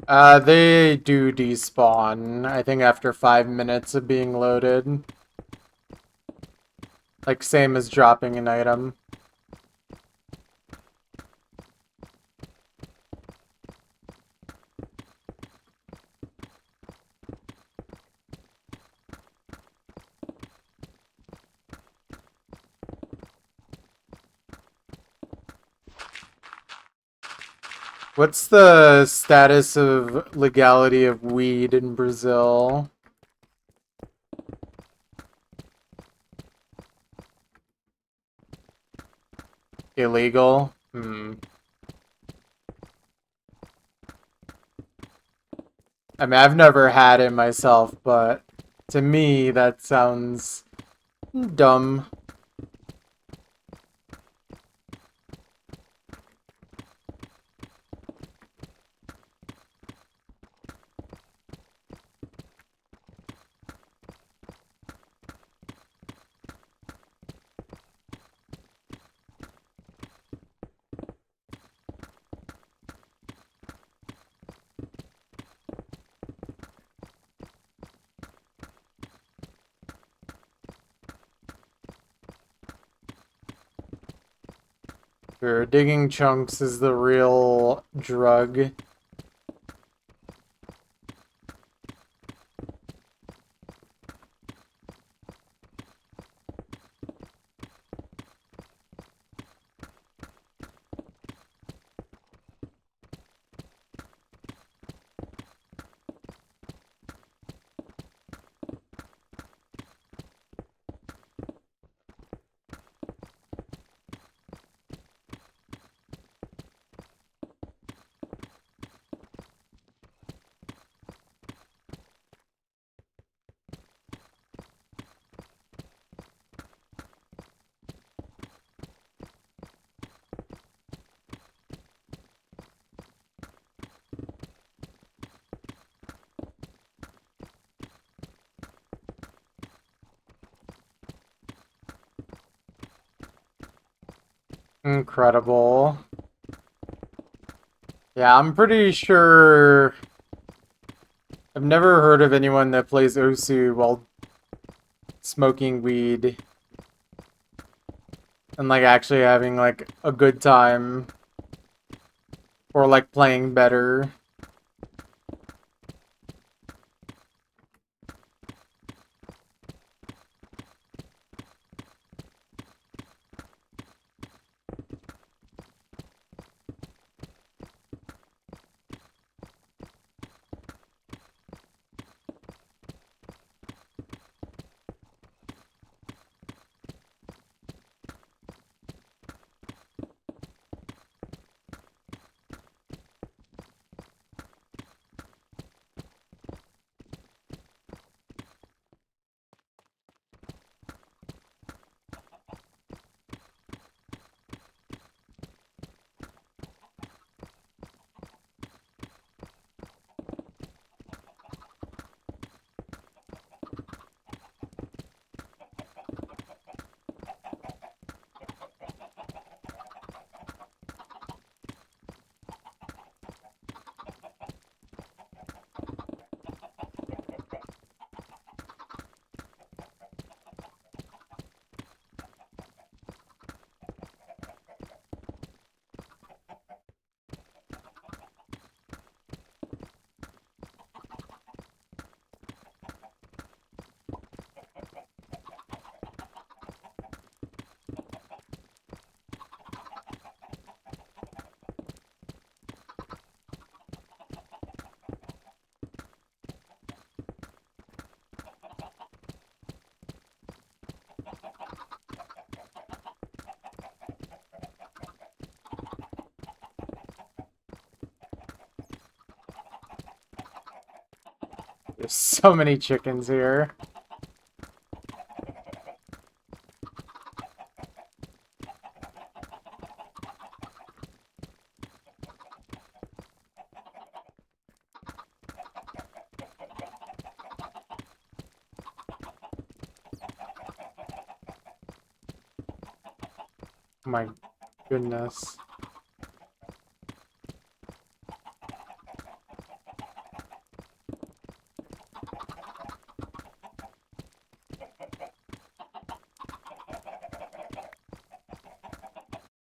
They do despawn, I think after 5 minutes of being loaded. Like, same as dropping an item. What's the status of legality of weed in Brazil? Illegal? Hmm. I mean, I've never had it myself, but to me, that sounds dumb. Sure, digging chunks is the real drug. Incredible. Yeah, I'm pretty sure I've never heard of anyone that plays Osu while smoking weed and like actually having like a good time or like playing better. There's so many chickens here. My goodness.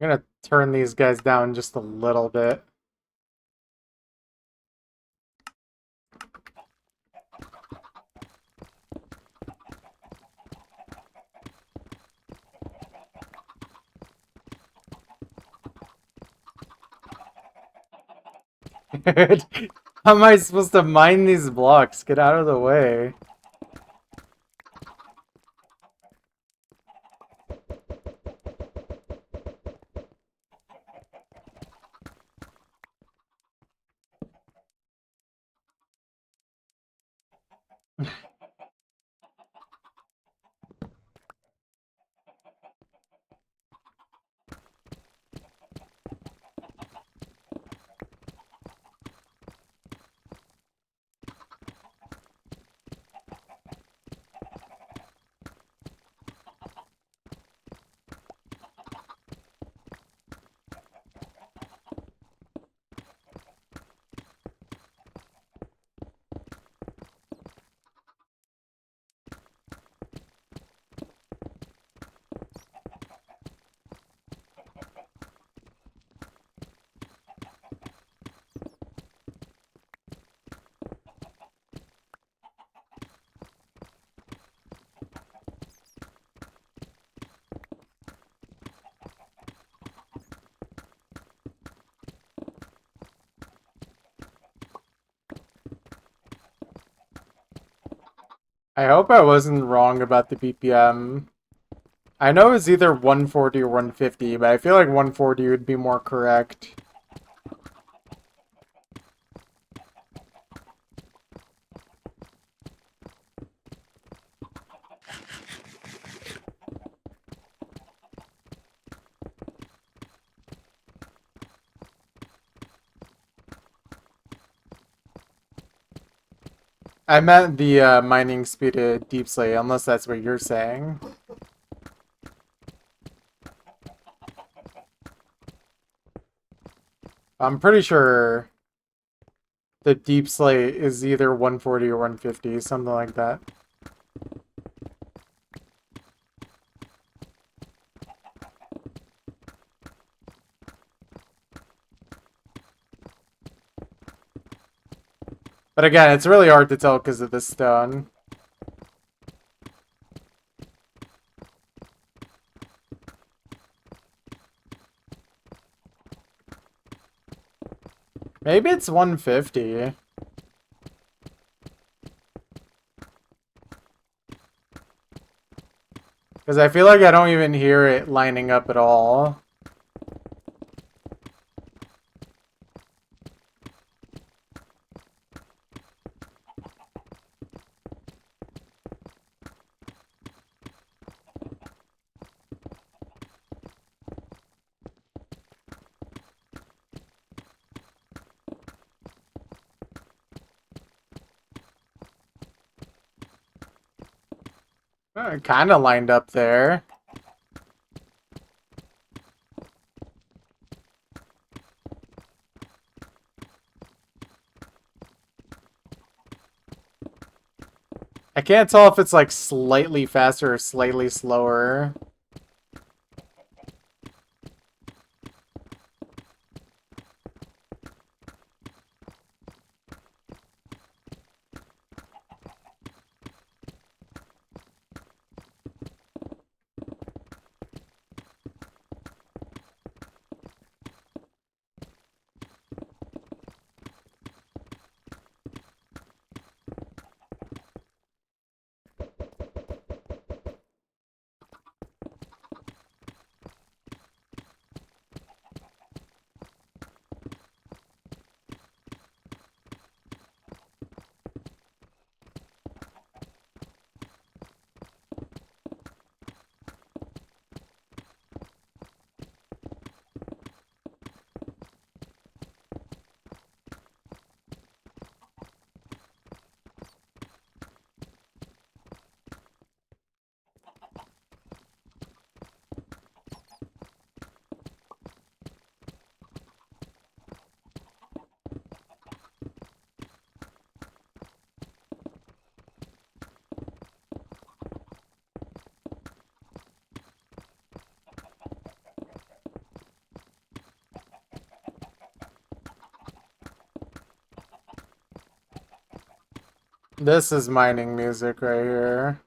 I'm gonna turn these guys down just a little bit. How am I supposed to mine these blocks? Get out of the way. I hope I wasn't wrong about the BPM. I know it's either 140 or 150, but I feel like 140 would be more correct. I meant the mining speed of Deep Slate, unless that's what you're saying. I'm pretty sure the Deep Slate is either 140 or 150, something like that. But again, it's really hard to tell because of the stone. Maybe it's 150. Because I feel like I don't even hear it lining up at all. Kind of lined up there. I can't tell if it's like slightly faster or slightly slower. This is mining music right here.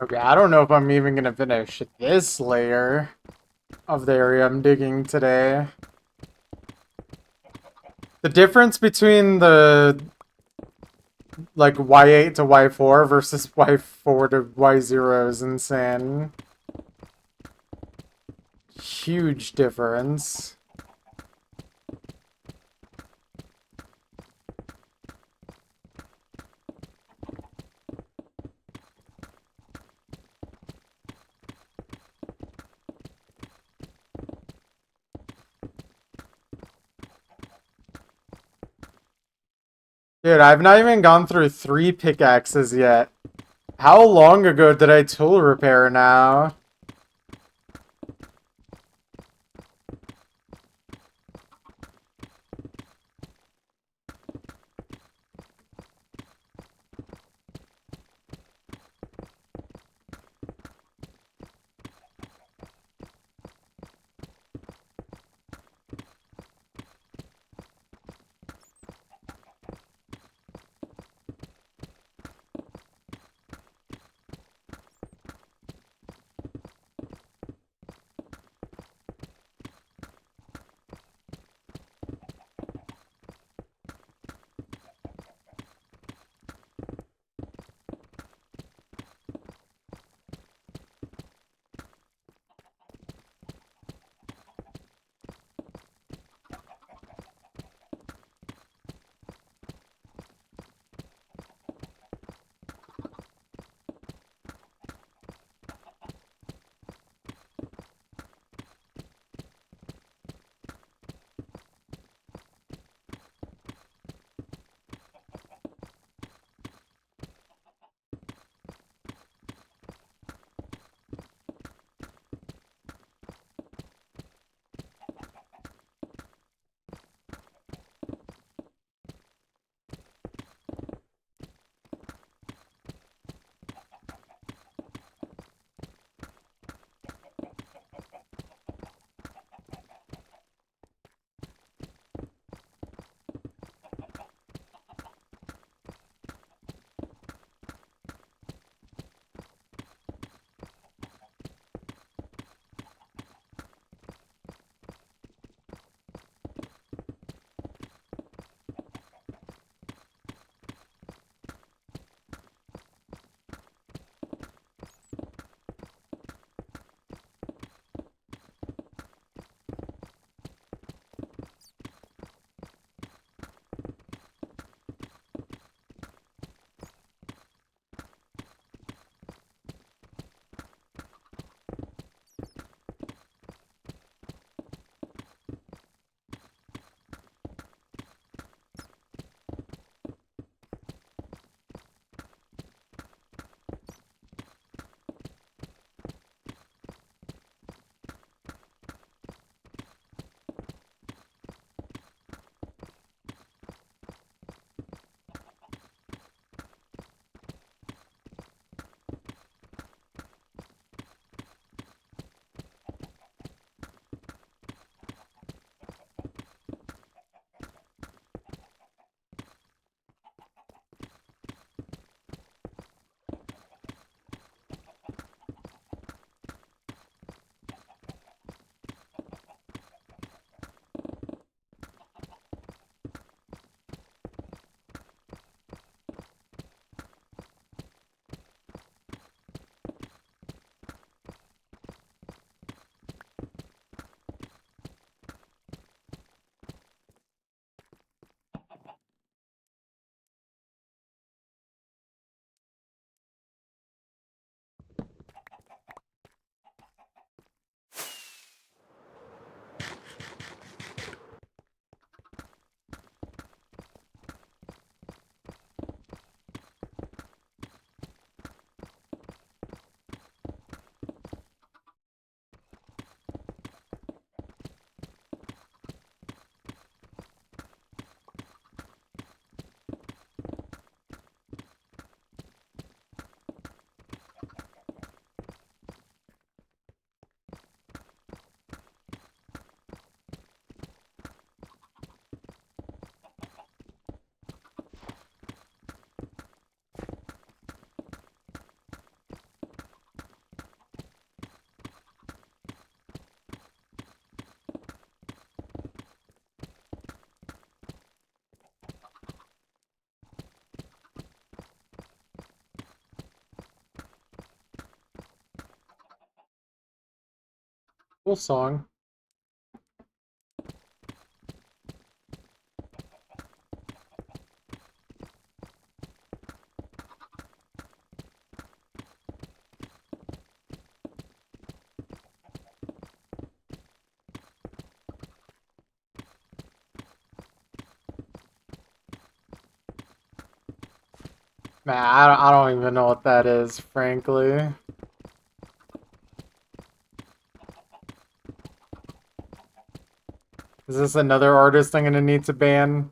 Okay, I don't know if I'm even gonna finish this layer of the area I'm digging today. The difference between the like Y8 to Y4 versus Y4 to Y0 is insane. Huge difference. Dude, I've not even gone through 3 pickaxes yet. How long ago did I tool repair now? Cool song. Man, I don't even know what that is, frankly. Is this another artist I'm gonna need to ban?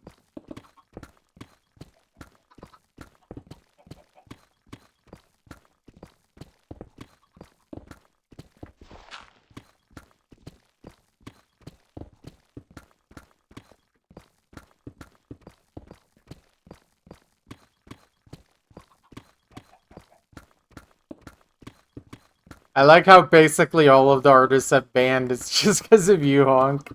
I like how basically all of the artists have banned is just because of you, Honk.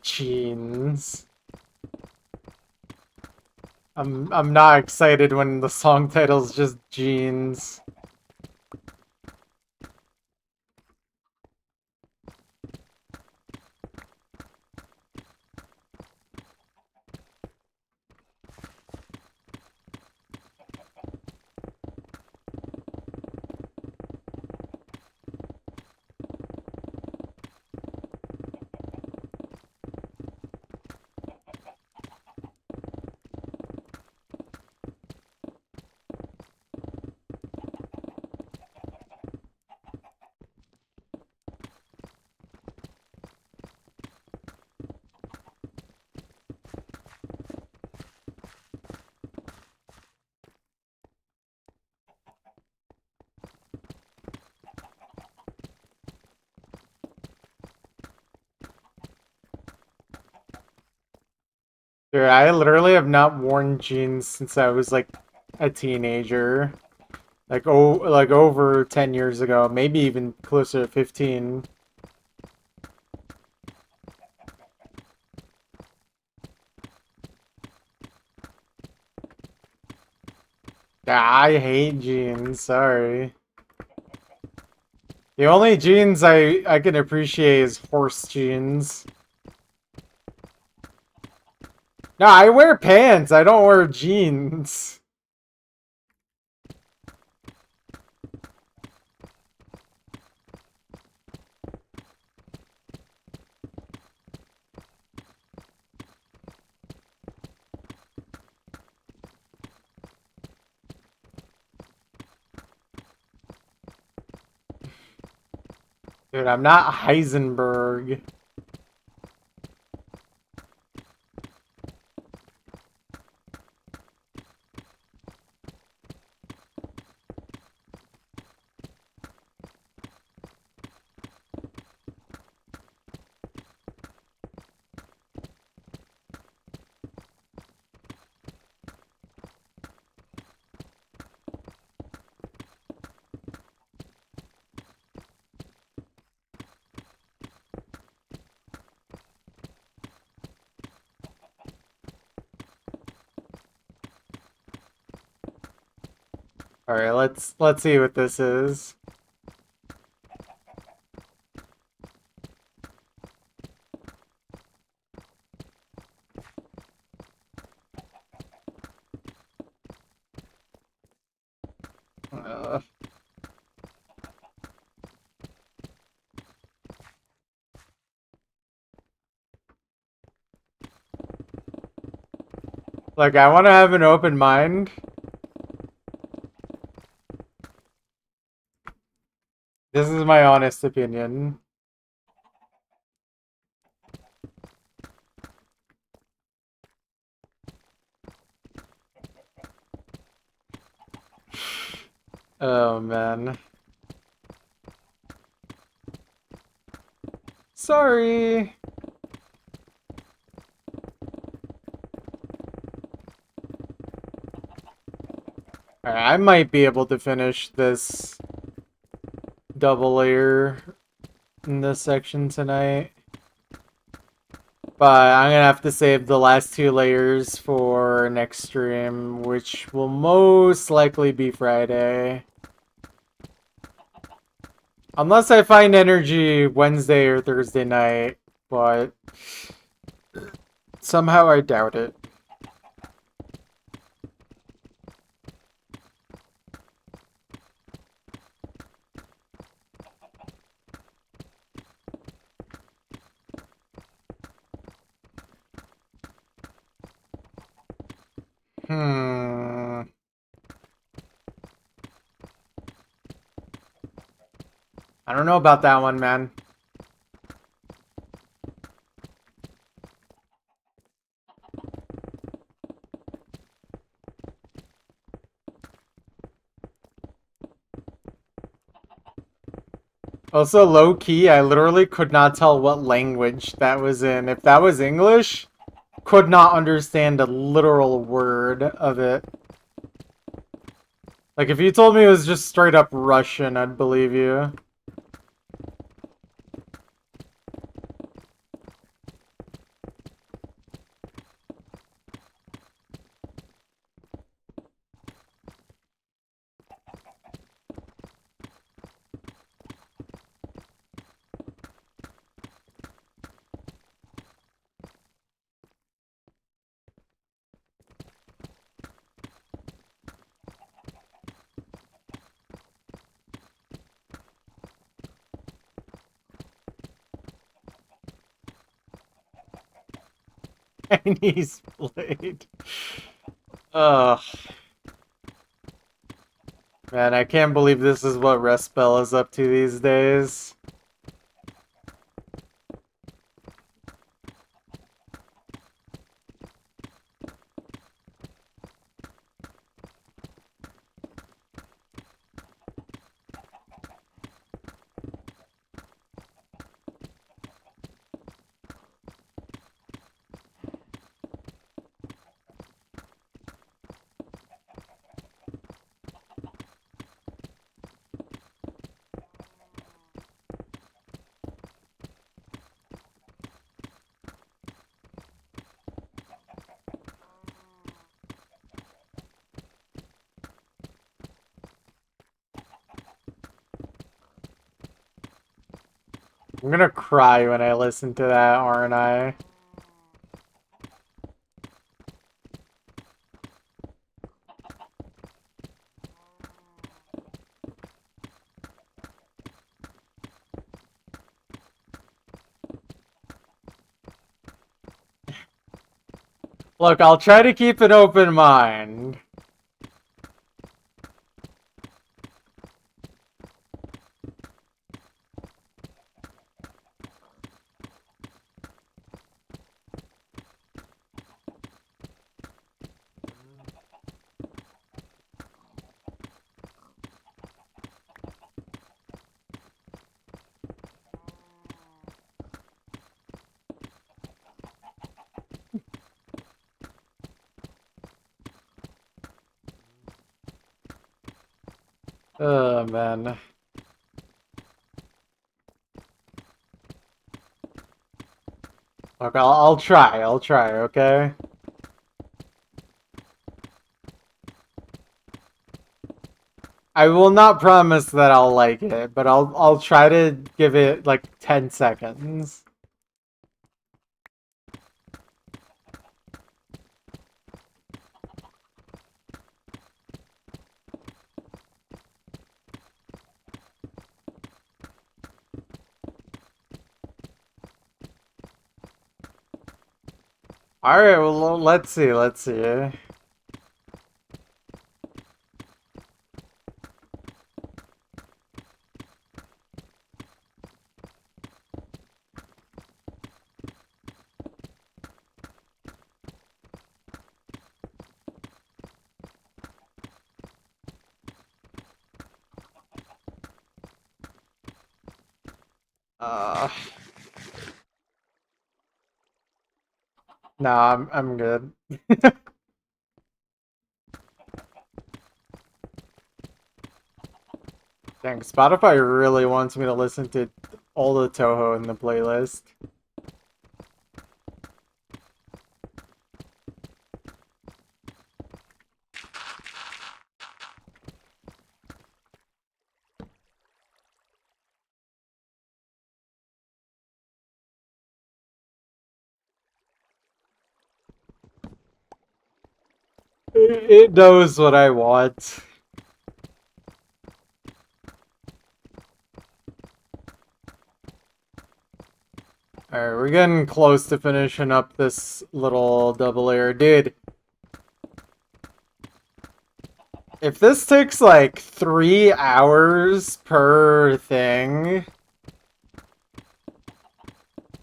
Jeans. I'm not excited when the song title's just jeans. Dude, I literally have not worn jeans since I was like a teenager. Like like over 10 years ago, maybe even closer to 15. I hate jeans, sorry. The only jeans I can appreciate is horse jeans. No, I wear pants, I don't wear jeans. Dude, I'm not Heisenberg. Alright, let's see what this is. Uh, Like, I want to have an open mind. This is my honest opinion. Oh, man. Sorry. Alright, I might be able to finish this double layer in this section tonight. But I'm gonna have to save the last 2 layers for next stream, which will most likely be Friday. Unless I find energy Wednesday or Thursday night, but somehow I doubt it. Hmm. I don't know about that one, man. Also, low-key, I literally could not tell what language that was in. If that was English, could not understand a literal word of it. Like, if you told me it was just straight up Russian, I'd believe you. Chinese blade. Ugh. Man, I can't believe this is what Respel is up to these days. I'm gonna cry when I listen to that, aren't I? Look, I'll try to keep an open mind. Oh, man. Look, I'll try, okay? I will not promise that I'll like it, but I'll try to give it like 10 seconds. Alright, well, let's see. Uh, nah, I'm good. Dang, Spotify really wants me to listen to all the Toho in the playlist. It knows what I want. Alright, we're getting close to finishing up this little double layer. Dude, if this takes like 3 hours per thing,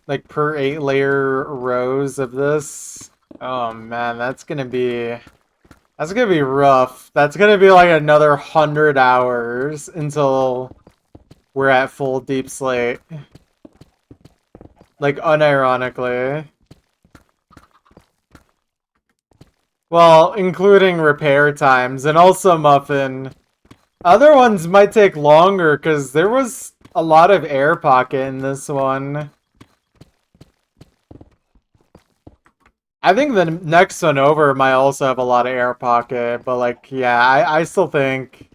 like per 8-layer rows of this, oh man, that's gonna be rough. That's gonna be like another 100 hours until we're at full deep slate. Like, unironically. Well, including repair times, and also Muffin. Other ones might take longer, because there was a lot of air pocket in this one. I think the next one over might also have a lot of air pocket, but like, yeah, I still think...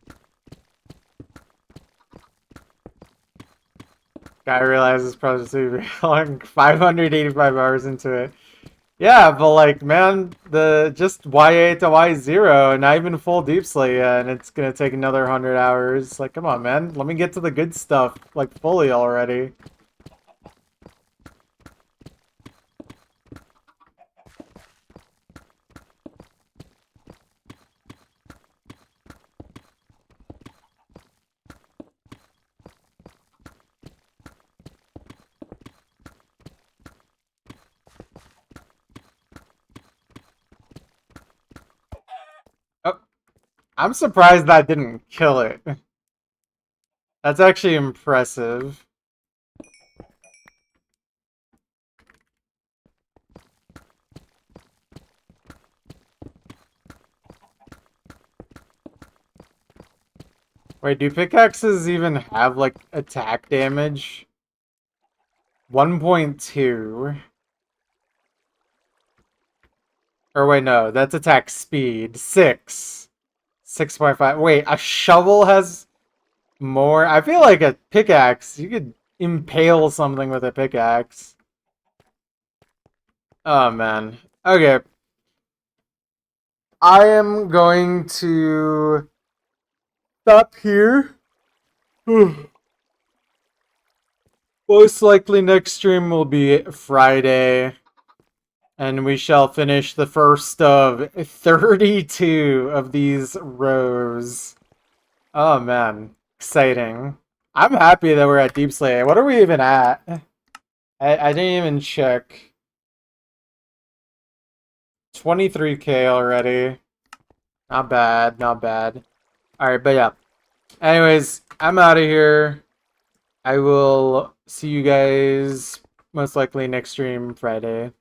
I realize it's probably super long, 585 hours into it. Yeah, but like, man, the just Y8 to Y0, not even full deep slate yet, and it's gonna take another 100 hours. Like, come on, man, let me get to the good stuff, like, fully already. Oh, I'm surprised that didn't kill it. That's actually impressive. Wait, do pickaxes even have, like, attack damage? 1.2. Or wait, no, that's attack speed. 6. 6.5. Wait, a shovel has more? I feel like a pickaxe, you could impale something with a pickaxe. Oh, man. Okay. I am going to stop here. Most likely next stream will be Friday. And we shall finish the first of 32 of these rows. Oh, man. Exciting. I'm happy that we're at Deep Slate. What are we even at? I didn't even check. 23k already. Not bad, not bad. Alright, but yeah. Anyways, I'm out of here. I will see you guys most likely next stream Friday.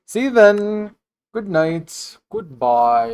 See you then. Good night. Goodbye.